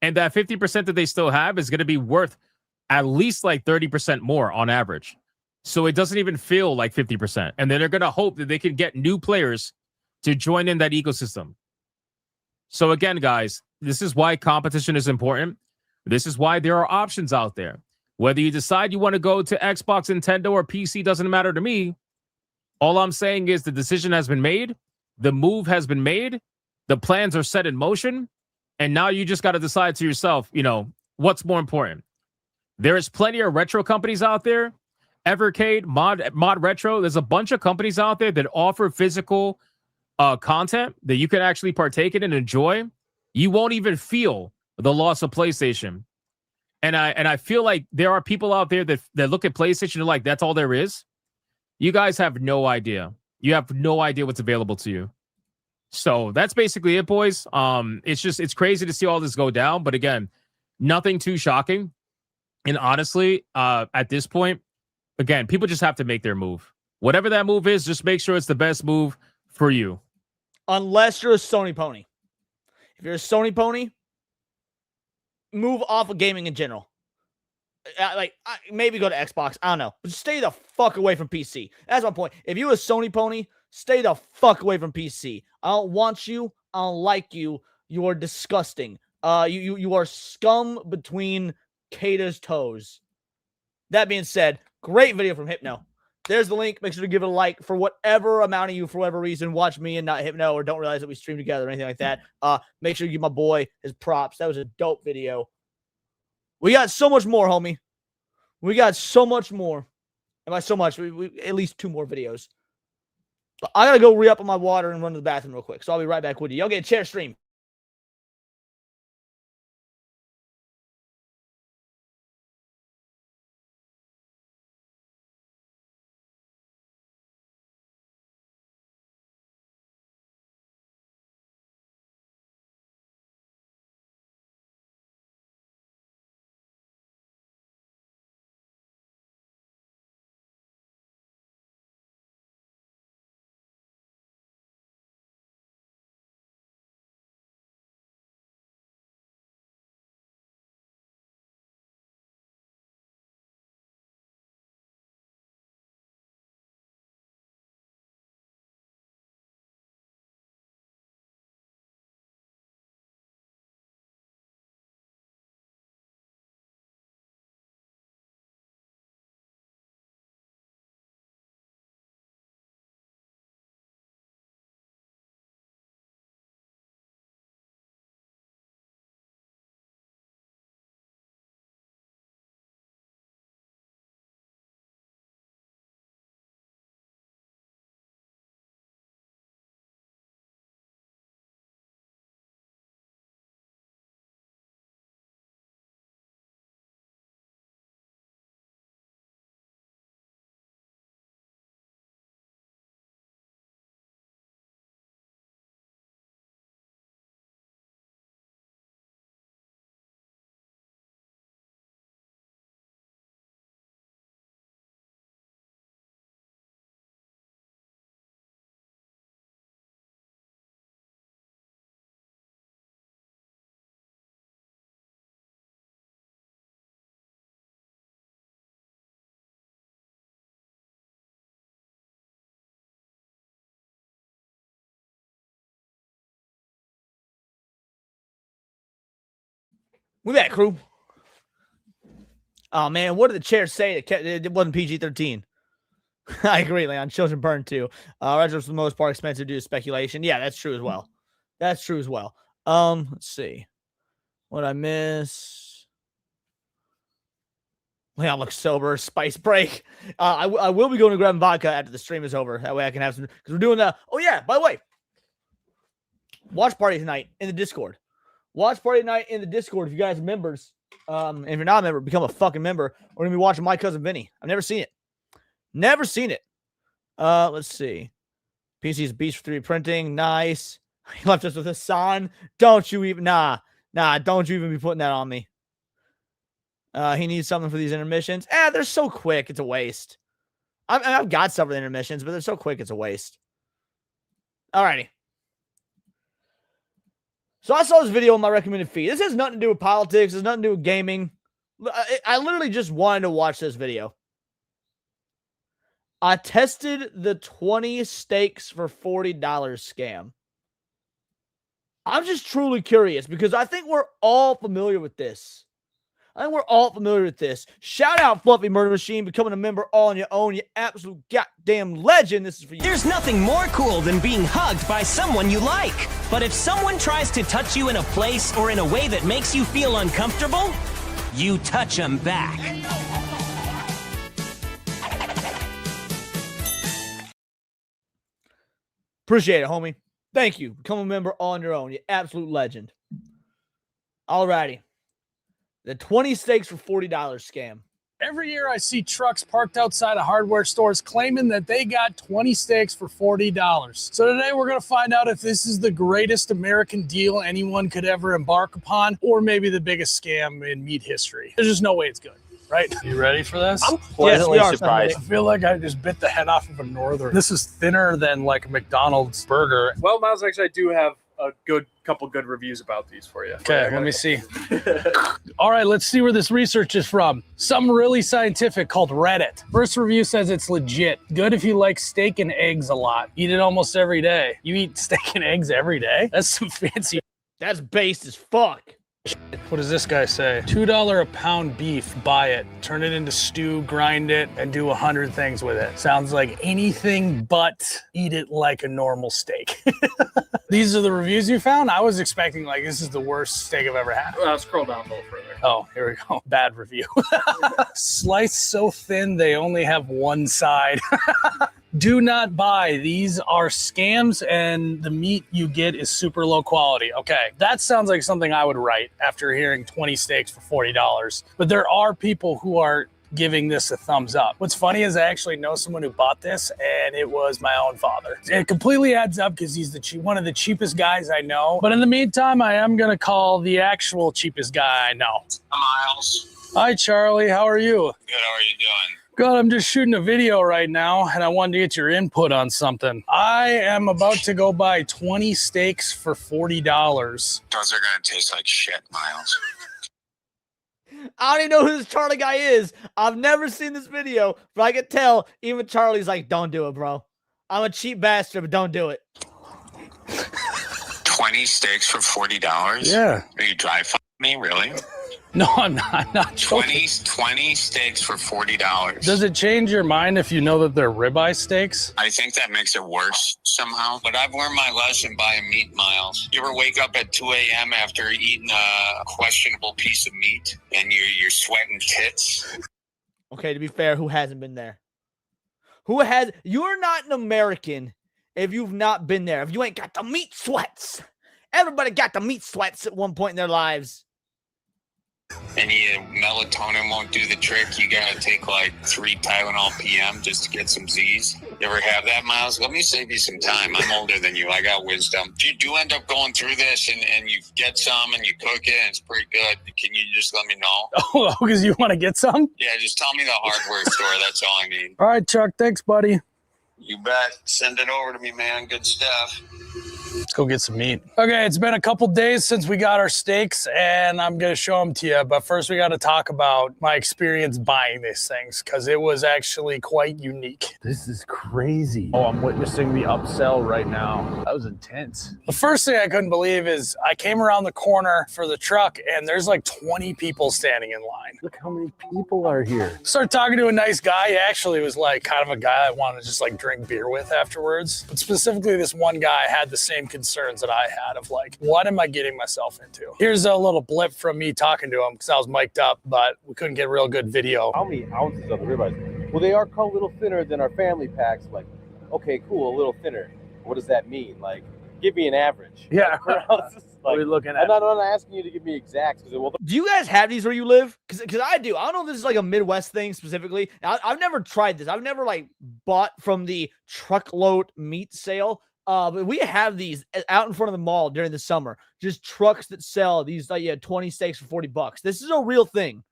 And that 50% that they still have is going to be worth at least like 30% more on average. So it doesn't even feel like 50%. And then they're going to hope that they can get new players to join in that ecosystem. So again, guys, this is why competition is important. This is why there are options out there. Whether you decide you want to go to Xbox, Nintendo, or PC doesn't matter to me. All I'm saying is the decision has been made. The move has been made. The plans are set in motion. And now you just got to decide to yourself, what's more important. There is plenty of retro companies out there. Evercade, Mod Retro. There's a bunch of companies out there that offer physical content that you can actually partake in and enjoy. You won't even feel the loss of PlayStation. And I feel like there are people out there that look at PlayStation and like, that's all there is. You guys have no idea. You have no idea what's available to you. So that's basically it, boys. It's crazy to see all this go down. But again, nothing too shocking. And honestly, at this point, again, people just have to make their move. Whatever that move is, just make sure it's the best move for you. Unless you're a Sony pony. If you're a Sony pony, move off of gaming in general. Maybe go to Xbox. I don't know. But stay the fuck away from PC. That's my point. If you're a Sony pony, stay the fuck away from PC. I don't want you. I don't like you. You are disgusting. You are scum between Kata's toes. That being said, great video from Hypno. There's the link. Make sure to give it a like. For whatever amount of you, for whatever reason, watch me and not Hypno, or don't realize that we stream together or anything like that. Make sure you give my boy his props. That was a dope video. We got so much more, homie. We got so much more. And by so much, we at least 2 more videos. But I gotta go re-up on my water and run to the bathroom real quick. So I'll be right back with you. Y'all get a chair stream. We back, crew. Oh man, what did the chair say? It wasn't PG-13. I agree, Leon. Children burn too. Retros for the most part expensive due to speculation. Yeah, that's true as well. That's true as well. Let's see. What I miss? Leon looks sober. Spice break. I will be going to grab vodka after the stream is over. That way I can have some, because we're doing that. Oh yeah, by the way, watch party tonight in the Discord. Watch party tonight in the Discord. If you guys are members, and if you're not a member, become a fucking member. We're gonna be watching My Cousin Vinny. I've never seen it. Never seen it. Let's see. PC's beast for 3D printing. Nice. He left us with a sign. Don't you even don't you even be putting that on me. He needs something for these intermissions. They're so quick, it's a waste. I've got some of the intermissions, but they're so quick, it's a waste. Alrighty. So I saw this video on my recommended feed. This has nothing to do with politics. It has nothing to do with gaming. I literally just wanted to watch this video. I tested the 20 steaks for $40 scam. I'm just truly curious because I think we're all familiar with this. Shout out Fluffy Murder Machine, becoming a member all on your own. You absolute goddamn legend. This is for you. There's nothing more cool than being hugged by someone you like. But if someone tries to touch you in a place or in a way that makes you feel uncomfortable, you touch them back. Appreciate it, homie. Thank you. Become a member on your own. You absolute legend. Alrighty. The 20 steaks for $40 scam. Every year I see trucks parked outside of hardware stores claiming that they got 20 steaks for $40. So today we're going to find out if this is the greatest American deal anyone could ever embark upon, or maybe the biggest scam in meat history. There's just no way it's good, right? You ready for this? I'm pleasantly surprised. I feel like I just bit the head off of a Northern. This is thinner than like a McDonald's burger. Well, Miles, actually, I do have a couple good reviews about these for you. Okay, let me see. All right, let's see where this research is from. Something really scientific called Reddit. First review says it's legit. Good if you like steak and eggs a lot. Eat it almost every day. You eat steak and eggs every day? That's some fancy. That's based as fuck. What does this guy say? $2 a pound beef, buy it. Turn it into stew, grind it, and do 100 things with it. Sounds like anything but eat it like a normal steak. These are the reviews you found? I was expecting like this is the worst steak I've ever had. Scroll down a little further. Oh, here we go. Bad review. Sliced so thin they only have one side. Do not buy. These are scams and the meat you get is super low quality. Okay, that sounds like something I would write after hearing 20 steaks for $40. But there are people who are giving this a thumbs up. What's funny is I actually know someone who bought this and it was my own father. It completely adds up because he's one of the cheapest guys I know. But in the meantime, I am going to call the actual cheapest guy I know. Miles. Hi, Charlie. How are you? Good. How are you doing? God, I'm just shooting a video right now, and I wanted to get your input on something. I am about to go buy 20 steaks for $40. Those are going to taste like shit, Miles. I don't even know who this Charlie guy is. I've never seen this video, but I can tell even Charlie's like, don't do it, bro. I'm a cheap bastard, but don't do it. 20 steaks for $40? Yeah. Are you dry-fucking me, really? No, I'm not. I'm not 20 steaks for $40. Does it change your mind if you know that they're ribeye steaks? I think that makes it worse somehow. But I've learned my lesson buying meat, Miles. You ever wake up at 2 a.m. after eating a questionable piece of meat and you're sweating tits? Okay, to be fair, who hasn't been there? You're not an American if you've not been there. If you ain't got the meat sweats. Everybody got the meat sweats at one point in their lives. And melatonin won't do the trick. You gotta take like 3 Tylenol PM just to get some Z's. You ever have that, Miles? Let me save you some time. I'm older than you. I got wisdom. If you do end up going through this and you get some and you cook it and it's pretty good, can you just let me know? Oh, because you want to get some? Yeah, just tell me the hardware store. That's all I need. All right, Chuck. Thanks, buddy. You bet. Send it over to me, man. Good stuff. Let's go get some meat. Okay, it's been a couple days since we got our steaks, and I'm gonna show them to you. But first, we got to talk about my experience buying these things because it was actually quite unique. This is crazy. Oh, I'm witnessing the upsell right now. That was intense. The first thing I couldn't believe is I came around the corner for the truck, and there's like 20 people standing in line. Look how many people are here. Started talking to a nice guy. He actually was like kind of a guy I wanted to just like drink beer with afterwards. But specifically, this one guy had the same concerns that I had of like, what am I getting myself into? Here's a little blip from me talking to him because I was mic'd up, but we couldn't get real good video. How many ounces of the ribeyes? Well, they are called a little thinner than our family packs. Like, okay, cool, a little thinner. What does that mean? Like, give me an average. Yeah. Like, what are we looking at? I'm not asking you to give me exacts. Well, Do you guys have these where you live? Because I do. I don't know if this is like a Midwest thing specifically. I've never tried this. I've never like bought from the truckload meat sale. But we have these out in front of the mall during the summer. Just trucks that sell these like 20 steaks for $40. This is a real thing.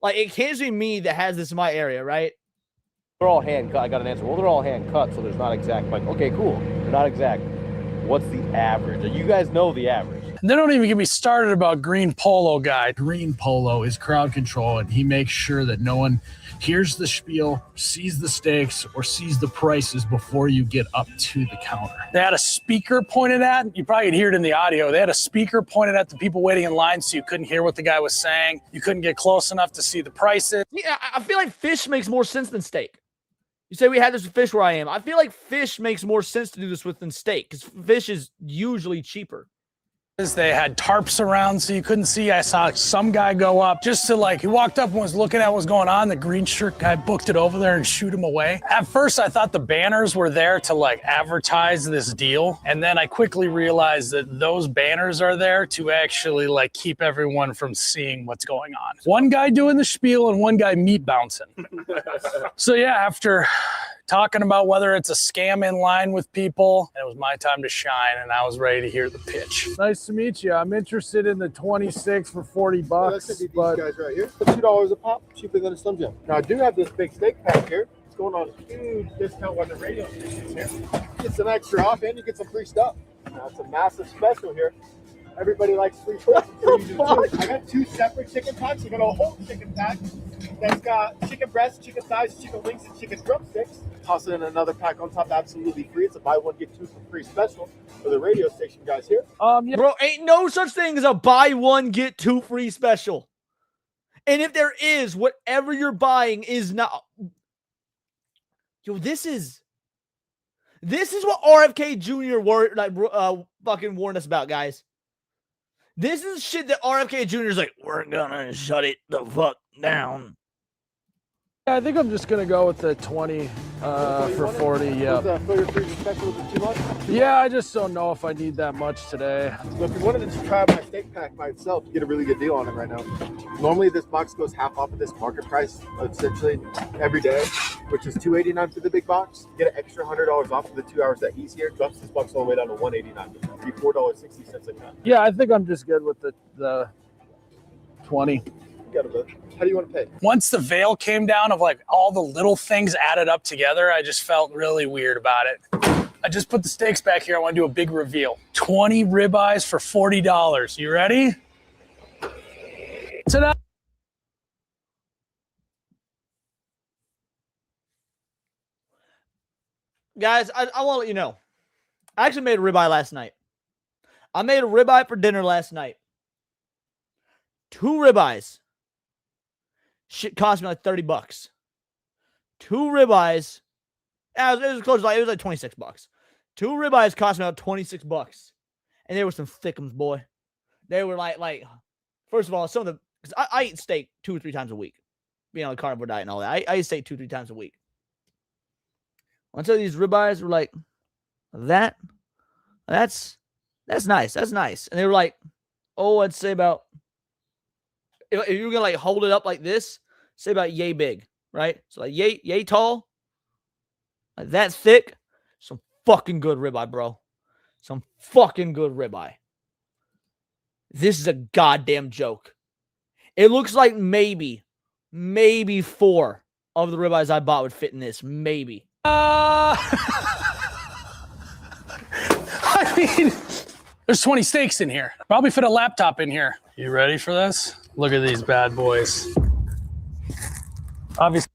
Like it can't just be me that has this in my area, right? they're all hand cut. I got an answer. Well, they're all hand cut, so there's not exact. Like, okay, cool. They're not exact. What's the average? You guys know the average. And they don't even get me started about Green Polo guy. Green Polo is crowd control, and he makes sure that no one hears the spiel, sees the steaks, or sees the prices before you get up to the counter. They had a speaker pointed at, you probably could hear it in the audio, they had a speaker pointed at the people waiting in line so you couldn't hear what the guy was saying. You couldn't get close enough to see the prices. Yeah, I feel like fish makes more sense than steak. You say we had this with fish where I am. I feel like fish makes more sense to do this with than steak because fish is usually cheaper. They had tarps around so you couldn't see. I saw some guy go up just to like, he walked up and was looking at what was going on. The green shirt guy booked it over there and shoot him away. At first I thought the banners were there to like advertise this deal. And then I quickly realized that those banners are there to actually like keep everyone from seeing what's going on. One guy doing the spiel and one guy meat bouncing. So yeah, after talking about whether it's a scam in line with people, it was my time to shine and I was ready to hear the pitch. Nice to meet you. I'm interested in the 26 for $40. Yeah, that's gonna be these guys right here. For $2 a pop, cheaper than a Slim Jim. Now I do have this big steak pack here. It's going on a huge discount on the radio stations here. Get some extra off and you get some free stuff. Now it's a massive special here. Everybody likes free stuff. So you do too. I got two separate chicken packs. You got a whole chicken pack that's got chicken breasts, chicken thighs, chicken wings, and chicken drumsticks. Toss it in another pack on top, absolutely free. It's a buy one get two for free special for the radio station guys here. Yeah. Bro, ain't no such thing as a buy one get two free special. And if there is, whatever you're buying is not. Yo, this is what RFK Jr. Fucking warned us about, guys. This is shit that RFK Jr. is like, we're gonna shut it the fuck down. I think I'm just gonna go with the 20 for 40. Yeah. Yeah, I just don't know if I need that much today. So if you wanted to just try out my steak pack by itself, you get a really good deal on it right now. Normally this box goes half off of this market price essentially every day, which is $289 for the big box. You get an extra $100 off for the 2 hours that he's here. Drops this box all the way down to $189. It'd be $4.60 a cut. Yeah, I think I'm just good with the 20. How do you want to pay? Once the veil came down of like all the little things added up together, I just felt really weird about it. I just put the steaks back here. I want to do a big reveal. 20 ribeyes for $40. You ready? Ta-da! Guys, I want to let you know. I actually made a ribeye last night. I made a ribeye for dinner last night. 2 ribeyes. Shit cost me like $30. 2 ribeyes. It was close. It was like $26. 2 ribeyes cost me about $26. And they were some thickums, boy. They were like first of all, some of the, because I eat steak 2 or 3 times a week. Being on the carnivore diet and all that. I eat steak 2 or 3 times a week. Until these ribeyes were like, that's nice. That's nice. And they were like, oh, I'd say about, if you were gonna like hold it up like this, say about yay big, right? So like yay tall, like that thick. Some fucking good ribeye, bro. Some fucking good ribeye. This is a goddamn joke. It looks like maybe 4 of the ribeyes I bought would fit in this. Maybe. I mean. There's 20 steaks in here. Probably fit a laptop in here. You ready for this? Look at these bad boys. Obviously.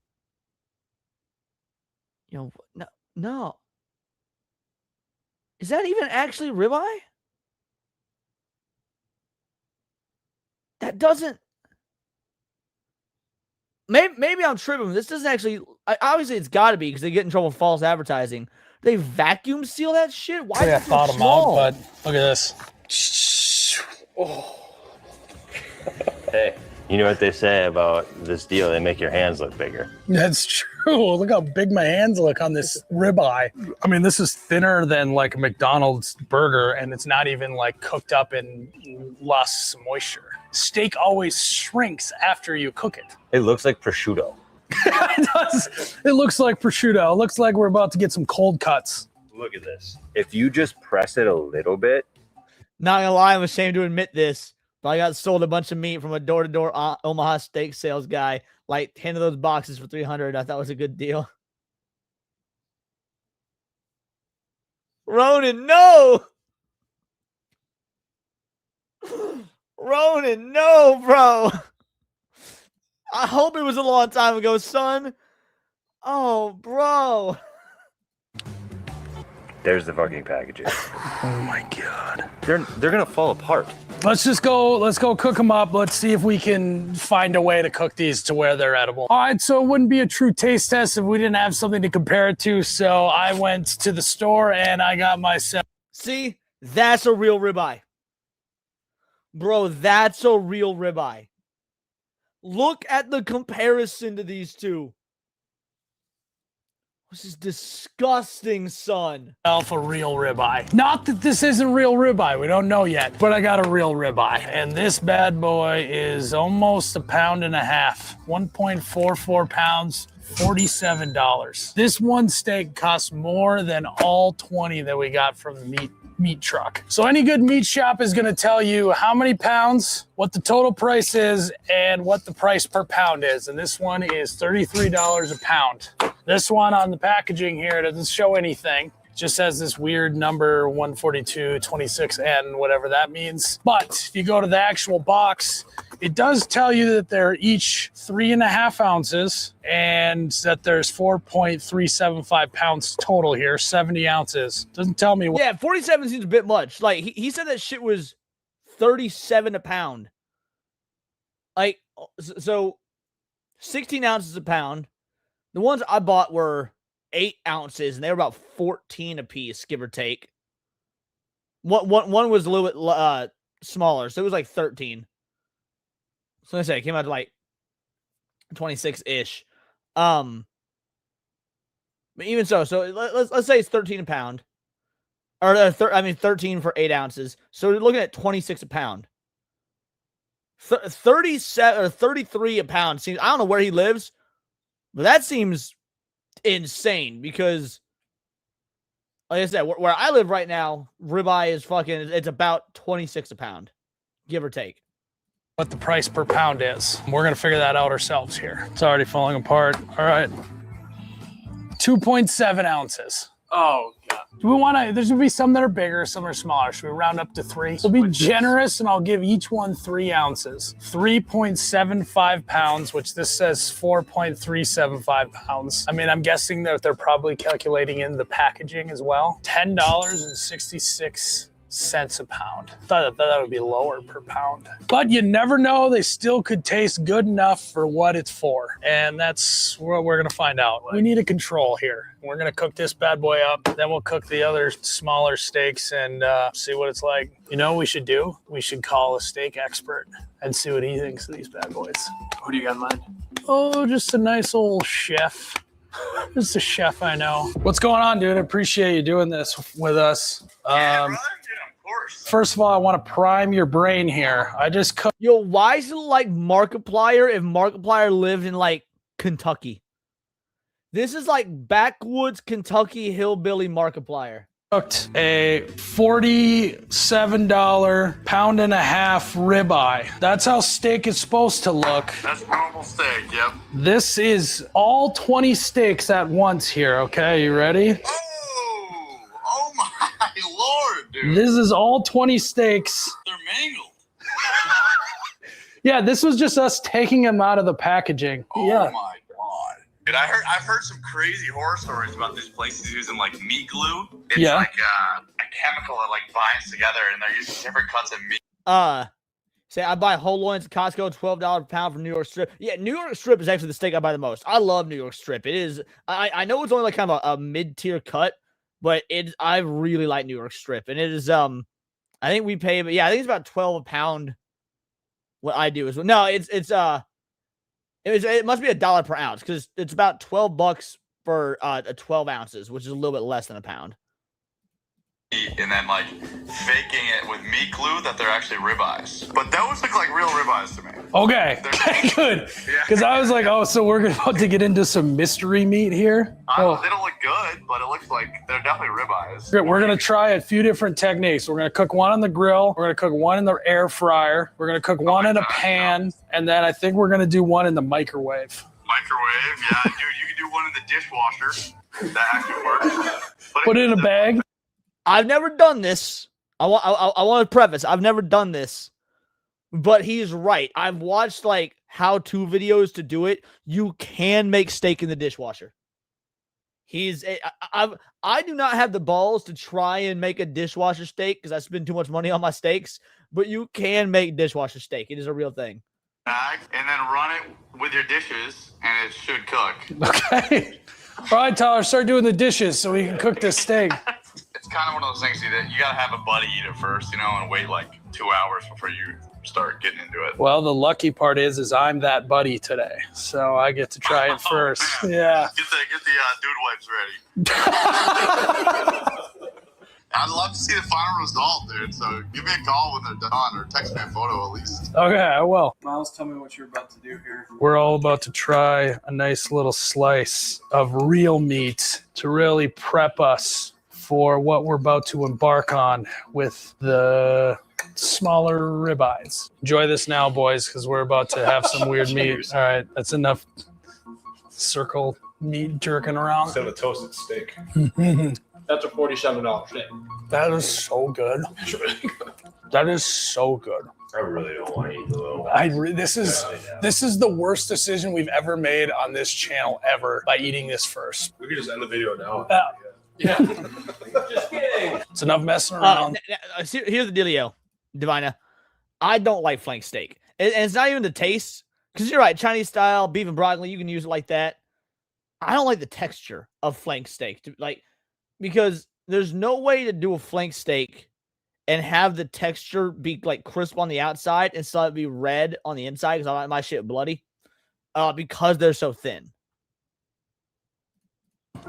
Yo, no. Is that even actually ribeye? That doesn't. Maybe I'm tripping. This doesn't actually. Obviously, it's got to be because they get in trouble with false advertising. They vacuum seal that shit. Why? I is it thought so them small? out, but look at this. Oh. Hey, you know what they say about this deal? They make your hands look bigger. That's true. Look how big my hands look on this ribeye. I mean, this is thinner than like a McDonald's burger, and it's not even like cooked up and lost some moisture. Steak always shrinks after you cook it. It looks like prosciutto. It does. It looks like prosciutto. It looks like we're about to get some cold cuts. Look at this. If you just press it a little bit. Not gonna lie, I'm ashamed to admit this, but I got sold a bunch of meat from a door-to-door Omaha steak sales guy. Like 10 of those boxes for $300. I thought it was a good deal. Ronan, no! Ronan, no, bro! I hope it was a long time ago, son. Oh, bro. There's the fucking packages. Oh my god. They're gonna fall apart. Let's go cook them up. Let's see if we can find a way to cook these to where they're edible. All right, so it wouldn't be a true taste test if we didn't have something to compare it to. So I went to the store and I got myself. See, that's a real ribeye. Bro, that's a real ribeye. Look at the comparison to these two. This is disgusting, son. A real ribeye. Not that this isn't real ribeye. We don't know yet, but I got a real ribeye. And this bad boy is almost 1.5 pounds. 1.44 pounds, $47. This one steak costs more than all 20 that we got from the meat truck. So any good meat shop is going to tell you how many pounds, what the total price is, and what the price per pound is. And this one is $33 a pound. This one on the packaging here doesn't show anything. It just has this weird number 142.26N, whatever that means. But if you go to the actual box, it does tell you that they're each 3.5 ounces and that there's 4.375 pounds total here, 70 ounces. Doesn't tell me what. Yeah, 47 seems a bit much. Like, he said that shit was 37 a pound. Like, so 16 ounces a pound. The ones I bought were 8 ounces, and they were about 14 a piece, give or take. One was a little bit smaller, so it was like 13. So I say it came out to like 26-ish. But even so let's say it's 13 a pound, or 13 for 8 ounces. So we're looking at 26 a pound. 37 or 33 a pound seems. I don't know where he lives, but that seems insane because, like I said, where I live right now, ribeye is it's about 26 a pound, give or take. What the price per pound is. We're going to figure that out ourselves here. It's already falling apart. All right. 2.7 ounces. Oh, God. Do we want to, there's going to be some that are bigger, some are smaller. Should we round up to 3? We'll be generous and I'll give each one 3 ounces. 3.75 pounds, which this says 4.375 pounds. I mean, I'm guessing that they're probably calculating in the packaging as well. $10.66 a pound. Thought that would be lower per pound. But you never know. They still could taste good enough for what it's for. And that's what we're going to find out. We need a control here. We're going to cook this bad boy up. Then we'll cook the other smaller steaks and see what it's like. You know what we should do? We should call a steak expert and see what he thinks of these bad boys. Who do you got in mind? Oh, just a nice old chef. Just a chef I know. What's going on, dude? I appreciate you doing this with us. First of all, I want to prime your brain here. I just cooked. Yo, why is it like Markiplier if Markiplier lived in like Kentucky? This is like backwoods Kentucky hillbilly Markiplier. Cooked a $47 pound and a half ribeye. That's how steak is supposed to look. That's normal steak, yep. This is all 20 steaks at once here, okay? You ready? Oh my Lord, dude. This is all 20 steaks. They're mangled. Yeah, this was just us taking them out of the packaging. Oh Yeah. my god. Dude, I've heard some crazy horror stories about these places using like meat glue. It's like a chemical that like binds together, and they're using different cuts of meat. Say I buy whole loins at Costco, $12 a pound from New York Strip. Yeah, New York Strip is actually the steak I buy the most. I love New York Strip. It is. I know it's only like kind of a mid-tier cut, but I really like New York Strip, and it is. I think we pay, but yeah, I think it's about $12 a pound. What I do is no, it must be $1 per ounce because it's about $12 for 12 ounces, which is a little bit less than a pound. And then like faking it with meat glue that they're actually ribeyes. But those look like real ribeyes to me. Okay, good. Because I was like, oh, so we're about to get into some mystery meat here. They don't look good, but it looks like they're definitely ribeyes. We're going to try a few different techniques. We're going to cook one on the grill. We're going to cook one in the air fryer. We're going to cook one in a pan. And then I think we're going to do one in the microwave. Microwave, yeah. Dude, you can do one in the dishwasher. That actually works. Put it in a bag. I've never done this. I want to preface. I've never done this, but he's right. I've watched like how-to videos to do it. You can make steak in the dishwasher. I do not have the balls to try and make a dishwasher steak because I spend too much money on my steaks. But you can make dishwasher steak. It is a real thing. Bag and then run it with your dishes, and it should cook. Okay. All right, Tyler, start doing the dishes so we can cook this steak. It's kind of one of those things that you gotta have a buddy eat it first, you know, and wait like 2 hours before you start getting into it. Well, the lucky part is I'm that buddy today, so I get to try it first. Yeah. Get the dude wipes ready. I'd love to see the final result, dude. So give me a call when they're done, or text me a photo at least. Okay, I will. Miles, tell me what you're about to do here. We're all about to try a nice little slice of real meat to really prep us for what we're about to embark on with the smaller ribeyes. Enjoy this now, boys, because we're about to have some weird meat. All right, that's enough circle meat jerking around. Instead of a toasted steak. That's a $47 steak. That is so good. That is so good. I really don't want to eat the little. This is the worst decision we've ever made on this channel ever by eating this first. We could just end the video now. Yeah. Just kidding. It's enough messing around. Here's the dealio, Divina. I don't like flank steak. And it's not even the taste. Because you're right, Chinese style, beef and broccoli, you can use it like that. I don't like the texture of flank steak. Because there's no way to do a flank steak and have the texture be like crisp on the outside and still be red on the inside because I like my shit bloody. Because they're so thin.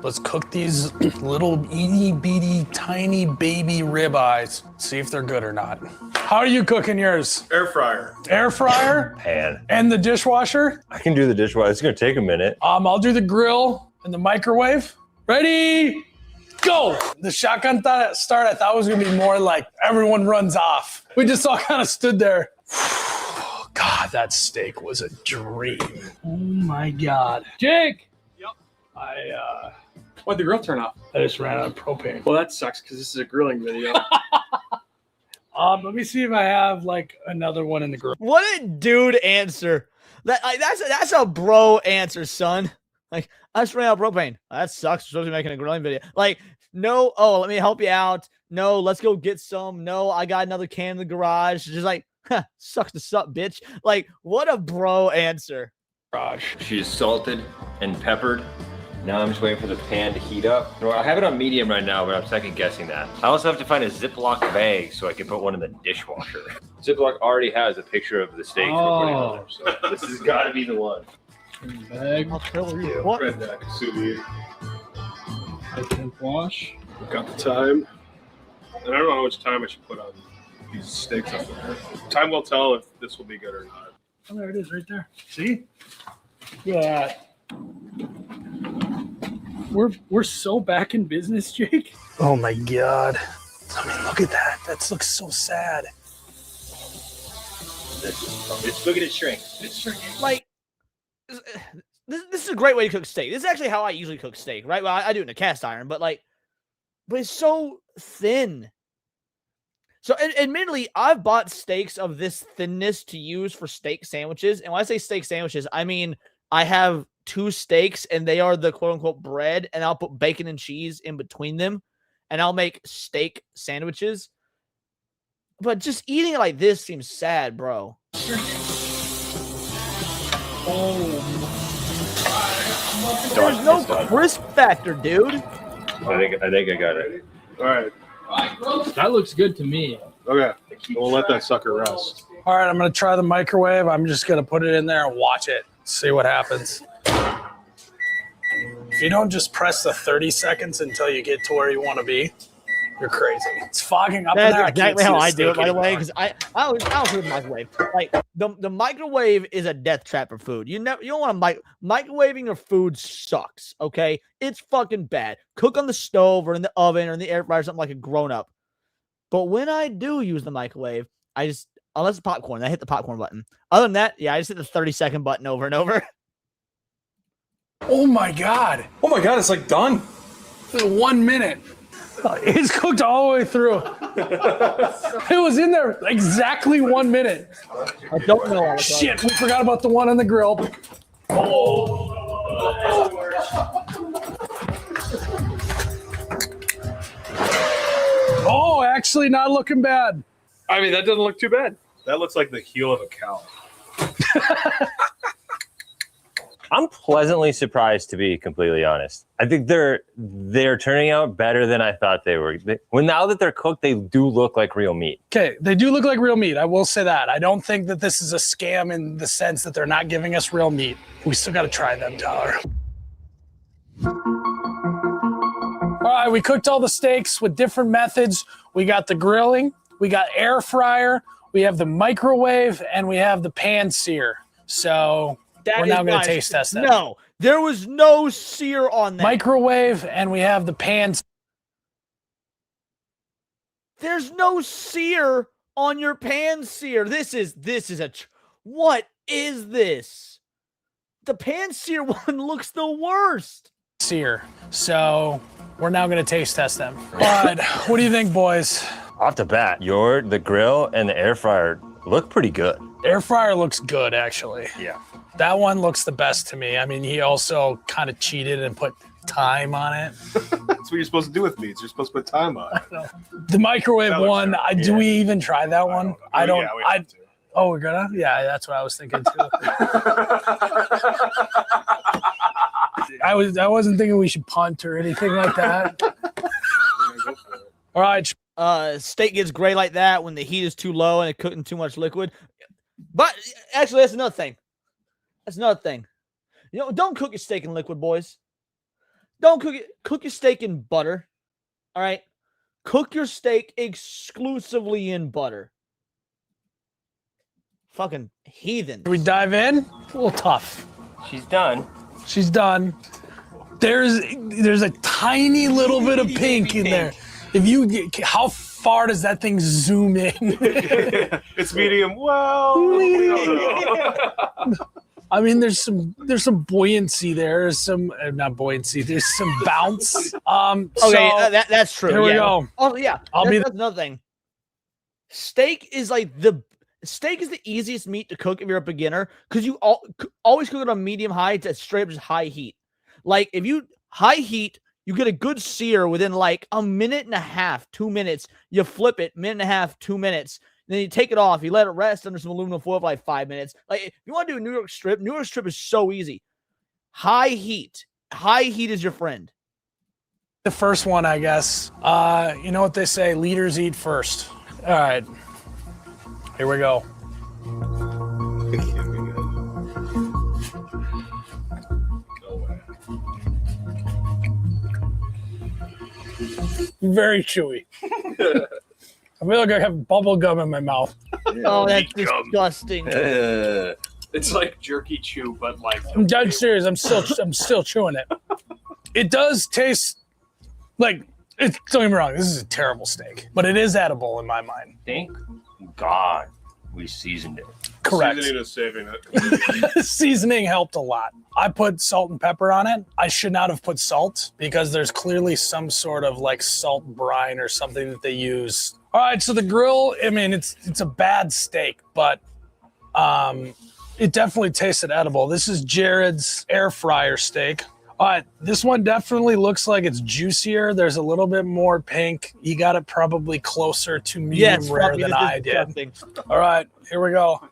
Let's cook these little itty bitty tiny baby ribeyes. See if they're good or not. How are you cooking yours? Air fryer. Air fryer? Pan. And the dishwasher? I can do the dishwasher. It's gonna take a minute. I'll do the grill and the microwave. Ready? Go! The shotgun start I thought was gonna be more like everyone runs off. We just all kind of stood there. God, that steak was a dream. Oh my God. Jake! Why'd the grill turn off? I just ran out of propane. Well, that sucks because this is a grilling video. Let me see if I have like another one in the grill. What a dude answer. That's a bro answer, son. Like, I just ran out of propane. That sucks. We're supposed to be making a grilling video. Like, no, let me help you out. No, let's go get some. No, I got another can in the garage. Just like, sucks to suck, bitch. Like, what a bro answer. She's salted and peppered. Now I'm just waiting for the pan to heat up. I have it on medium right now, but I'm second guessing that. I also have to find a Ziploc bag so I can put one in the dishwasher. Ziploc already has a picture of the steaks we're putting on there, so this has got to be the one. Bag. I'll tell you. What? Sous vide. I can wash. We've got the time. And I don't know how much time I should put on these steaks up there. Time will tell if this will be good or not. Oh, there it is right there. See? Look at that. We're so back in business, Jake. Oh my God. I mean, look at that. That looks so sad. Look at it shrink. It's shrinking. Like, this is a great way to cook steak. This is actually how I usually cook steak, right? Well, I do it in a cast iron, but it's so thin. So, admittedly, I've bought steaks of this thinness to use for steak sandwiches. And when I say steak sandwiches, I mean I have 2 steaks and they are the quote-unquote bread, and I'll put bacon and cheese in between them, and I'll make steak sandwiches. But just eating it like this seems sad, bro. There's no crisp factor, dude. I think I got it. All right. That looks good to me. Okay. We'll let that sucker rest. All right, I'm gonna try the microwave. I'm just gonna put it in there and watch it. See what happens. If you don't just press the 30 seconds until you get to where you want to be, you're crazy. It's fogging up in there. That's exactly how I do it, by the way, anymore. because I don't put the microwave. Like the microwave is a death trap for food. You don't want to microwaving your food sucks. Okay, it's fucking bad. Cook on the stove or in the oven or in the air fryer, something like a grown up. But when I do use the microwave, I just unless it's popcorn, I hit the popcorn button. Other than that, yeah, I just hit the 30-second button over and over. Oh my god! Oh my god, it's like done. 1 minute. It's cooked all the way through. It was in there exactly 1 minute. I don't know. Shit, we forgot about the one on the grill. Oh, actually not looking bad. I mean, that doesn't look too bad. That looks like the heel of a cow. I'm pleasantly surprised, to be completely honest. I think they're turning out better than I thought they were. Now that they're cooked, they do look like real meat. Okay, they do look like real meat. I will say that. I don't think that this is a scam in the sense that they're not giving us real meat. We still got to try them, Tyler. All right, we cooked all the steaks with different methods. We got the grilling, we got air fryer, we have the microwave, and we have the pan sear. So we're now going to taste test that. No, there was no sear on that. Microwave, and we have the pan. There's no sear on your pan sear. This is what is this? The pan sear one looks the worst. Sear. So we're now going to taste test them. All right, what do you think, boys? Off the bat, the grill and the air fryer look pretty good. Air fryer looks good, actually. Yeah. That one looks the best to me. I mean, he also kind of cheated and put time on it. That's what you're supposed to do with meats. You're supposed to put time on it. The microwave one, do we even try that one? I don't. Yeah, we have to. Oh, we're gonna? Yeah, that's what I was thinking too. I wasn't thinking we should punt or anything like that. All right. Steak gets gray like that when the heat is too low and it's cooking too much liquid. But actually, that's another thing. You know, don't cook your steak in liquid, boys. Don't cook it. Cook your steak in butter. All right. Cook your steak exclusively in butter. Fucking heathen. Can we dive in? It's a little tough. She's done. She's done. There's a tiny little bit of pink in there. If you get, how far does that thing zoom in? It's medium. Well, I mean, there's some buoyancy there. There's some not buoyancy. There's some bounce. Okay, so, that's true. Here we go. Oh yeah, I'll that's another thing. Steak is the easiest meat to cook if you're a beginner because you always cook it on medium high to straight up just high heat. Like if you high heat, you get a good sear within like a minute and a half, 2 minutes. You flip it, minute and a half, 2 minutes. Then you take it off. You let it rest under some aluminum foil for like 5 minutes. Like if you want to do a New York strip is so easy. High heat is your friend. The first one, I guess. You know what they say? Leaders eat first. All right. Here we go. Very chewy. I feel like I have bubble gum in my mouth. Oh, that's disgusting. It's like jerky chew, but like I'm dead serious. I'm still chewing it. It does taste like don't get me wrong. This is a terrible steak, but it is edible in my mind. Thank God we seasoned it. Correct. Seasoning is saving it. Seasoning helped a lot. I put salt and pepper on it. I should not have put salt because there's clearly some sort of like salt brine or something that they use. All right, so the grill, I mean, it's a bad steak, but it definitely tasted edible. This is Jared's air fryer steak. All right, this one definitely looks like it's juicier. There's a little bit more pink. You got it probably closer to medium rare than I did. All right, here we go.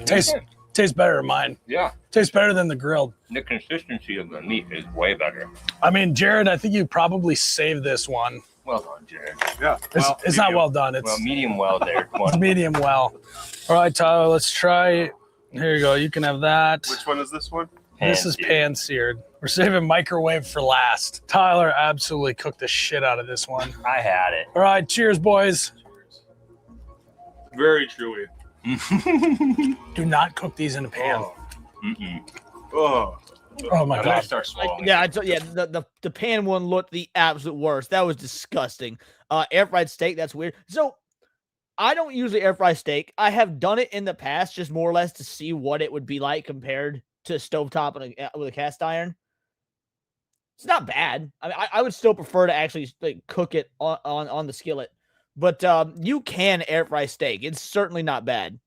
Tastes better than mine. Yeah. Tastes better than the grilled. The consistency of the meat is way better. I mean, Jared, I think you probably saved this one. Well done, Jared. Yeah. It's not well done. It's medium well there. it's medium well. All right, Tyler, let's try. Here you go. You can have that. Which one is this one? This is pan-seared. We're saving microwave for last. Tyler absolutely cooked the shit out of this one. I had it. All right, cheers, boys. Very chewy. Do not cook these in a pan. Oh. Oh my God. Start swallowing. The pan one looked the absolute worst. That was disgusting. Air fried steak, that's weird. So I don't usually air fry steak. I have done it in the past, just more or less to see what it would be like compared to stovetop with a cast iron. It's not bad. I mean, I would still prefer to actually cook it on the skillet, but you can air fry steak. It's certainly not bad.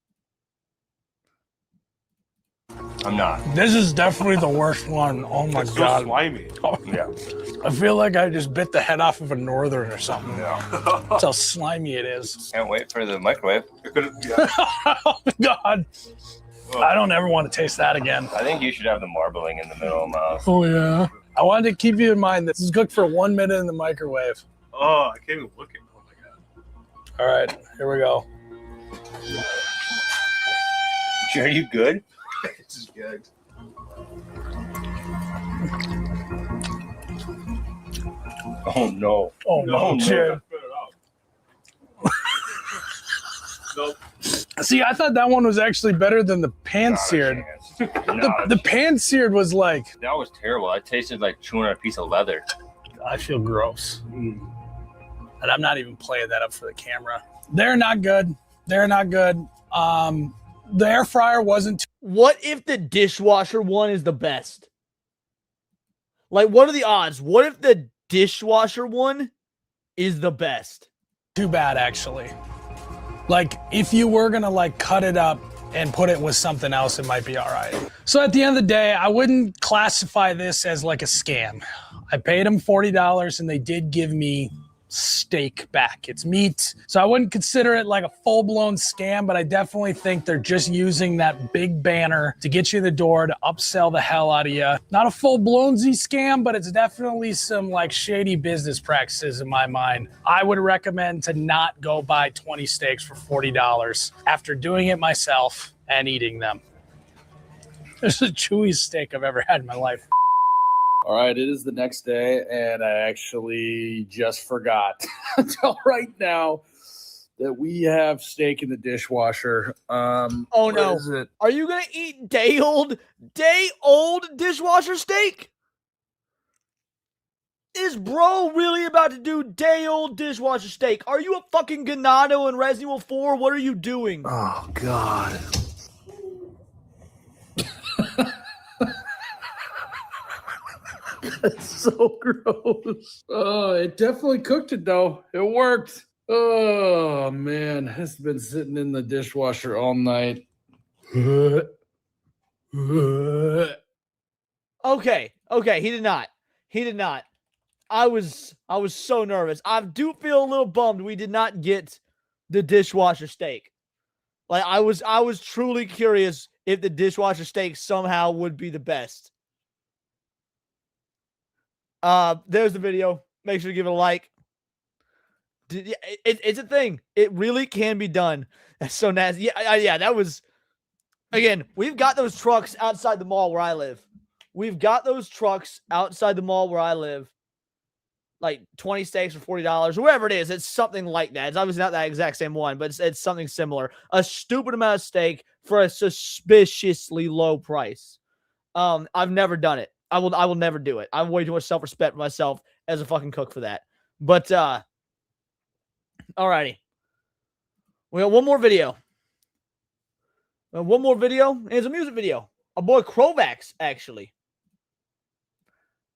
I'm not. This is definitely the worst one. Oh my It's God. so slimy. Oh, yeah. I feel like I just bit the head off of a northern or something. Yeah. That's how slimy it is. Can't wait for the microwave. Oh my God. I don't ever want to taste that again. I think you should have the marbling in the middle of the mouth. Oh yeah. I wanted to keep you in mind that this is cooked for 1 minute in the microwave. Oh, I can't even look at it. Oh my God. All right, here we go. Are you good? It's just gagged. Oh no. Oh no, Jared. Nope. See, I thought that one was actually better than the pan-seared. The pan-seared was like... That was terrible. I tasted like chewing on a piece of leather. I feel gross. And I'm not even playing that up for the camera. They're not good. They're not good. The air fryer wasn't... What if the dishwasher one is the best? Like, what are the odds? What if the dishwasher one is the best? Too bad, actually. Like, if you were gonna like cut it up and put it with something else, it might be all right. So at the end of the day, I wouldn't classify this as like a scam. I paid them $40 and they did give me steak back. It's meat. So I wouldn't consider it like a full-blown scam, but I definitely think they're just using that big banner to get you in the door to upsell the hell out of you. Not a full-blown scam, but it's definitely some like shady business practices in my mind. I would recommend to not go buy 20 steaks for $40 after doing it myself and eating them. It's the chewiest steak I've ever had in my life. All right, it is the next day, and I actually just forgot until right now that we have steak in the dishwasher. Oh what no! is it? Are you gonna eat day old dishwasher steak? Is bro really about to do day old dishwasher steak? Are you a fucking Ganado in Resident Evil 4? What are you doing? Oh God! That's so gross. Oh, it definitely cooked it though. It worked. Oh man, it's been sitting in the dishwasher all night. Okay, he did not. He did not. I was so nervous. I do feel a little bummed we did not get the dishwasher steak. Like I was truly curious if the dishwasher steak somehow would be the best. There's the video. Make sure to give it a like. It's a thing. It really can be done. That's so nasty. Yeah, that was... Again, we've got those trucks outside the mall where I live. Like 20 steaks for $40 or whatever it is. It's something like that. It's obviously not that exact same one, but it's something similar. A stupid amount of steak for a suspiciously low price. I've never done it. I will never do it. I have way too much self-respect for myself as a fucking cook for that. But alrighty. We got one more video. One more video. It's a music video. Our boy Krovax, actually.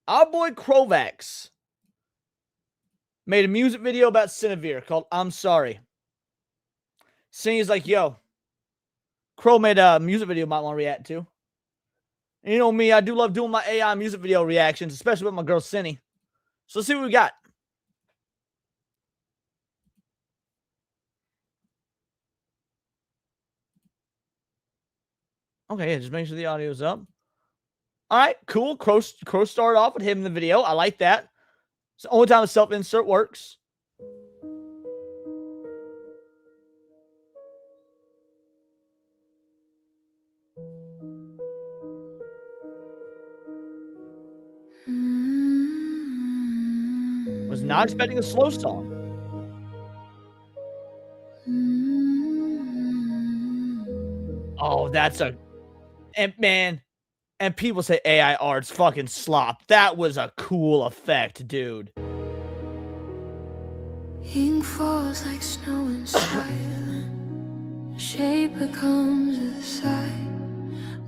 Our boy Krovax made a music video about Cinevere called I'm Sorry. Cindy's like, yo, Crow made a music video you might want to react to. And you know me, I do love doing my AI music video reactions, especially with my girl Cindy. So let's see what we got. Okay, yeah, just make sure the audio's up. All right, cool. Crow started off with him in the video. I like that. It's the only time a self-insert works. Was not expecting a slow song. Oh, that's a... And man, and people say AI art's fucking slop. That was a cool effect, dude. Ink falls like snow in silence. Shape becomes a sight.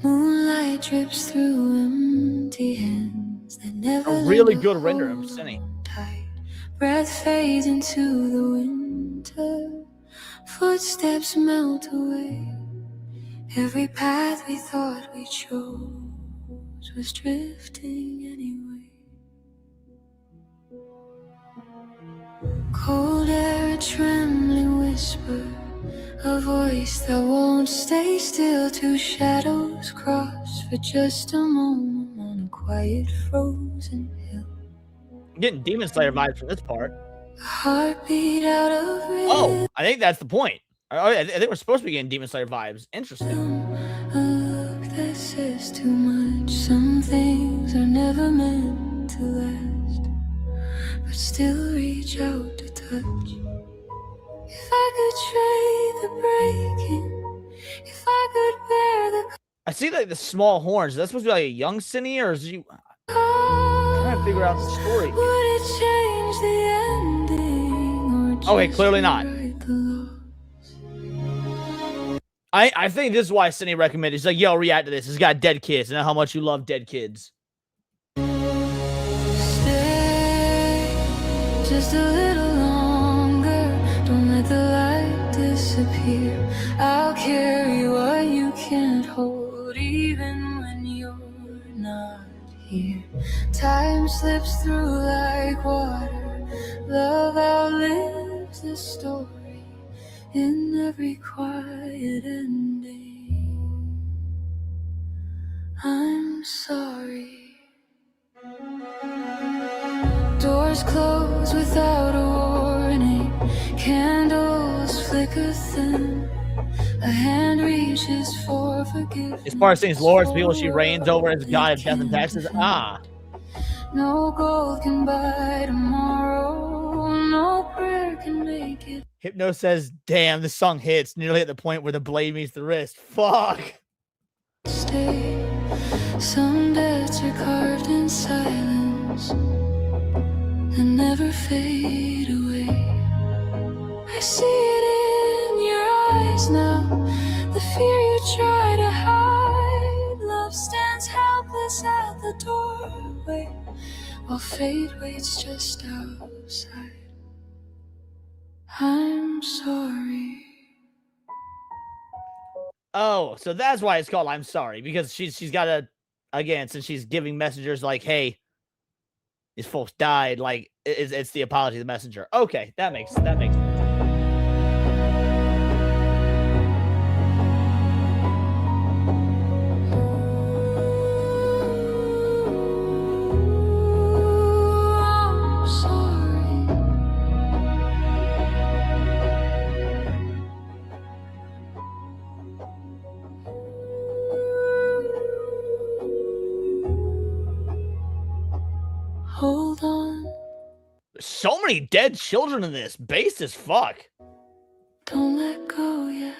Moonlight drips through empty hands that never A really good render of Cindy. breath fades into the winter. Footsteps melt away. Every path we thought we chose was drifting anyway. Cold air, a trembling whisper, a voice that won't stay still. Two shadows cross for just a moment on a quiet frozen hill. I'm getting Demon Slayer vibes from this part. A heartbeat out of rhythm. Oh, I think that's the point. I think we're supposed to be getting Demon Slayer vibes. Interesting. A look that says too much. Some things are never meant to last, but still reach out to touch. If I could trade the breaking, if I could bear the... I see like the small horns. Is that supposed to be like a young Cindy, or is you? I'm trying to figure out the story. Would it change the ending, or Okay, clearly not. I think this is why Cindy recommended. She's like, yo, react to this. It's got dead kids. I know how much you love dead kids. Stay just a little longer. Don't let the light disappear. I'll carry what you can't hold, even when you're not here. Time slips through like water. Love outlives the story. In every quiet ending, I'm sorry. Doors close without a warning. Candles flicker thin. A hand reaches for forgiveness. As far as things Lord's people, she reigns over as God of death and taxes. Ah. No gold can buy tomorrow. No prayer can make it. Hypno says, damn, this song hits nearly at the point where the blade meets the wrist. Fuck. Stay. Some debts are carved in silence and never fade away. I see it in your eyes now. The fear you try to hide. Love stands helpless at the doorway while fate waits just outside. I'm sorry. Oh, so that's why it's called I'm Sorry, because she's got to, again, since she's giving messengers like, hey, these folks died, like it's the apology of the messenger. Okay, that makes sense. Hold on. There's so many dead children in this. Based as fuck. Don't let go yet,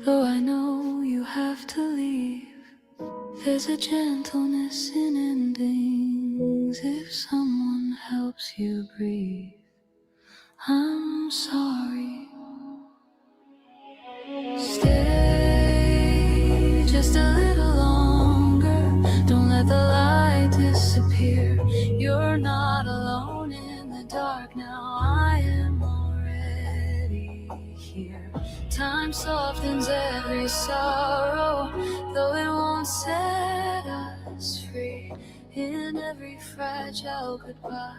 though I know you have to leave. There's a gentleness in endings if someone helps you breathe. I'm sorry. let the light disappear. You're not alone in the dark now. I am already here. Time softens every sorrow, though it won't set us free. In every fragile goodbye,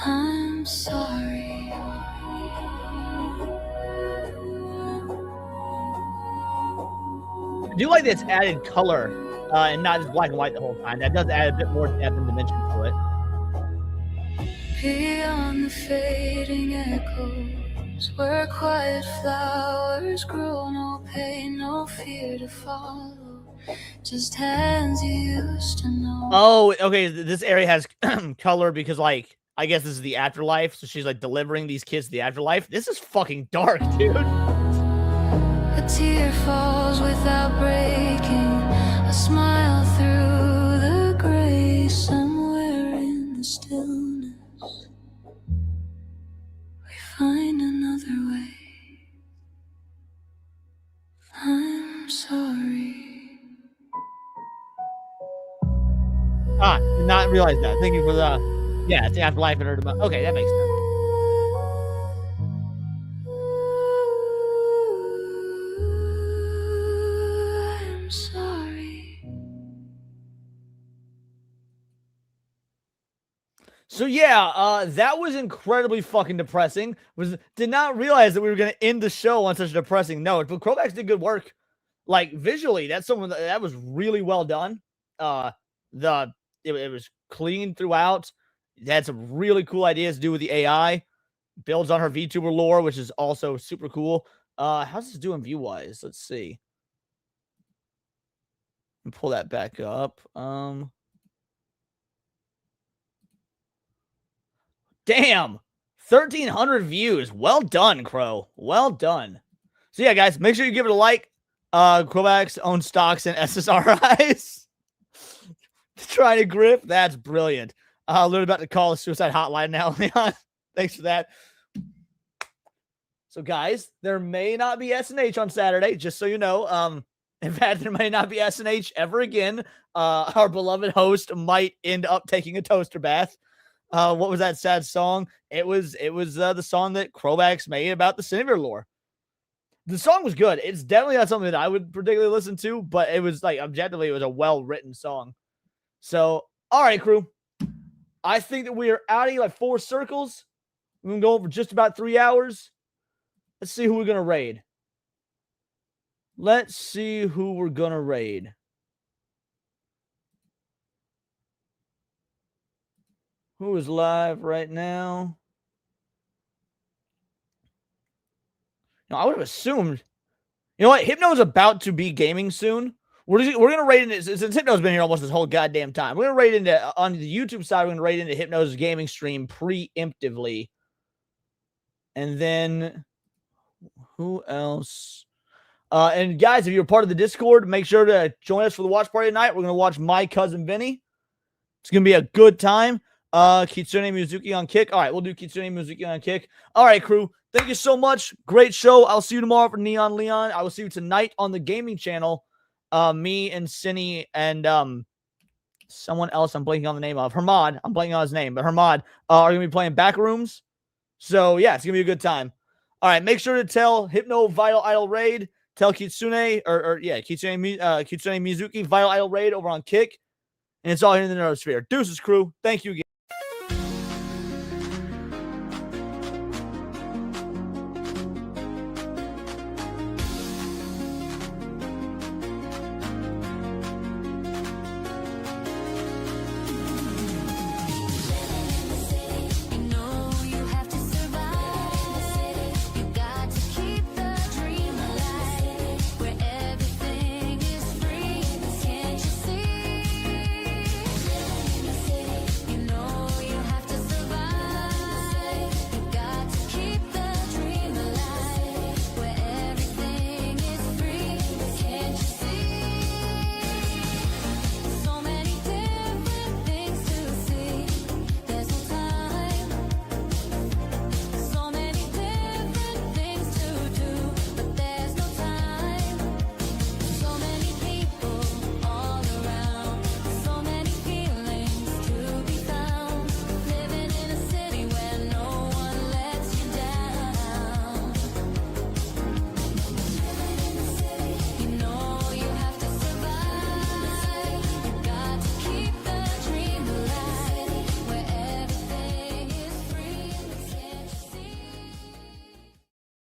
I'm sorry. I do like this added color and not just black and white the whole time. That does add a bit more depth and dimension to it. Beyond the fading echoes, where quiet flowers grow, no pain, no fear to follow, just hands you used to know. Oh, okay. This area has color because, like, I guess this is the afterlife. So she's like delivering these kids to the afterlife. This is fucking dark, dude. A tear falls without breaking, a smile through the gray. Somewhere in the stillness, we find another way. I'm sorry. Ah, did not realize that. Thank you for the, yeah, it's the afterlife and heard about. Okay, that makes sense. I'm sorry. So yeah, that was incredibly fucking depressing. Did not realize that we were gonna end the show on such a depressing note, but Krovax did good work. Like visually, that's someone that was really well done. It was clean throughout. It had some really cool ideas to do with the AI. Builds on her VTuber lore, which is also super cool. How's this doing view wise? Let's see. Let me pull that back up. Damn, 1,300 views. Well done, Crow. Well done. So yeah, guys, make sure you give it a like. Krovax owns stocks in SSRIs. Trying to grip. That's brilliant. Literally about to call a suicide hotline now, Leon. Thanks for that. So, guys, there may not be SNH on Saturday, just so you know. In fact, there may not be SNH ever again. Our beloved host might end up taking a toaster bath. What was that sad song? It was the song that Krovax made about the Cinever lore. The song was good. It's definitely not something that I would particularly listen to, but it was like objectively, it was a well-written song. So, all right, crew. I think that we are out of here like 4 circles. We're going to go over just about 3 hours. Let's see who we're going to raid. Let's see who we're going to raid. Who is live right now? No, I would have assumed. You know what? Hypno's about to be gaming soon. We're going to raid into, since Hypno's been here almost this whole goddamn time, we're going to raid into, on the YouTube side, we're going to raid into Hypno's gaming stream preemptively. And then, who else? And guys, if you're part of the Discord, make sure to join us for the watch party tonight. We're going to watch My Cousin Vinny. It's going to be a good time. Kitsune Mizuki on Kick. All right, we'll do Kitsune Mizuki on Kick. All right, crew. Thank you so much. Great show. I'll see you tomorrow for Neon Leon. I will see you tonight on the gaming channel. Me and Cinny and someone else I'm blanking on the name of. Hermod. I'm blanking on his name, but Hermod are going to be playing Backrooms. So, yeah, it's going to be a good time. All right, make sure to tell Hypno Vital Idol Raid. Tell Kitsune, Kitsune Mizuki Vital Idol Raid over on Kick. And it's all here in the Neurosphere. Deuces, crew. Thank you again.